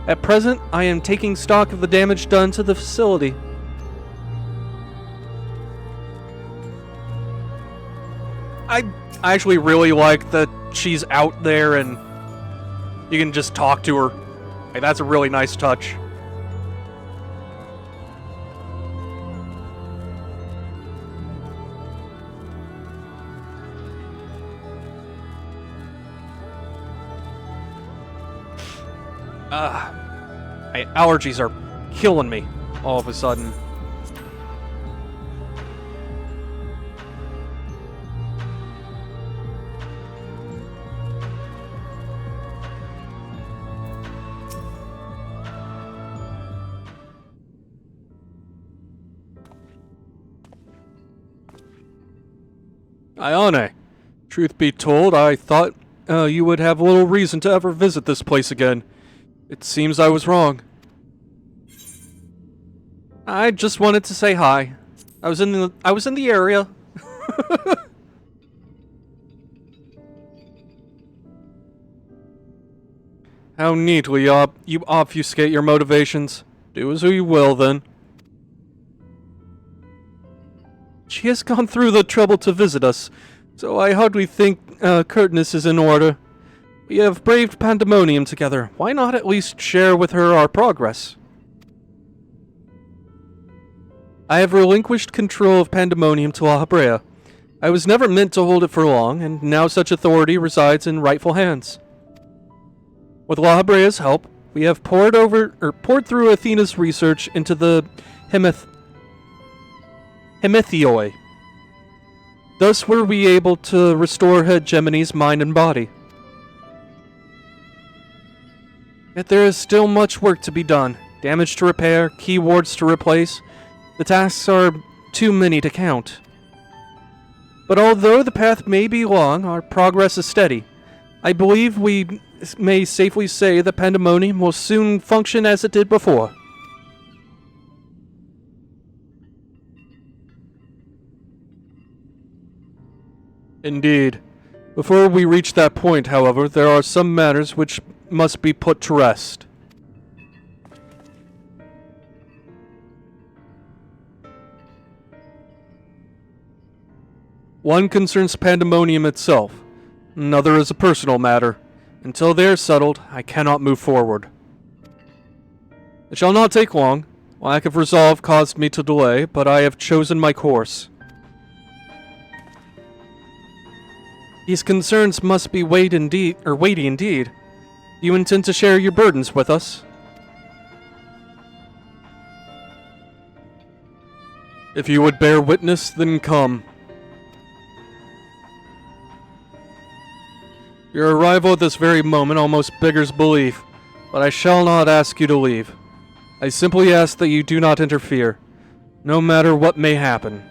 [SPEAKER 1] At present, I am taking stock of the damage done to the facility. I actually really like that she's out there and you can just talk to her. Hey, that's a really nice touch. My allergies are killing me all of a sudden. Ayane, truth be told, I thought you would have little reason to ever visit this place again. It seems I was wrong. I just wanted to say hi. I was in the area. How neatly you obfuscate your motivations. Do as you will, then. She has gone through the trouble to visit us, so I hardly think curtness is in order. We have braved pandemonium together. Why not at least share with her our progress? I have relinquished control of pandemonium to La Habrea. I was never meant to hold it for long, and now such authority resides in rightful hands. With La Habrea's help, we have poured through Athena's research into the Hemethioi. Thus were we able to restore Hegemony's mind and body. Yet there is still much work to be done. Damage to repair, key wards to replace. The tasks are too many to count. But although the path may be long, our progress is steady. I believe we may safely say that Pandemonium will soon function as it did before. Indeed. Before we reach that point, however, there are some matters which must be put to rest. One concerns Pandemonium itself. Another is a personal matter. Until they are settled, I cannot move forward. It shall not take long. Lack of resolve caused me to delay, but I have chosen my course. These concerns must be weighty indeed. Do you intend to share your burdens with us? If you would bear witness, then come. Your arrival at this very moment almost beggars belief, but I shall not ask you to leave. I simply ask that you do not interfere, no matter what may happen.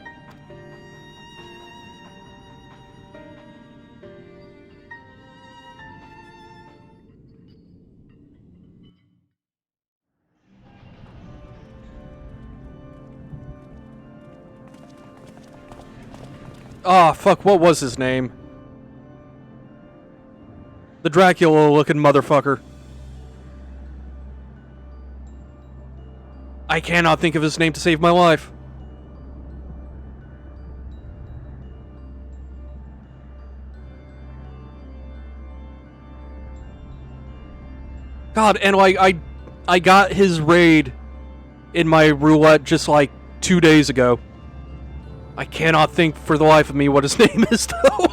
[SPEAKER 1] Ah, fuck, what was his name? The Dracula-looking motherfucker. I cannot think of his name to save my life. God, and like, I got his raid in my roulette just like 2 days ago. I cannot think for the life of me what his name is, though.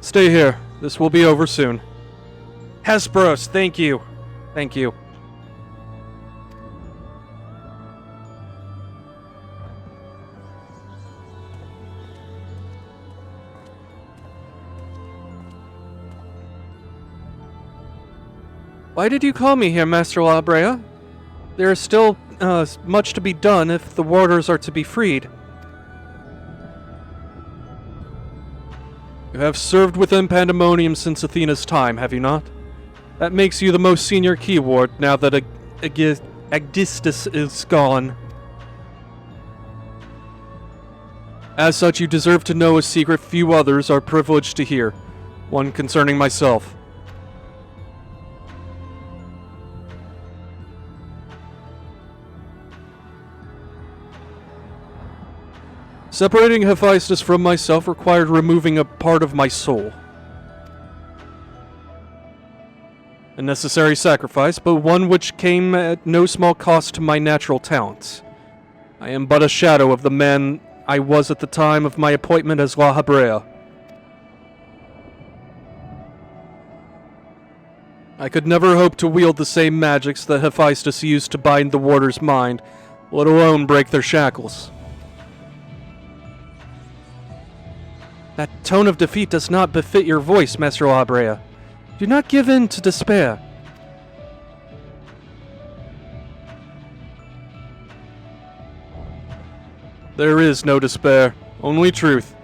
[SPEAKER 1] Stay here. This will be over soon. Hesperos, thank you. Thank you. Why did you call me here, Master Labrea? There is still much to be done if the warders are to be freed. You have served within Pandemonium since Athena's time, have you not? That makes you the most senior key ward now that Agdistus is gone. As such, you deserve to know a secret few others are privileged to hear. One concerning myself. Separating Hephaestus from myself required removing a part of my soul. A necessary sacrifice, but one which came at no small cost to my natural talents. I am but a shadow of the man I was at the time of my appointment as La Habrea. I could never hope to wield the same magics that Hephaestus used to bind the warder's mind, let alone break their shackles. That tone of defeat does not befit your voice, Master La Habrea. Do not give in to despair. There is no despair, only truth.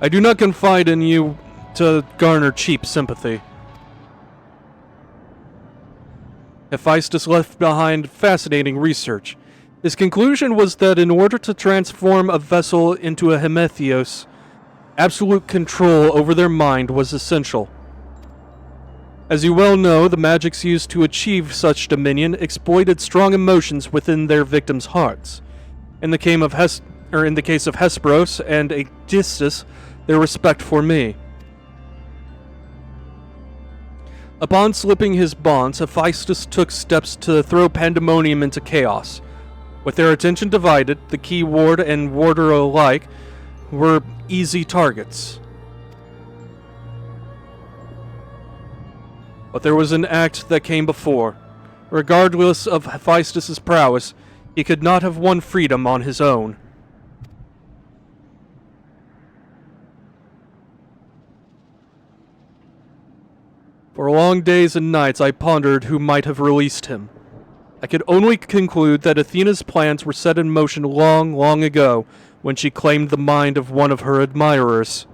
[SPEAKER 1] I do not confide in you to garner cheap sympathy. Hephaestus left behind fascinating research. His conclusion was that in order to transform a vessel into a Hemetheos, absolute control over their mind was essential. As you well know, the magics used to achieve such dominion exploited strong emotions within their victims' hearts. In the case of Hesperos and Aegisthus, their respect for me. Upon slipping his bonds, Hephaestus took steps to throw Pandemonium into chaos. With their attention divided, the key ward and warder alike were easy targets. But there was an act that came before. Regardless of Hephaestus' prowess, he could not have won freedom on his own. For long days and nights I pondered who might have released him. I could only conclude that Athena's plans were set in motion long, long ago when she claimed the mind of one of her admirers.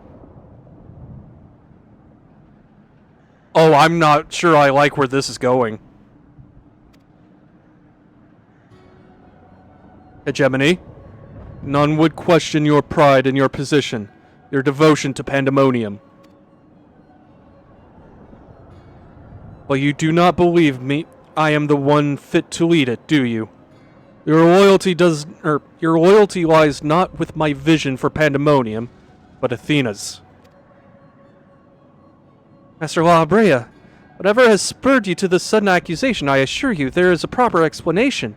[SPEAKER 1] Oh, I'm not sure I like where this is going. Hegemony, none would question your pride in your position, your devotion to Pandemonium. But you do not believe me I am the one fit to lead it, do you? Your loyalty lies not with my vision for Pandemonium, but Athena's. Master La Habrea, whatever has spurred you to this sudden accusation, I assure you there is a proper explanation.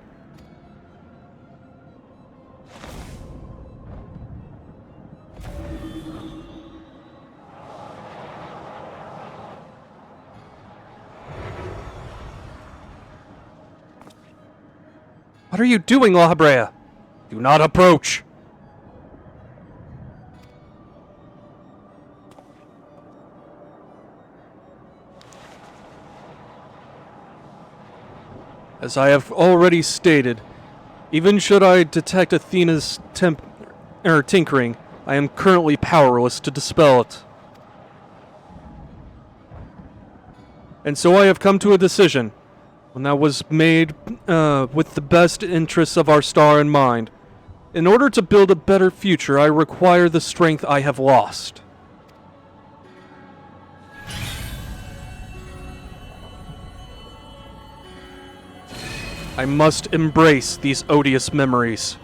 [SPEAKER 1] What are you doing, La Habrea? Do not approach. As I have already stated, even should I detect Athena's tinkering, I am currently powerless to dispel it. And so I have come to a decision, one that was made with the best interests of our star in mind. In order to build a better future, I require the strength I have lost. I must embrace these odious memories.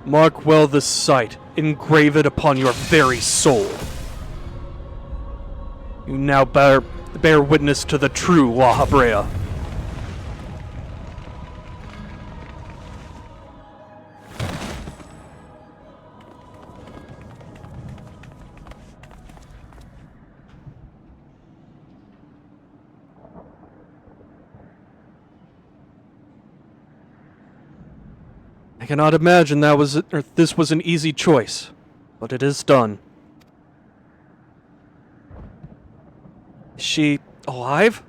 [SPEAKER 1] Mark well this sight, engrave it upon your very soul. You now bear witness to the true La Habrea. I cannot imagine this was an easy choice, but it is done. Is she alive?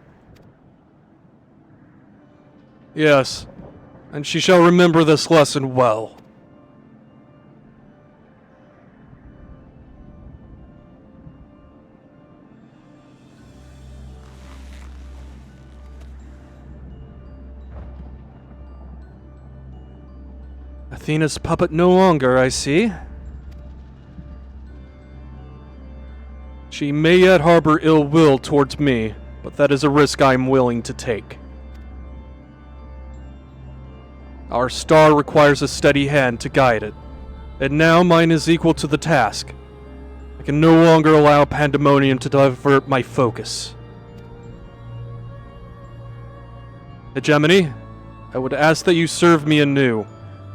[SPEAKER 1] Yes, and she shall remember this lesson well. Athena's puppet no longer, I see. She may yet harbor ill will towards me, but that is a risk I am willing to take. Our star requires a steady hand to guide it, and now mine is equal to the task. I can no longer allow pandemonium to divert my focus. Hegemony, I would ask that you serve me anew.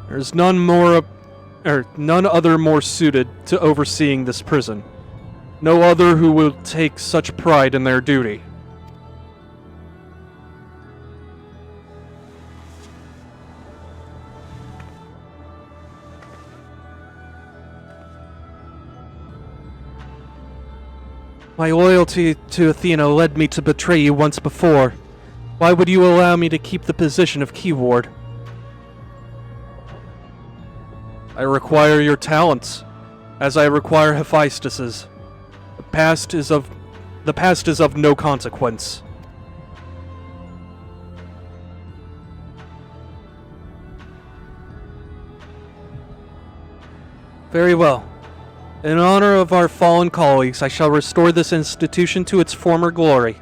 [SPEAKER 1] There is none other more suited to overseeing this prison. No other who will take such pride in their duty. My loyalty to Athena led me to betray you once before. Why would you allow me to keep the position of key ward? I require your talents, as I require Hephaestus's. The past is of no consequence. Very well. In honor of our fallen colleagues, I shall restore this institution to its former glory.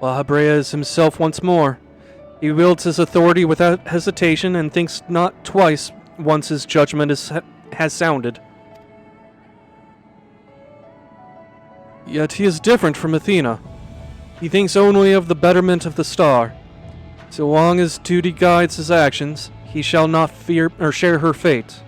[SPEAKER 1] La Habrea is himself once more. He wields his authority without hesitation and thinks not twice once his judgment has sounded. Yet he is different from Athena. He thinks only of the betterment of the star. So long as duty guides his actions, he shall not fear or share her fate.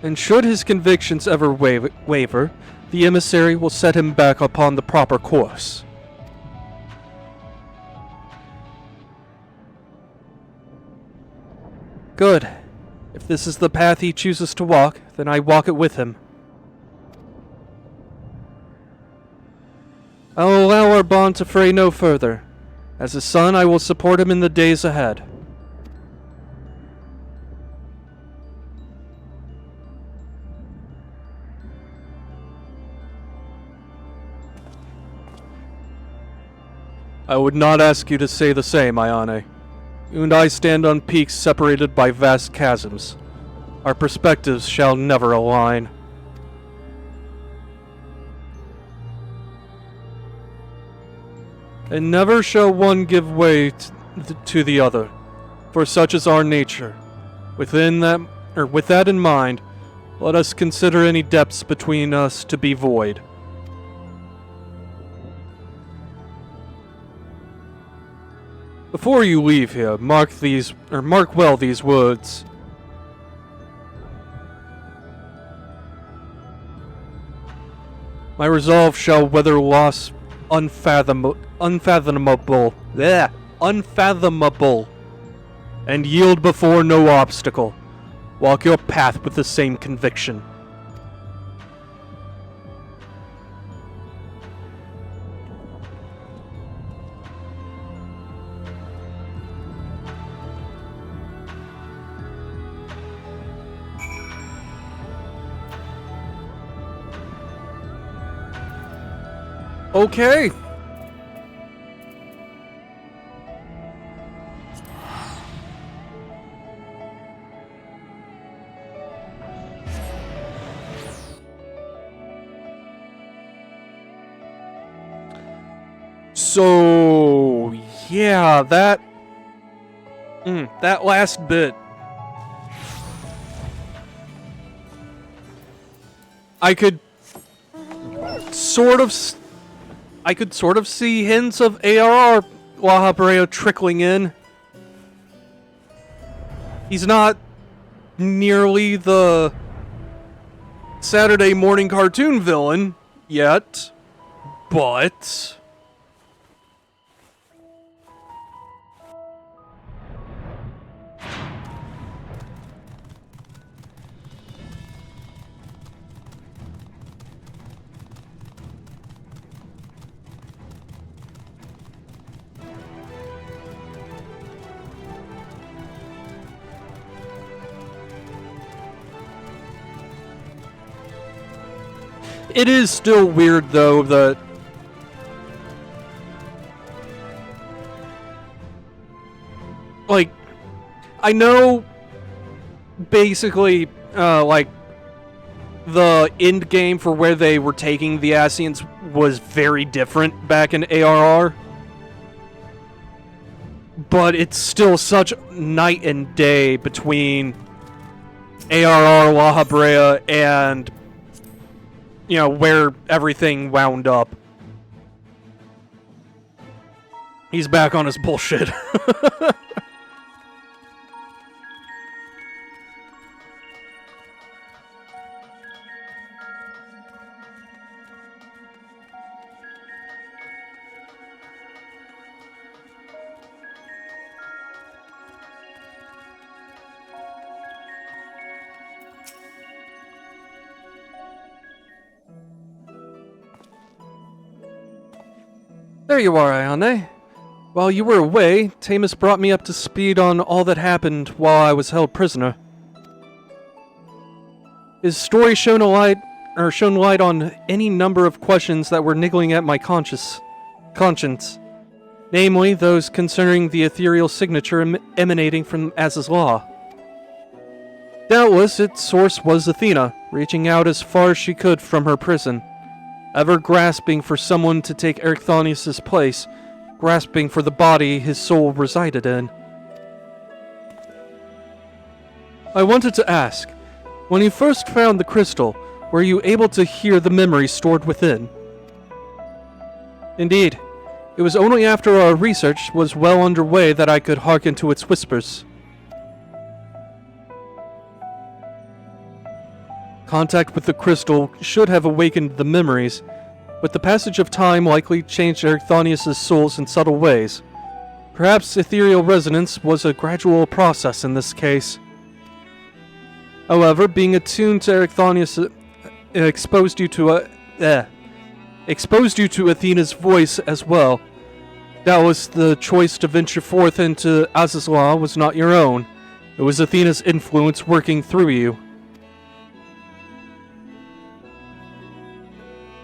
[SPEAKER 1] And should his convictions ever waver, the emissary will set him back upon the proper course. Good. If this is the path he chooses to walk, then I walk it with him. I will allow our bond to fray no further. As his son, I will support him in the days ahead. I would not ask you to say the same, Ayane. You and I stand on peaks separated by vast chasms. Our perspectives shall never align. And never shall one give way to the other, for such is our nature. With that in mind, let us consider any depths between us to be void. Before you leave here, mark well these words. My resolve shall weather loss unfathomable, and yield before no obstacle. Walk your path with the same conviction. Okay. So, yeah, that last bit. I could sort of see hints of ARR La Habrea trickling in. He's not nearly the Saturday morning cartoon villain yet, but it is still weird though that like I know basically like the end game for where they were taking the Asians was very different back in ARR. But it's still such night and day between ARR La Habrea and, you know, where everything wound up. He's back on his bullshit. There you are, Ayane. While you were away, Tamus brought me up to speed on all that happened while I was held prisoner. His story shone light on any number of questions that were niggling at my conscience, namely those concerning the ethereal signature emanating from Az's law. Doubtless, its source was Athena, reaching out as far as she could from her prison, ever grasping for someone to take Ericthonius' place, grasping for the body his soul resided in. I wanted to ask, when you first found the crystal, were you able to hear the memories stored within? Indeed, it was only after our research was well underway that I could hearken to its whispers. Contact with the crystal should have awakened the memories, but the passage of time likely changed Ericthonius' souls in subtle ways. Perhaps ethereal resonance was a gradual process in this case. However, being attuned to Ericthonius exposed you to Athena's voice as well. Doubtless the choice to venture forth into Az's law was not your own. It was Athena's influence working through you.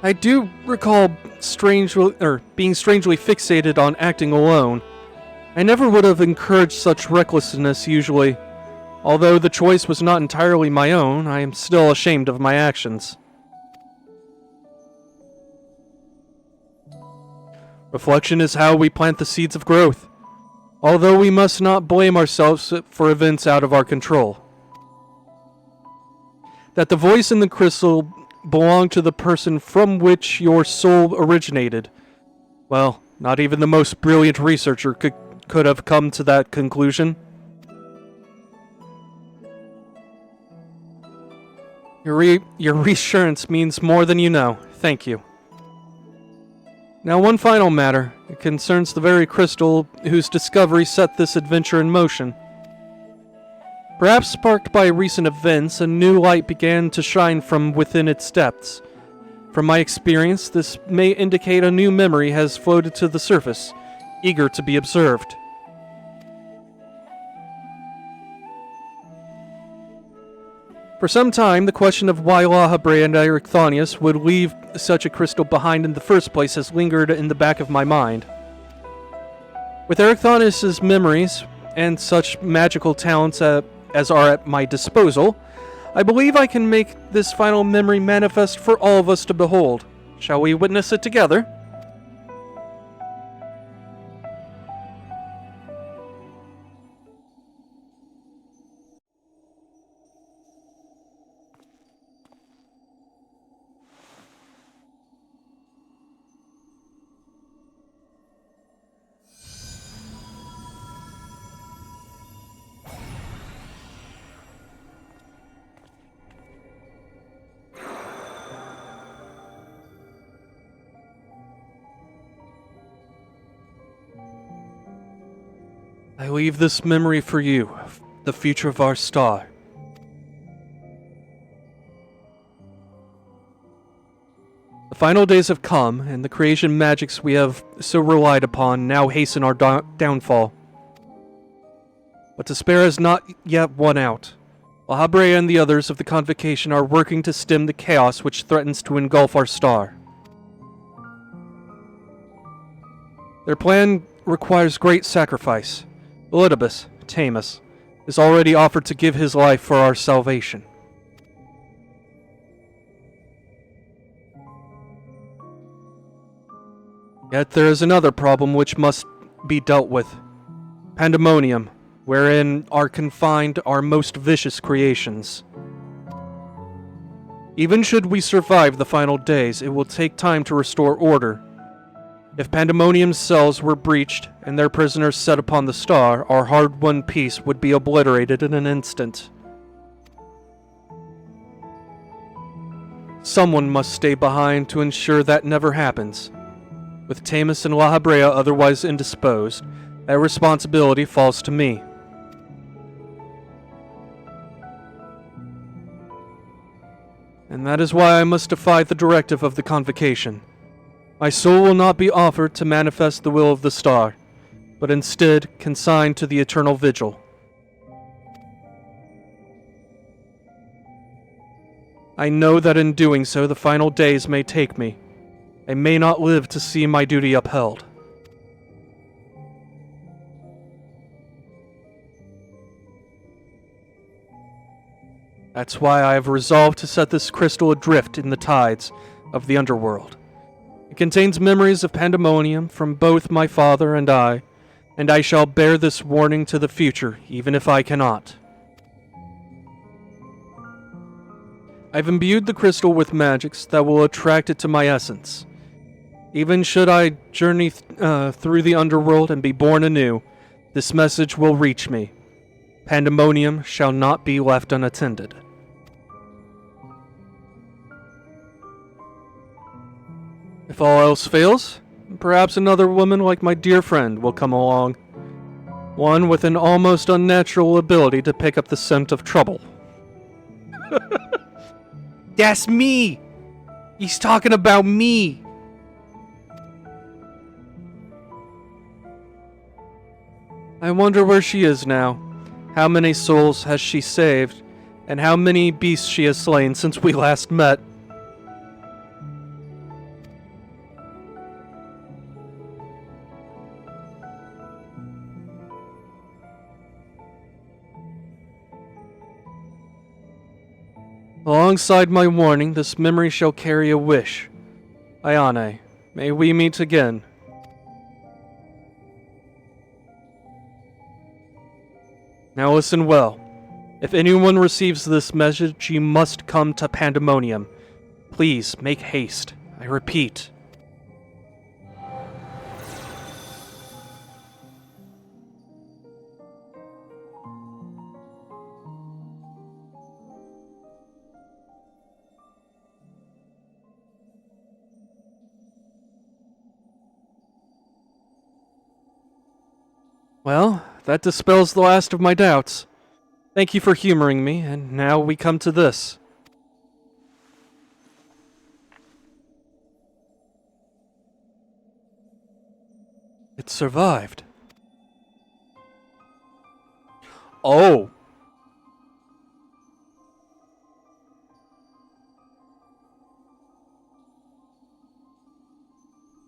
[SPEAKER 1] I do recall being strangely fixated on acting alone. I never would have encouraged such recklessness usually. Although the choice was not entirely my own, I am still ashamed of my actions. Reflection is how we plant the seeds of growth, although we must not blame ourselves for events out of our control. That the voice in the crystal belonged to the person from which your soul originated. Well, not even the most brilliant researcher could have come to that conclusion. Your reassurance means more than you know. Thank you. Now one final matter. It concerns the very crystal whose discovery set this adventure in motion. Perhaps sparked by recent events, a new light began to shine from within its depths. From my experience, this may indicate a new memory has floated to the surface, eager to be observed. For some time, the question of why La Habrea and Ericthonius would leave such a crystal behind in the first place has lingered in the back of my mind. With Ericthonius' memories and such magical talents as are at my disposal, I believe I can make this final memory manifest for all of us to behold. Shall we witness it together? I leave this memory for you, the future of our star. The final days have come, and the creation magics we have so relied upon now hasten our downfall. But despair has not yet won out. Lahabrea and the others of the Convocation are working to stem the chaos which threatens to engulf our star. Their plan requires great sacrifice. Elidibus, Tamus, is already offered to give his life for our salvation. Yet there is another problem which must be dealt with. Pandemonium, wherein are confined our most vicious creations. Even should we survive the final days, it will take time to restore order. If Pandemonium's cells were breached and their prisoners set upon the star, our hard-won peace would be obliterated in an instant. Someone must stay behind to ensure that never happens. With Tamus and Lahabrea otherwise indisposed, that responsibility falls to me. And that is why I must defy the directive of the Convocation. My soul will not be offered to manifest the will of the star, but instead consigned to the eternal vigil. I know that in doing so the final days may take me. I may not live to see my duty upheld. That's why I have resolved to set this crystal adrift in the tides of the underworld. It contains memories of Pandemonium from both my father and I shall bear this warning to the future, even if I cannot. I've imbued the crystal with magics that will attract it to my essence. Even should I journey through the underworld and be born anew, this message will reach me. Pandemonium shall not be left unattended. If all else fails, perhaps another woman like my dear friend will come along. One with an almost unnatural ability to pick up the scent of trouble. That's me! He's talking about me! I wonder where she is now. How many souls has she saved? And how many beasts she has slain since we last met? Alongside my warning, this memory shall carry a wish. Ayane, may we meet again. Now listen well. If anyone receives this message, you must come to Pandemonium. Please, make haste. I repeat. Well, that dispels the last of my doubts. Thank you for humoring me, and now we come to this. It survived. Oh.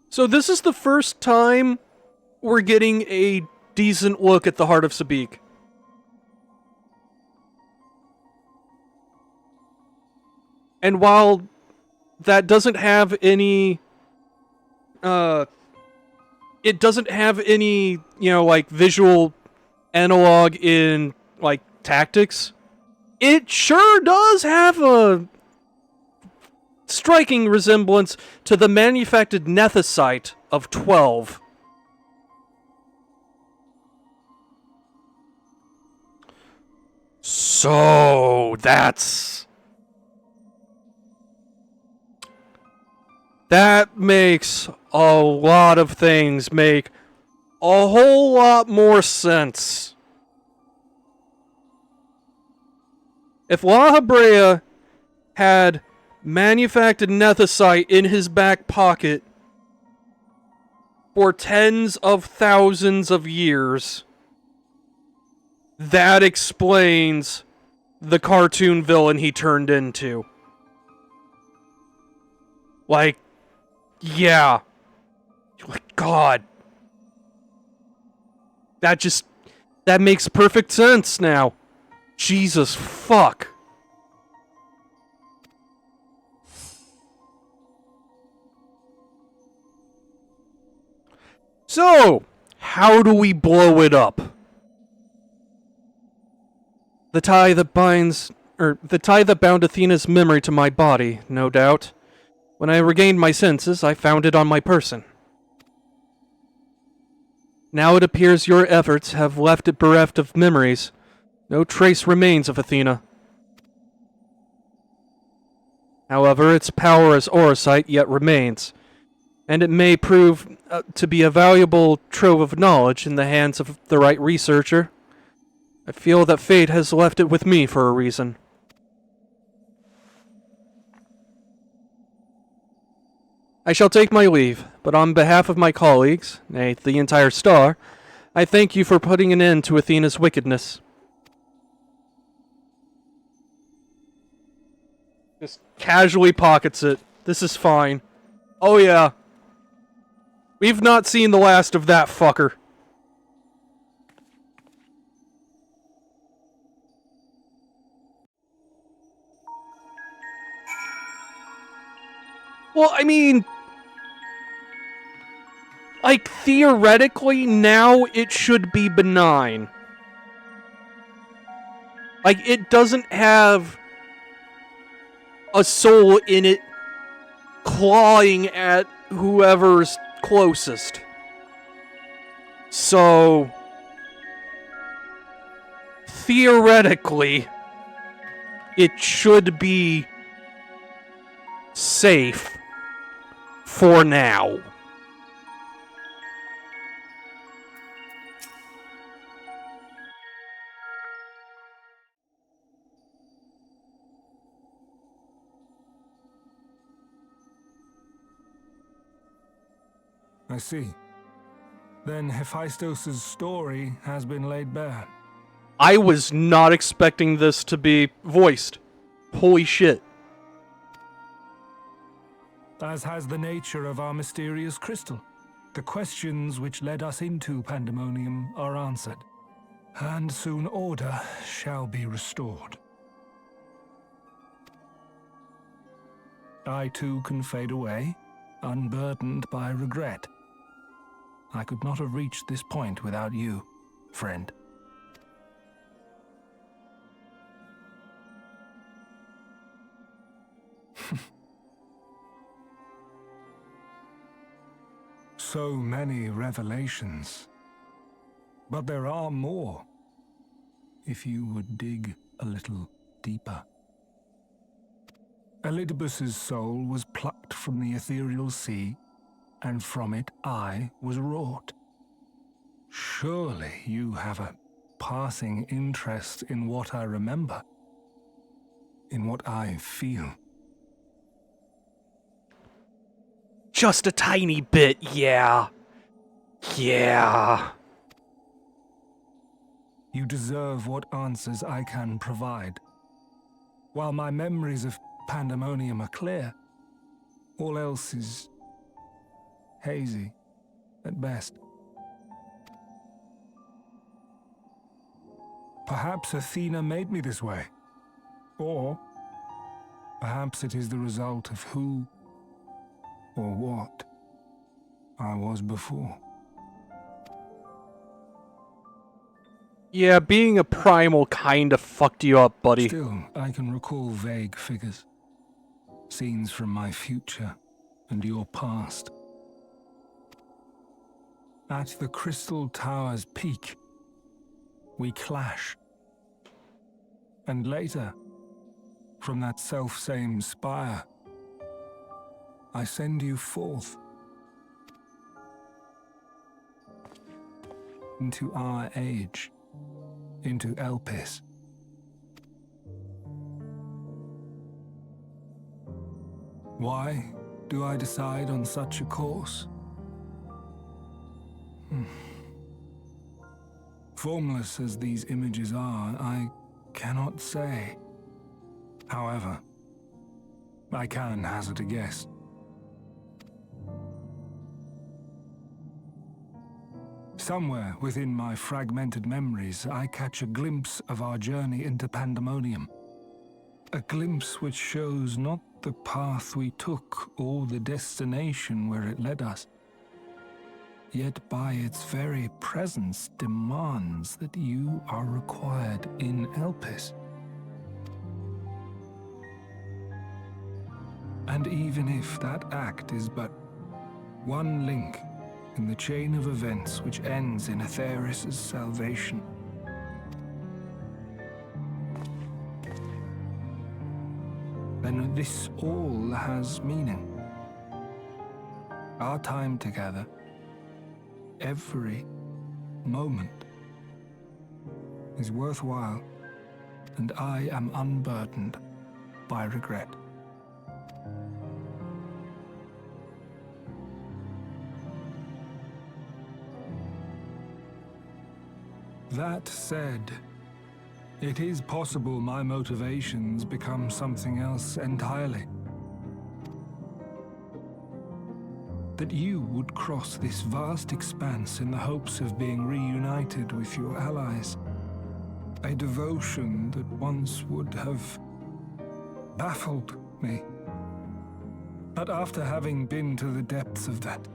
[SPEAKER 1] So this is the first time we're getting a decent look at the heart of Sabik. And while that doesn't have any it doesn't have any, like visual analog in like tactics, it sure does have a striking resemblance to the manufactured nethicite of 12. So that makes a lot of things make a whole lot more sense. If La Habrea had manufactured nethicite in his back pocket for tens of thousands of years, that explains the cartoon villain he turned into. Like, yeah. Like, God. That makes perfect sense now. Jesus fuck. So, how do we blow it up? The tie that bound Athena's memory to my body, no doubt. When I regained my senses, I found it on my person. Now it appears your efforts have left it bereft of memories. No trace remains of Athena. However, its power as Orosite yet remains, and it may prove to be a valuable trove of knowledge in the hands of the right researcher. I feel that fate has left it with me for a reason. I shall take my leave, but on behalf of my colleagues, nay, the entire Star, I thank you for putting an end to Athena's wickedness. Just casually pockets it. This is fine. Oh yeah. We've not seen the last of that fucker. Well, I mean, like, theoretically, now it should be benign. Like, it doesn't have a soul in it clawing at whoever's closest. So, theoretically, it should be safe for now.
[SPEAKER 4] I see. Then Hephaestus' story has been laid bare.
[SPEAKER 1] I was not expecting this to be voiced. Holy shit.
[SPEAKER 4] As has the nature of our mysterious crystal. The questions which led us into Pandemonium are answered, and soon order shall be restored. I too can fade away, unburdened by regret. I could not have reached this point without you, friend. So many revelations. But there are more, if you would dig a little deeper. Elidibus's soul was plucked from the ethereal sea, and from it I was wrought. Surely you have a passing interest in what I remember, in what I feel.
[SPEAKER 1] Just a tiny bit, yeah. Yeah.
[SPEAKER 4] You deserve what answers I can provide. While my memories of Pandemonium are clear, all else is hazy at best. Perhaps Athena made me this way. Or perhaps it is the result of who or what I was before.
[SPEAKER 1] Yeah, being a primal kinda fucked you up, buddy.
[SPEAKER 4] Still, I can recall vague figures. Scenes from my future and your past. At the Crystal Tower's peak, we clash. And later, from that self-same spire, I send you forth. into our age, into Elpis. Why do I decide on such a course? Formless as these images are, I cannot say. However, I can hazard a guess. Somewhere within my fragmented memories, I catch a glimpse of our journey into Pandemonium. A glimpse which shows not the path we took or the destination where it led us, yet by its very presence demands that you are required in Elpis. And even if that act is but one link in the chain of events which ends in Aetheris' salvation, then this all has meaning. Our time together, every moment, is worthwhile, and I am unburdened by regret. That said, it is possible my motivations become something else entirely. That you would cross this vast expanse in the hopes of being reunited with your allies. A devotion that once would have baffled me. But after having been to the depths of that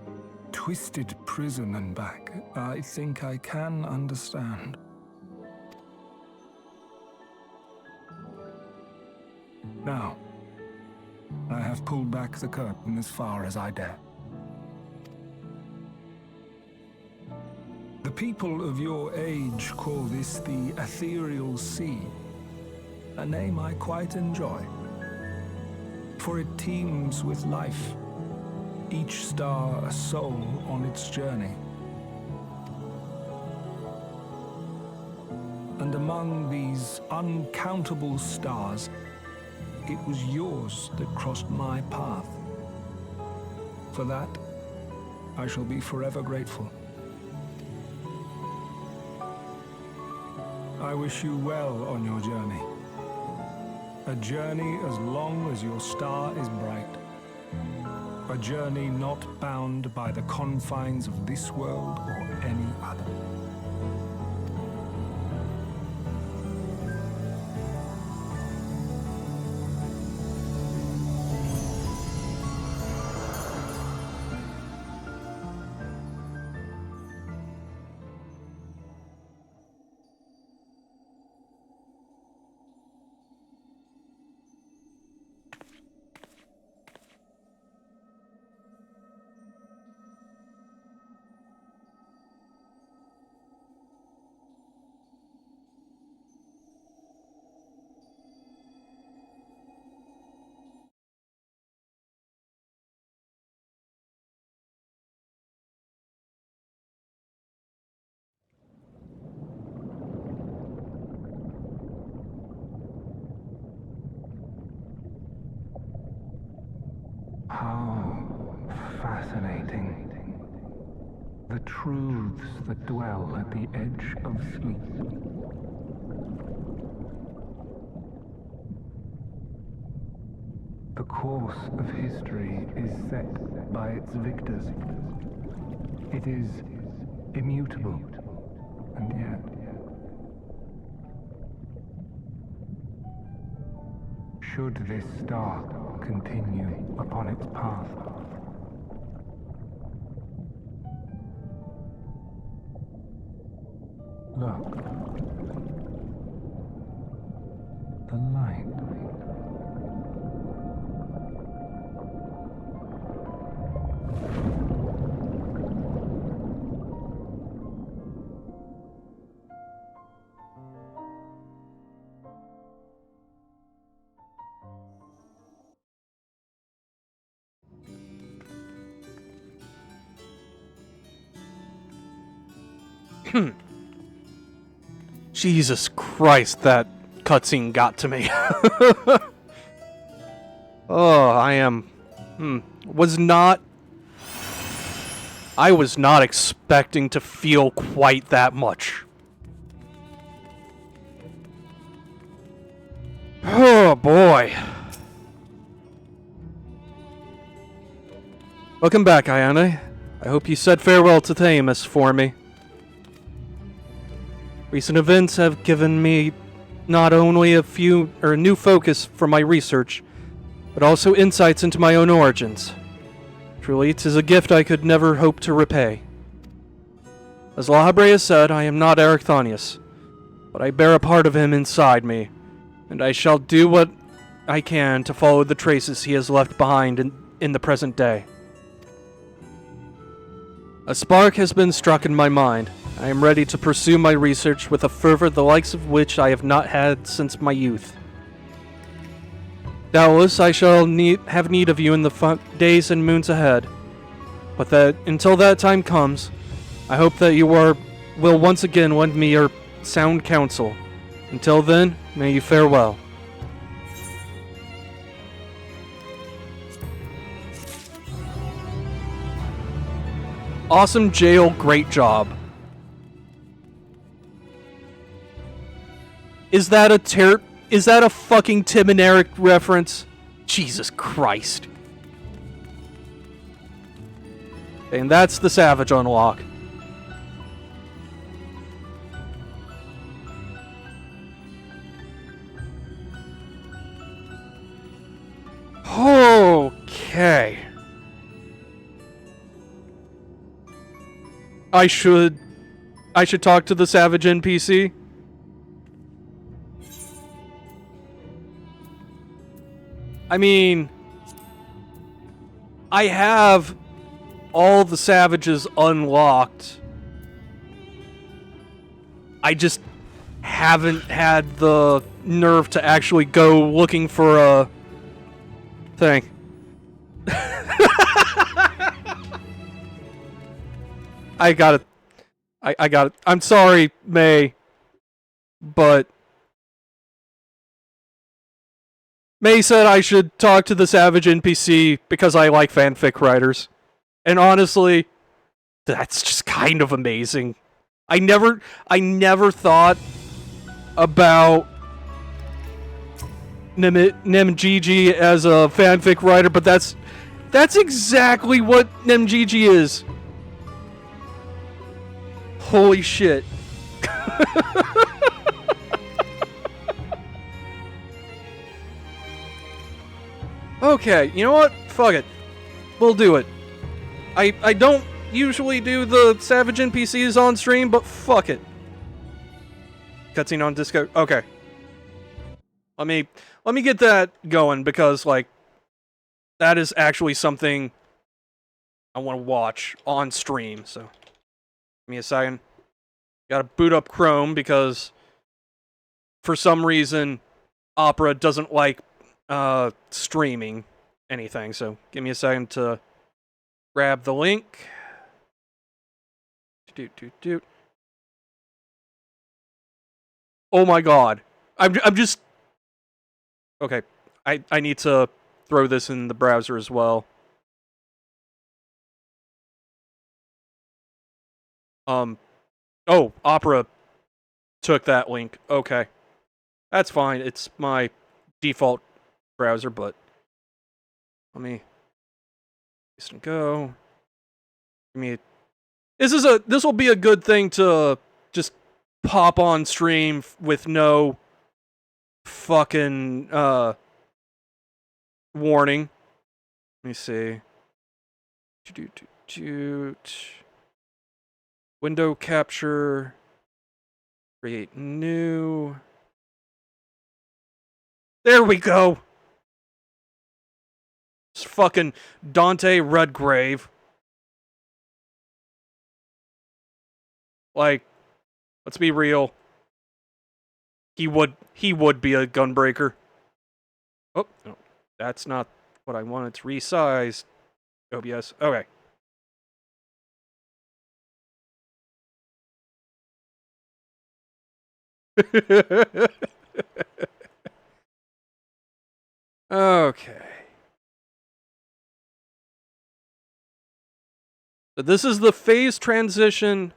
[SPEAKER 4] twisted prison and back, I think I can understand. Now, I have pulled back the curtain as far as I dare. The people of your age call this the Ethereal Sea, a name I quite enjoy, for it teems with life, each star a soul on its journey. And among these uncountable stars, it was yours that crossed my path. For that, I shall be forever grateful. I wish you well on your journey. A journey as long as your star is bright. A journey not bound by the confines of this world or any other. How fascinating. The truths that dwell at the edge of sleep. The course of history is set by its victors. It is immutable, and yet should this star continue upon its path, look, the light.
[SPEAKER 1] Jesus Christ, that cutscene got to me. Oh, I am... I was not expecting to feel quite that much. Oh, boy. Welcome back, Ayane. I hope you said farewell to Themis for me. Recent events have given me not only a new focus for my research, but also insights into my own origins. Truly, 'tis a gift I could never hope to repay. As Lahabre has said, I am not Ericthonius, but I bear a part of him inside me, and I shall do what I can to follow the traces he has left behind in the present day. A spark has been struck in my mind. I am ready to pursue my research with a fervor the likes of which I have not had since my youth. Doubtless, I shall have need of you in the days and moons ahead, but until that time comes, I hope that you will once again lend me your sound counsel. Until then, may you fare well. Awesome jail, great job. Is that a fucking Tim and Eric reference? Jesus Christ. And that's the Savage unlock. Okay. I should talk to the Savage NPC. I mean, I have all the Savages unlocked. I just haven't had the nerve to actually go looking for a thing. I got it. I got it. I'm sorry, May, but May said I should talk to the Savage NPC because I like fanfic writers. And honestly, that's just kind of amazing. I never thought about Nemgigi as a fanfic writer, but that's exactly what Nemgigi is. Holy shit. Okay, you know what? Fuck it. We'll do it. I don't usually do the Savage NPCs on stream, but fuck it. Cutscene on Disco. Okay. Let me get that going because like that is actually something I want to watch on stream. So give me a second. Gotta boot up Chrome because for some reason Opera doesn't like streaming anything. So give me a second to grab the link. Oh my god. I'm just okay. I need to throw this in the browser as well. Oh, Opera took that link. Okay. That's fine. It's my default browser, but let me just go. This will be a good thing to just pop on stream with no fucking warning. Let me see. Window capture. Create new. There we go. It's fucking Dante Redgrave. Like, let's be real. He would be a gunbreaker. Oh, no, that's not what I wanted to resize. OBS. Okay. Okay. So this is the phase transition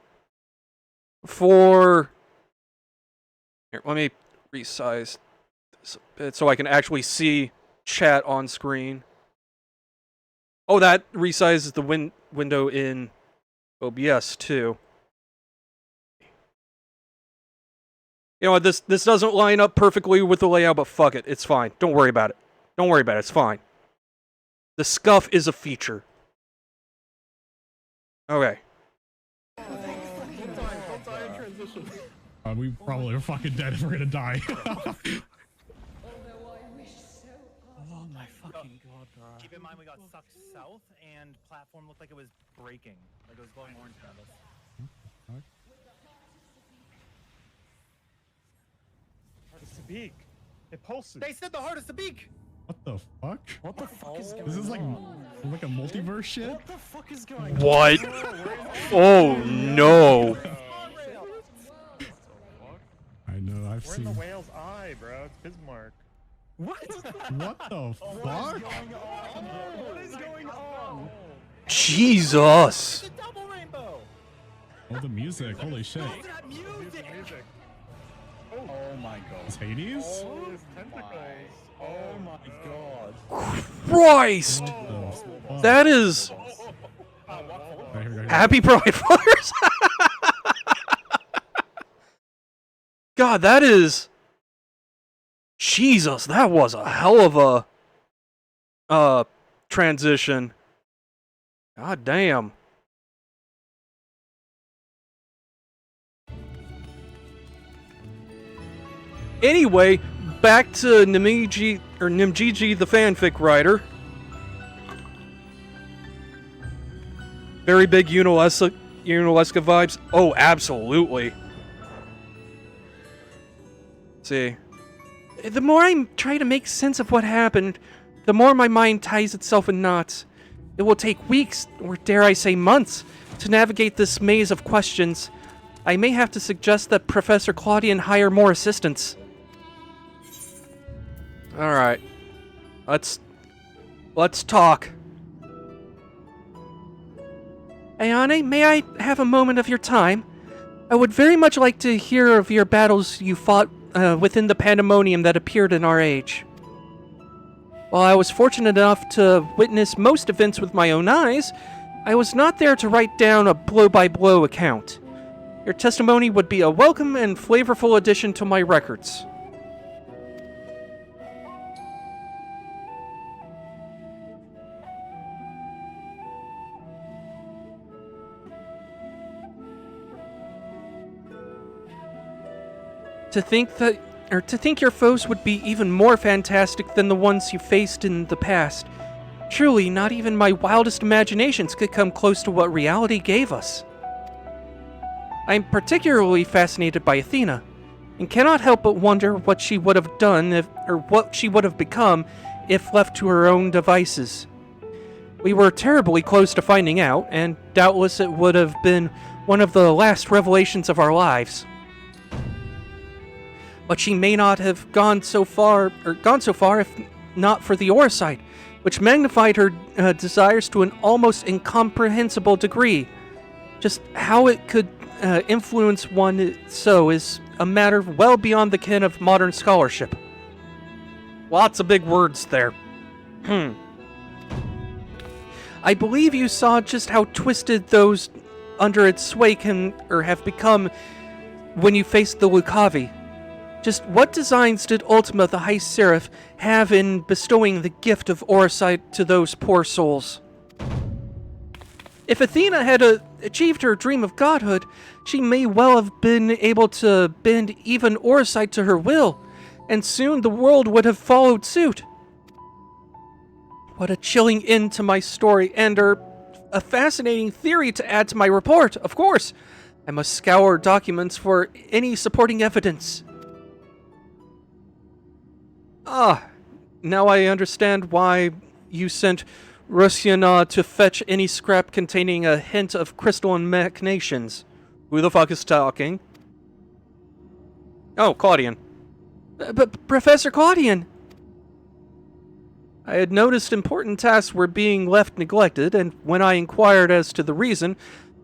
[SPEAKER 1] for... Here, let me resize this a bit so I can actually see chat on screen. Oh, that resizes the window in OBS too. You know what, this doesn't line up perfectly with the layout, but fuck it, it's fine. Don't worry about it. Don't worry about it, it's fine. The scuff is a feature. Okay.
[SPEAKER 6] We probably are fucking dead if we're gonna die.
[SPEAKER 7] Oh my fucking god, bro. Keep in mind we got sucked south and platform looked like it was breaking. Like it was going orange on us.
[SPEAKER 8] Hardest to beak. It pulses.
[SPEAKER 7] They said the hardest to beak!
[SPEAKER 6] What the fuck?
[SPEAKER 8] What the fuck is going on?
[SPEAKER 6] This is like a multiverse shit?
[SPEAKER 8] What the fuck is going on?
[SPEAKER 1] What? Oh no.
[SPEAKER 6] I know, I've
[SPEAKER 8] We're in
[SPEAKER 6] seen.
[SPEAKER 8] the whale's eye, bro. It's Bismarck.
[SPEAKER 6] What the fuck?
[SPEAKER 8] What is going on?
[SPEAKER 1] Jesus.
[SPEAKER 7] It's a double rainbow!
[SPEAKER 6] Oh, the music. Holy shit.
[SPEAKER 7] Look at that music!
[SPEAKER 8] Music.
[SPEAKER 7] Oh my god.
[SPEAKER 6] It's Hades?
[SPEAKER 8] Oh, his tentacles.
[SPEAKER 7] Oh my god.
[SPEAKER 1] Christ.
[SPEAKER 6] Oh, fuck.
[SPEAKER 1] That is...
[SPEAKER 6] Right here.
[SPEAKER 1] Happy Pride Flyers. God, that is... Jesus, that was a hell of a... transition. God damn. Anyway, back to Nimiji the fanfic writer. Very big Unalesca vibes. Oh, absolutely. Let's see. The more I try to make sense of what happened, the more my mind ties itself in knots. It will take weeks, or dare I say months, to navigate this maze of questions. I may have to suggest that Professor Claudian hire more assistants. Alright. Let's talk. Ayane, may I have a moment of your time? I would very much like to hear of your battles you fought within the pandemonium that appeared in our age. While I was fortunate enough to witness most events with my own eyes, I was not there to write down a blow-by-blow account. Your testimony would be a welcome and flavorful addition to my records. To think your foes would be even more fantastic than the ones you faced in the past. Truly, not even my wildest imaginations could come close to what reality gave us. I'm particularly fascinated by Athena, and cannot help but wonder what she would have done or what she would have become if left to her own devices. We were terribly close to finding out, and doubtless it would have been one of the last revelations of our lives. But she may not have gone so far if not for the Orsight, which magnified her desires to an almost incomprehensible degree. Just how it could influence one so is a matter well beyond the ken of modern scholarship. Lots of big words there. I believe you saw just how twisted those under its sway can have become when you faced the Lucavi. Just what designs did Ultima the High Seraph have in bestowing the gift of Orsight to those poor souls? If Athena had achieved her dream of godhood, she may well have been able to bend even Orsight to her will, and soon the world would have followed suit. What a chilling end to my story, and a fascinating theory to add to my report, of course. I must scour documents for any supporting evidence. Ah, now I understand why you sent Rusiana to fetch any scrap containing a hint of crystalline machinations. Who the fuck is talking? Oh, Claudian. But Professor Claudian! I had noticed important tasks were being left neglected, and when I inquired as to the reason,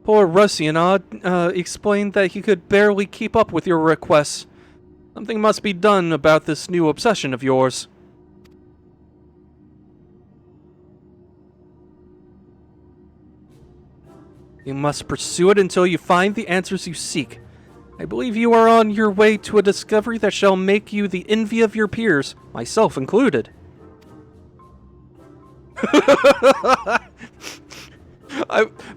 [SPEAKER 1] poor Russianod explained that he could barely keep up with your requests. Something must be done about this new obsession of yours. You must pursue it until you find the answers you seek. I believe you are on your way to a discovery that shall make you the envy of your peers, myself included.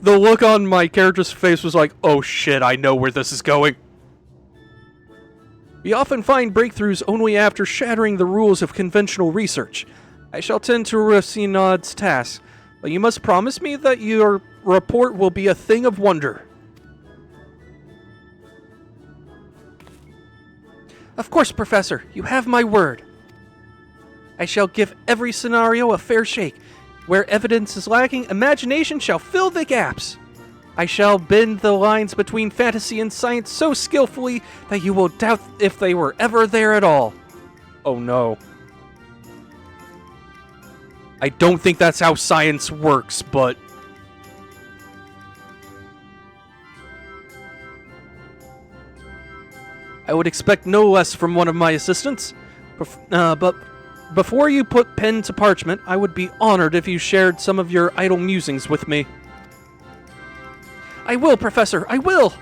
[SPEAKER 1] The look on my character's face was like, oh shit, I know where this is going. We often find breakthroughs only after shattering the rules of conventional research. I shall tend to Rosinod's task, but you must promise me that your report will be a thing of wonder. Of course, Professor, you have my word. I shall give every scenario a fair shake. Where evidence is lacking, imagination shall fill the gaps. I shall bend the lines between fantasy and science so skillfully that you will doubt if they were ever there at all. Oh no. I don't think that's how science works, but... I would expect no less from one of my assistants. But before you put pen to parchment, I would be honored if you shared some of your idle musings with me. I will, Professor, I will!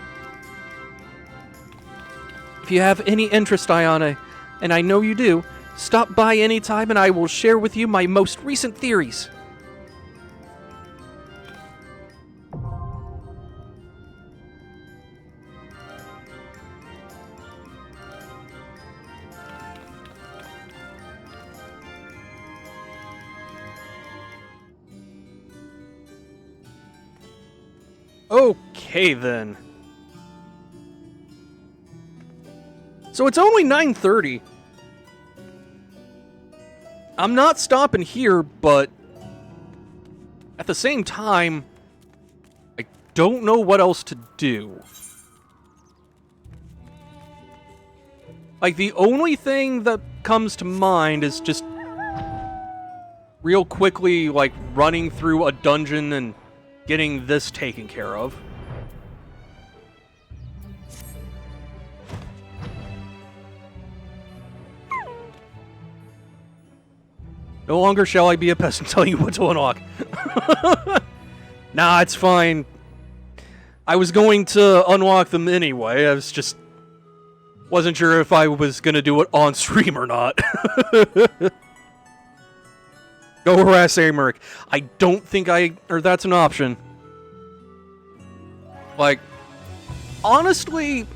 [SPEAKER 1] If you have any interest, Ayane, and I know you do, stop by any time and I will share with you my most recent theories. Okay, then. So it's only 9:30. I'm not stopping here, but at the same time, I don't know what else to do. Like, the only thing that comes to mind is just real quickly, like, running through a dungeon and getting this taken care of. No longer shall I be a peasant telling you what to unlock. Nah, it's fine. I was going to unlock them anyway. I was just... wasn't sure if I was going to do it on stream or not. Go harass Amaric. I don't think that's an option. Like, honestly,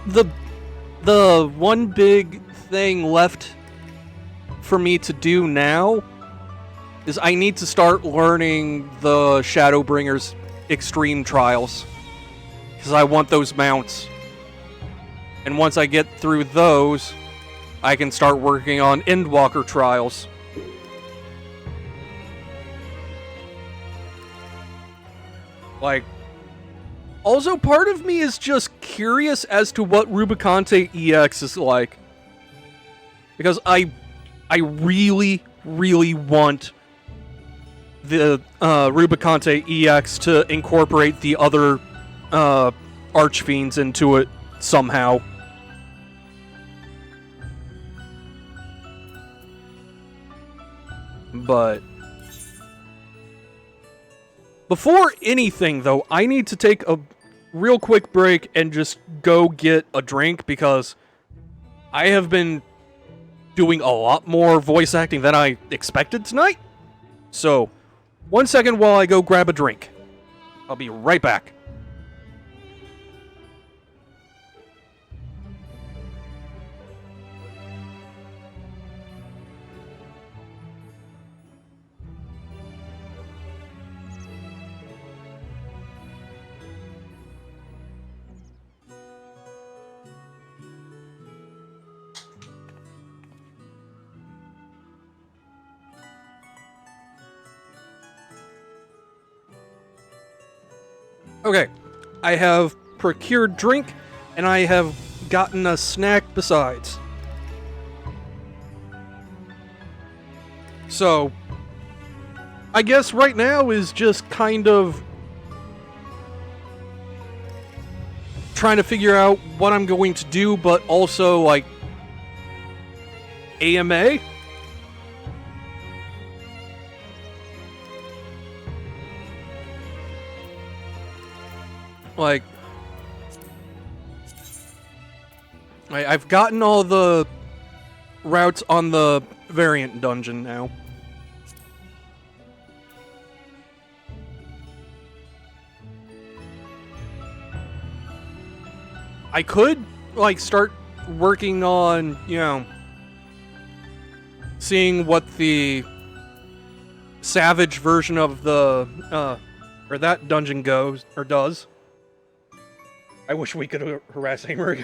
[SPEAKER 1] the one big thing left for me to do now is I need to start learning the Shadowbringers extreme trials. Because I want those mounts. And once I get through those, I can start working on Endwalker trials. Like, also part of me is just curious as to what Rubicante EX is like. Because I really, really want the Rubicante EX to incorporate the other Archfiends into it somehow. But before anything, though, I need to take a real quick break and just go get a drink because I have been doing a lot more voice acting than I expected tonight. So, 1 second while I go grab a drink. I'll be right back. Okay, I have procured drink, and I have gotten a snack besides. So, I guess right now is just kind of trying to figure out what I'm going to do, but also, like, AMA? Like, I've gotten all the routes on the variant dungeon now. I could, like, start working on, you know, seeing what the savage version of the, or that dungeon goes, or does. I wish we could harass Hammer.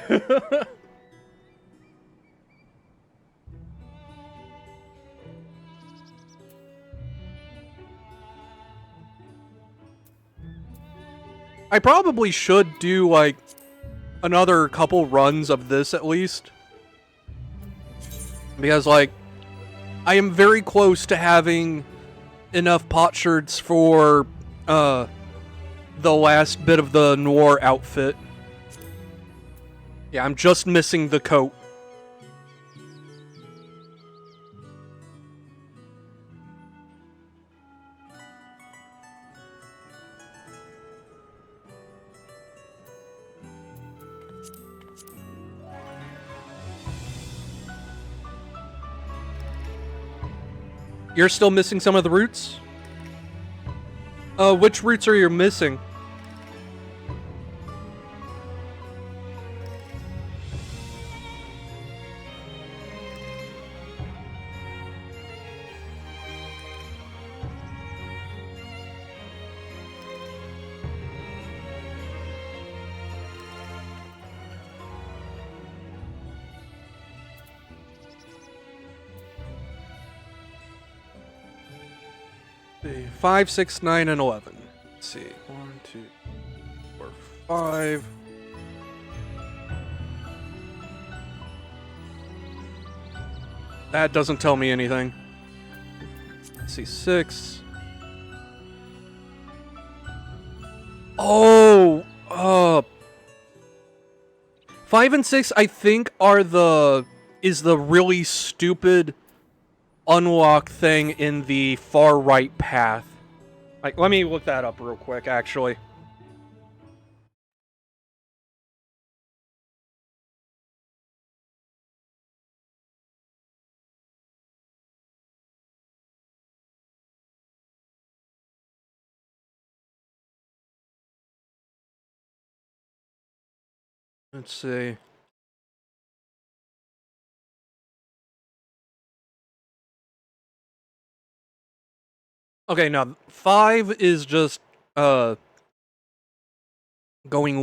[SPEAKER 1] I probably should do, like, another couple runs of this at least. Because, like, I am very close to having enough potsherds for, the last bit of the noir outfit. Yeah, I'm just missing the coat. You're still missing some of the roots? Which roots are you missing? See, 5, 6, 9, and 11. Let's see. 1, 2, 4, 5. That doesn't tell me anything. Let's see, 6. Oh, 5 and 6, I think, is the really stupid unlock thing in the far right path. Like, let me look that up real quick, actually. Let's see. Okay, now 5 is just going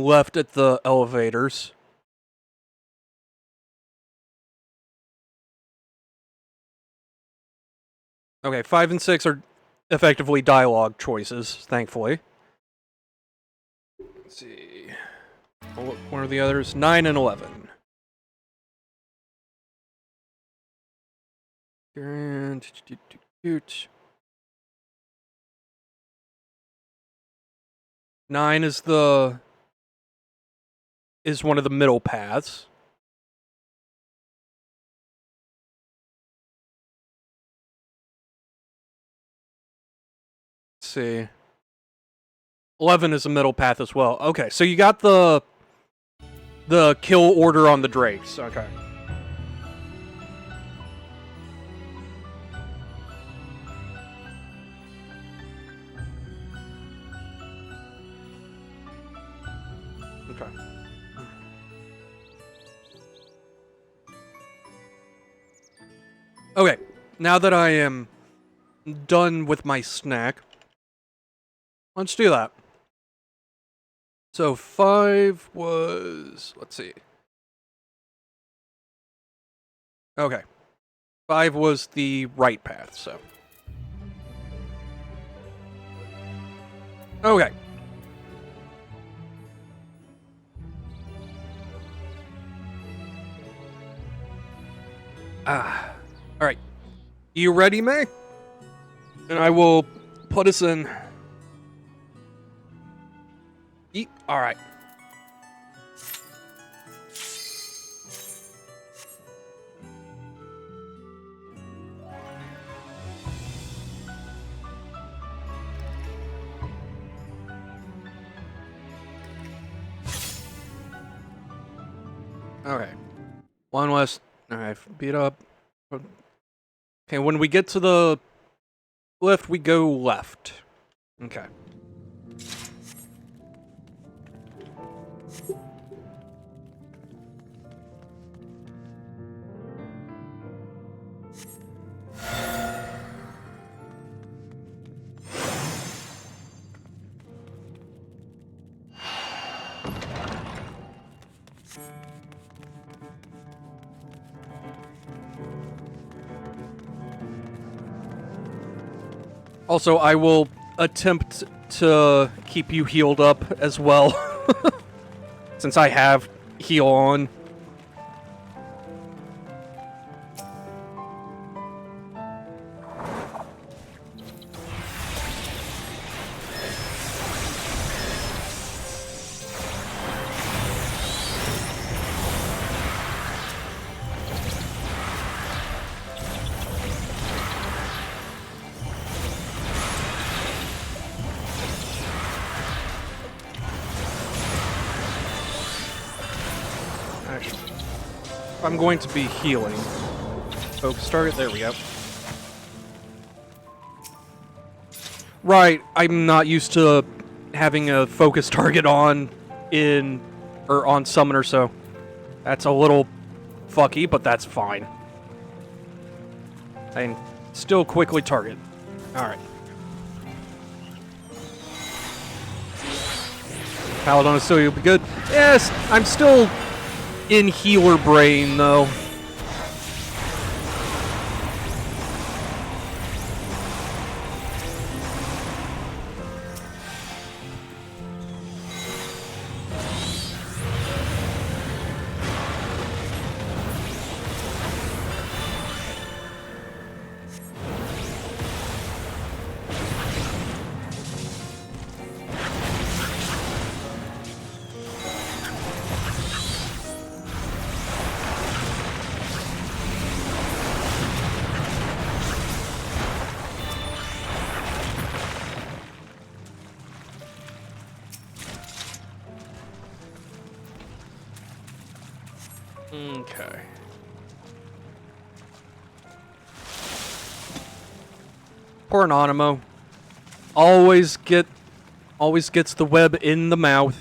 [SPEAKER 1] left at the elevators. Okay, 5 and 6 are effectively dialogue choices, thankfully. Let's see. What are the others? 9 and 11. And 9 is one of the middle paths. Let's see. 11 is a middle path as well. Okay, so you got the kill order on the Drakes. Okay. Okay. Okay, now that I am done with my snack, let's do that. So 5 was, let's see. Okay. 5 was the right path, so. Okay. . Alright. You ready, May? And I will put us in. Alright. Okay. One less. Alright, beat up. Okay, when we get to the lift, we go left. Okay. Also, I will attempt to keep you healed up as well. Since I have heal on. I'm going to be healing. Focus target, there we go. Right, I'm not used to having a focus target on on summoner, so that's a little fucky, but that's fine. I can still quickly target. Alright. Paladin is still you'll be good. Yes, I'm still in healer brain, though. Okay. Poor Anonymous. Always gets the web in the mouth.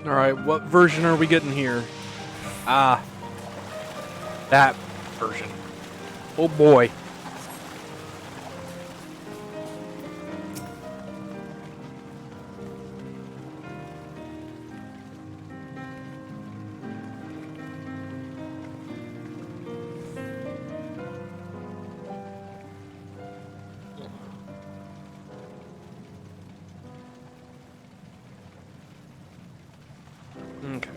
[SPEAKER 1] Alright, what version are we getting here? Ah. That version. Oh boy. Okay.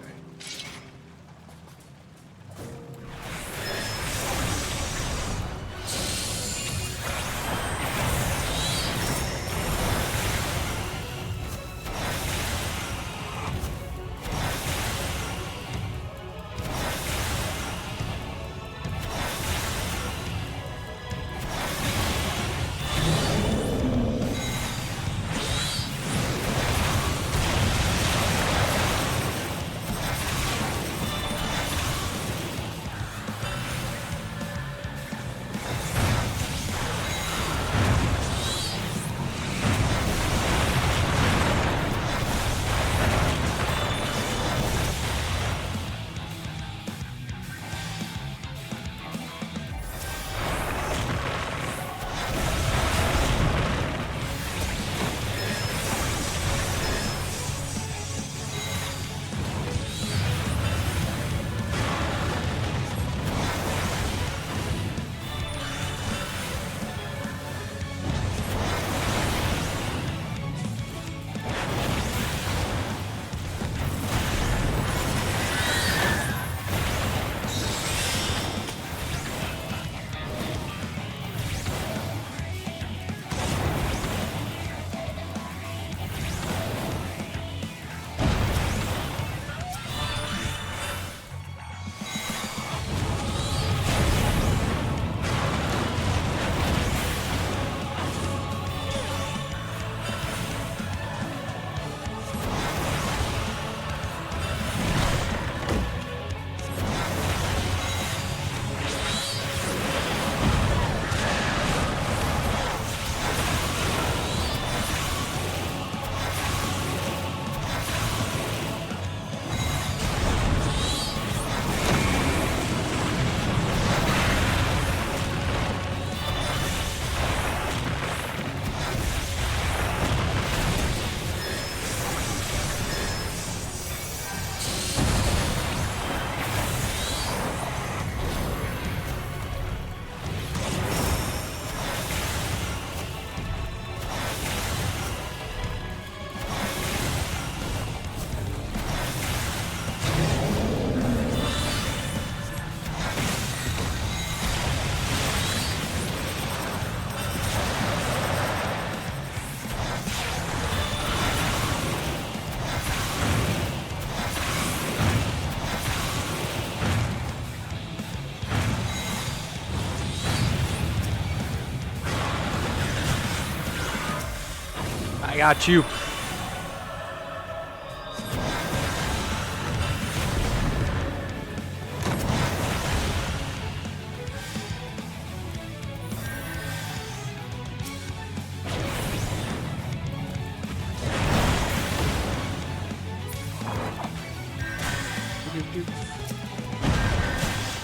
[SPEAKER 1] I got you.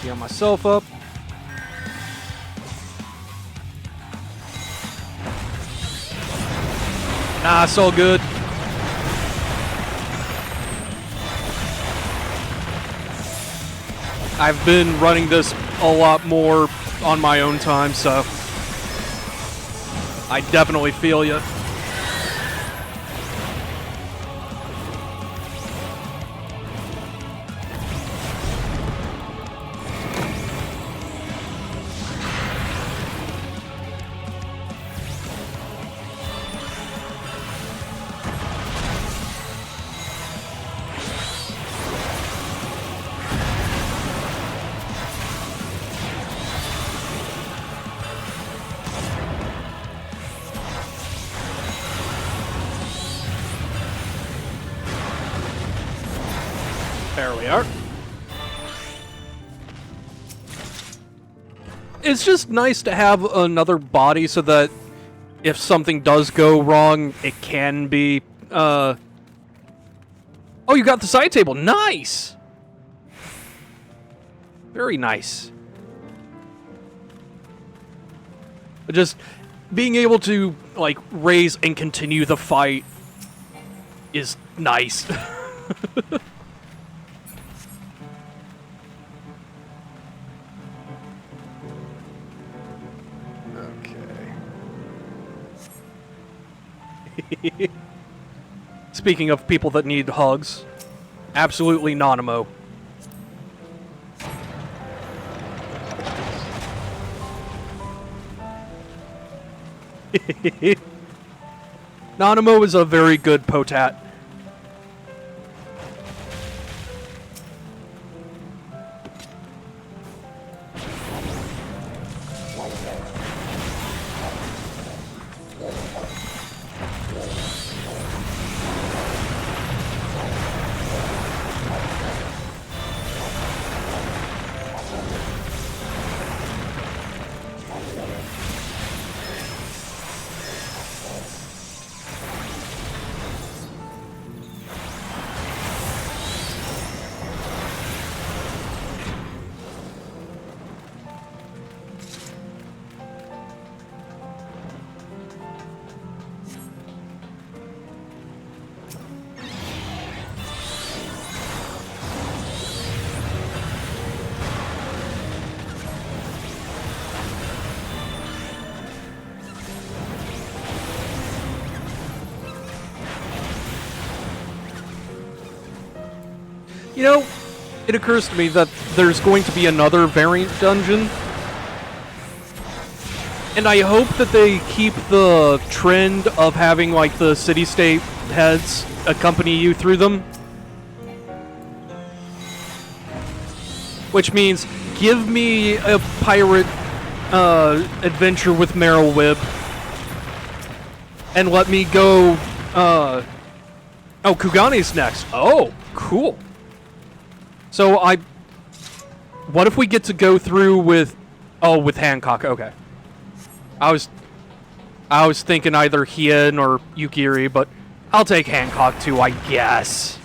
[SPEAKER 1] Heal myself up. Nah, it's all good. I've been running this a lot more on my own time, so I definitely feel you. There we are. It's just nice to have another body so that if something does go wrong, it can be, Oh, you got the side table. Nice! Very nice. But just being able to, like, raise and continue the fight is nice. Speaking of people that need hugs, absolutely Nanamo. Nanamo is a very good potat. You know, it occurs to me that there's going to be another variant dungeon. And I hope that they keep the trend of having, like, the city-state heads accompany you through them. Which means, give me a pirate adventure with Meryl Wib. And let me go, Oh, Kugane's next. Oh, cool. So what if we get to go through with, with Hancock, okay. I was thinking either Hien or Yukiri, but I'll take Hancock too, I guess.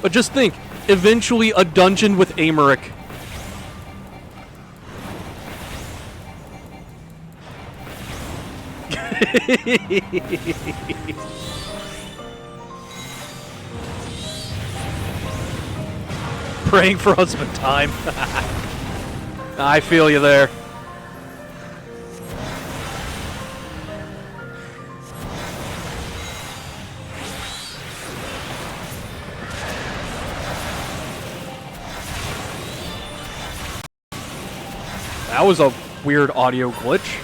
[SPEAKER 1] But just think, eventually a dungeon with Amaric. Praying for husband time. I feel you there. That was a weird audio glitch.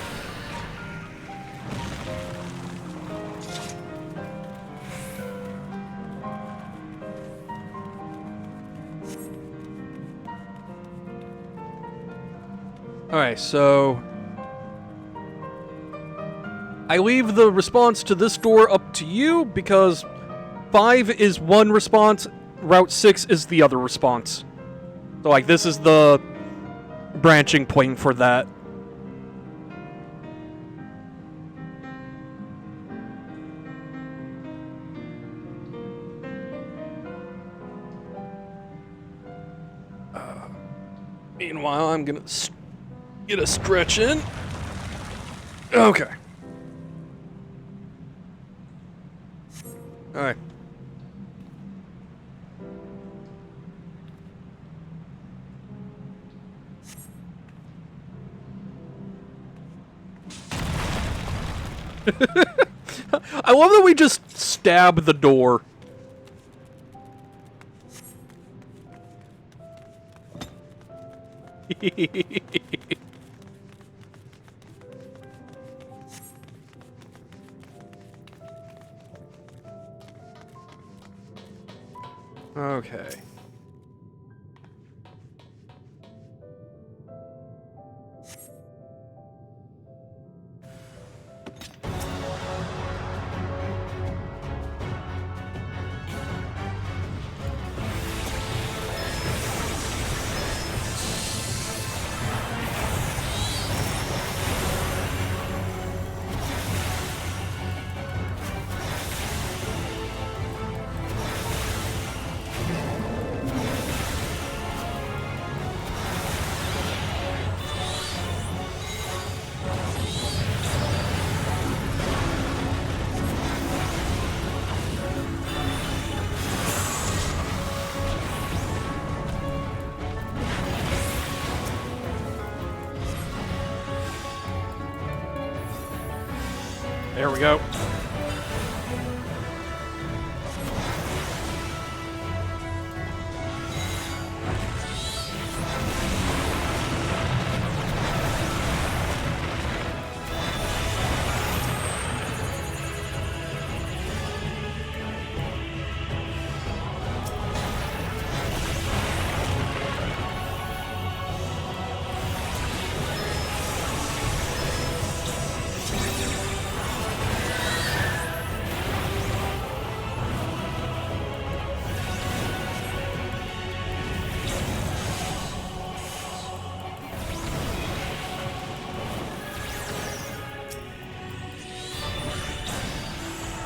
[SPEAKER 1] Alright, so I leave the response to this door up to you because 5 is one response, Route 6 is the other response. So, like, this is the branching point for that. Meanwhile, I'm gonna get a stretch in. Okay. Alright. I love that we just stab the door. Okay. There we go.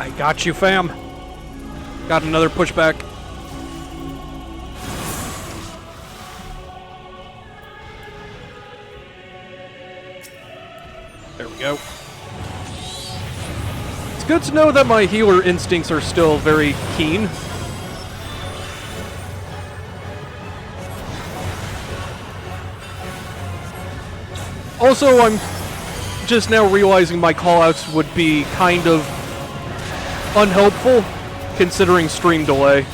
[SPEAKER 1] I got you, fam. Got another pushback. There we go. It's good to know that my healer instincts are still very keen. Also, I'm just now realizing my callouts would be kind of unhelpful, considering stream delay.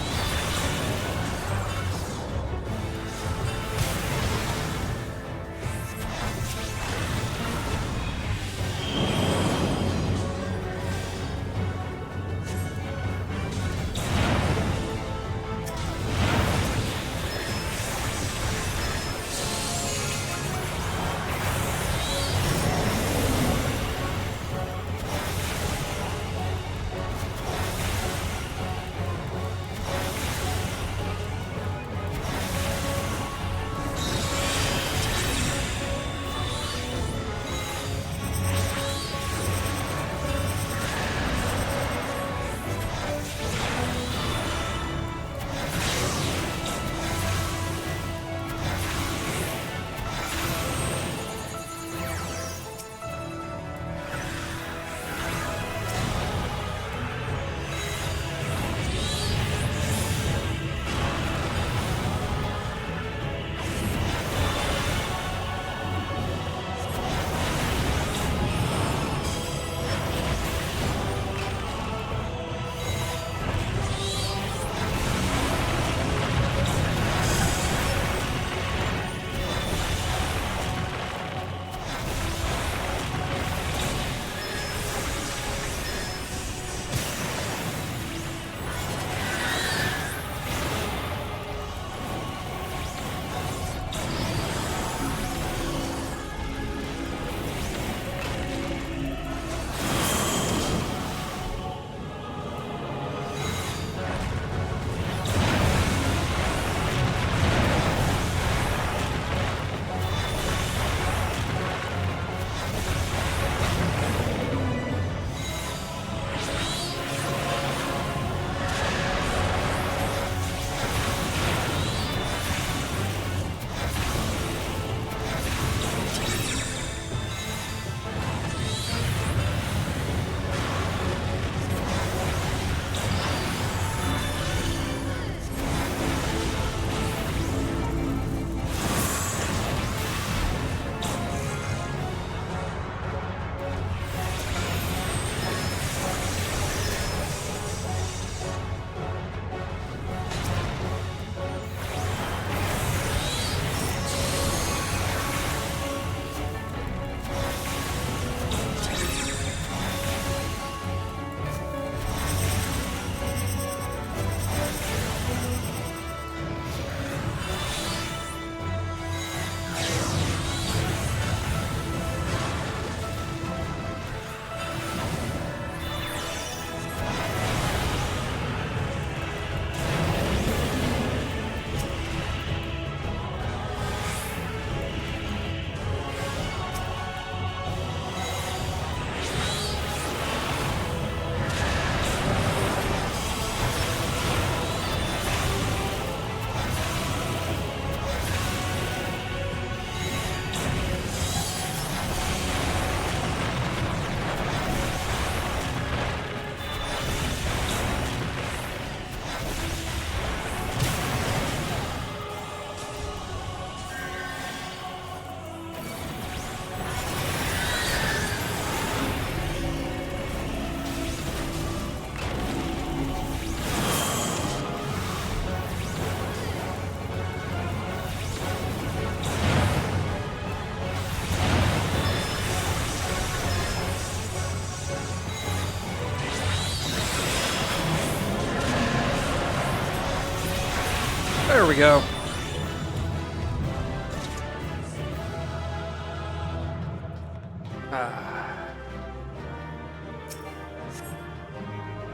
[SPEAKER 1] There we go.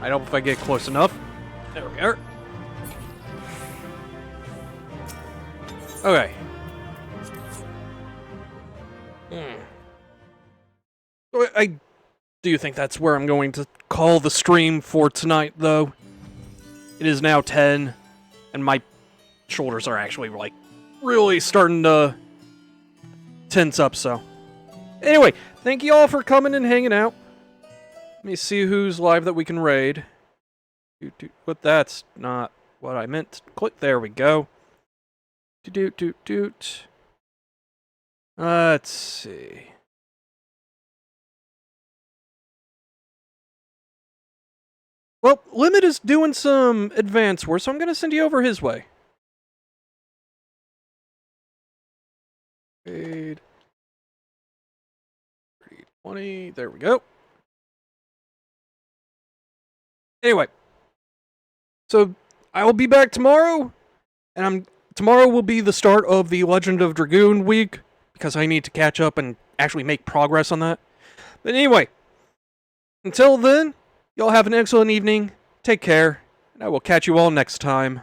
[SPEAKER 1] I hope if I get close enough. There we are. Okay. I do think that's where I'm going to call the stream for tonight, though. It is now 10, and my shoulders are actually, like, really starting to tense up, so. Anyway, thank you all for coming and hanging out. Let me see who's live that we can raid. But that's not what I meant to click. There we go. Let's see. Well, Limit is doing some advance work, so I'm going to send you over his way. Raid. 320. There we go. Anyway. So, I'll be back tomorrow, and tomorrow will be the start of the Legend of Dragoon week, because I need to catch up and actually make progress on that. But anyway, until then, y'all have an excellent evening, take care, and I will catch you all next time.